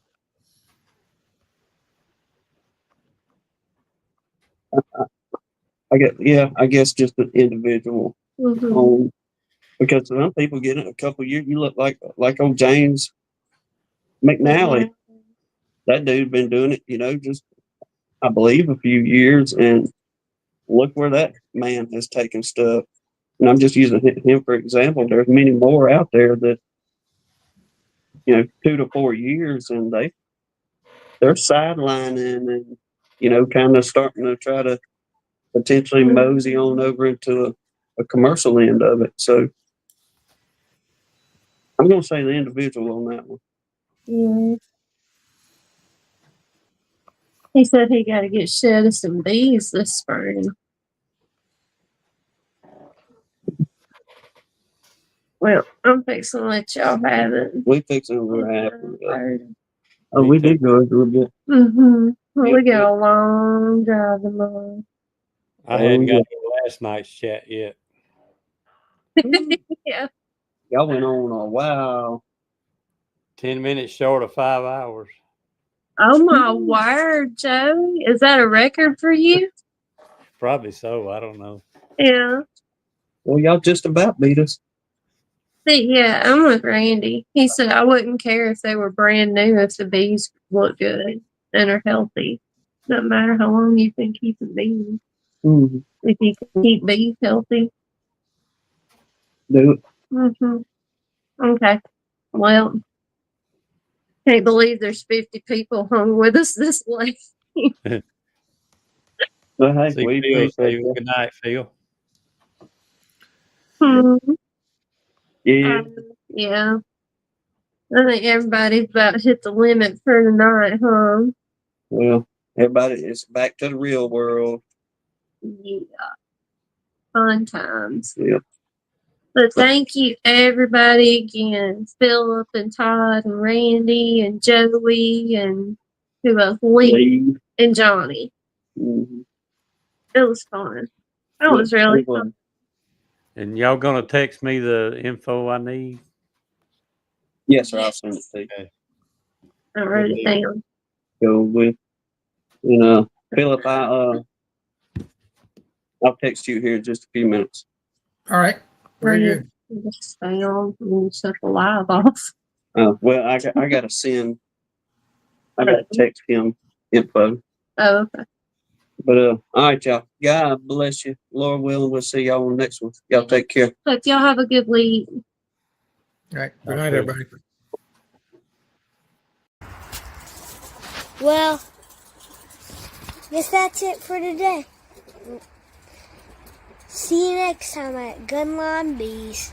I guess just an individual. Mm-hmm. Because some people get it a couple years. You look like old James McNally. Mm-hmm. That dude been doing it, just I believe a few years, and look where that man has taken stuff. And I'm just using him for example. There's many more out there that 2 to 4 years, and they're sidelining and kind of starting to try to potentially mosey on over into a commercial end of it. So I'm going to say the individual on that one. Yeah. He said he got to get shed of some bees this spring. Well, I'm fixing to let y'all have it. We fixing to wrap it up. Oh, Me we too. did go a little bit. Mm-hmm. Well, we Yep. got a long drive tomorrow. I hadn't got to last night's chat yet. Yeah. Y'all went on a while. 10 minutes short of 5 hours. Oh my word, Joe. Is that a record for you? Probably so. I don't know. Yeah. Well, y'all just about beat us. See, yeah, I'm with Randy. He said I wouldn't care if they were brand new if the bees look good and are healthy. No matter how long you've been keeping bees. Mm-hmm. If you can keep bees healthy. Do it. Mm-hmm. Okay. Well, can't believe there's 50 people hung with us this late. But hey, See, we Phil, appreciate say that. good night, Phil. Yeah. Yeah. I think everybody's about hit the limit for tonight, huh? Well, everybody, it's back to the real world. Yeah. Fun times. Yeah. But thank you, everybody, again. Phillip and Todd and Randy and Joey and who else? Lee and Johnny. Mm-hmm. It was fun. That was really fun. And y'all gonna text me the info I need? Yes, sir. I'll send it to you. Okay. I wrote it down. Go with, Phillip, I'll text you here in just a few minutes. All right. Very good. Just stay on and shut the live off. Well, I got to send. I got to text him info. Oh, okay. But all right, y'all. God bless you. Lord willing, we'll see y'all on the next one. Y'all take care. Hope y'all have a good week. All right. Good night, everybody. Well, guess that's it for today. See you next time at Gunline Bees.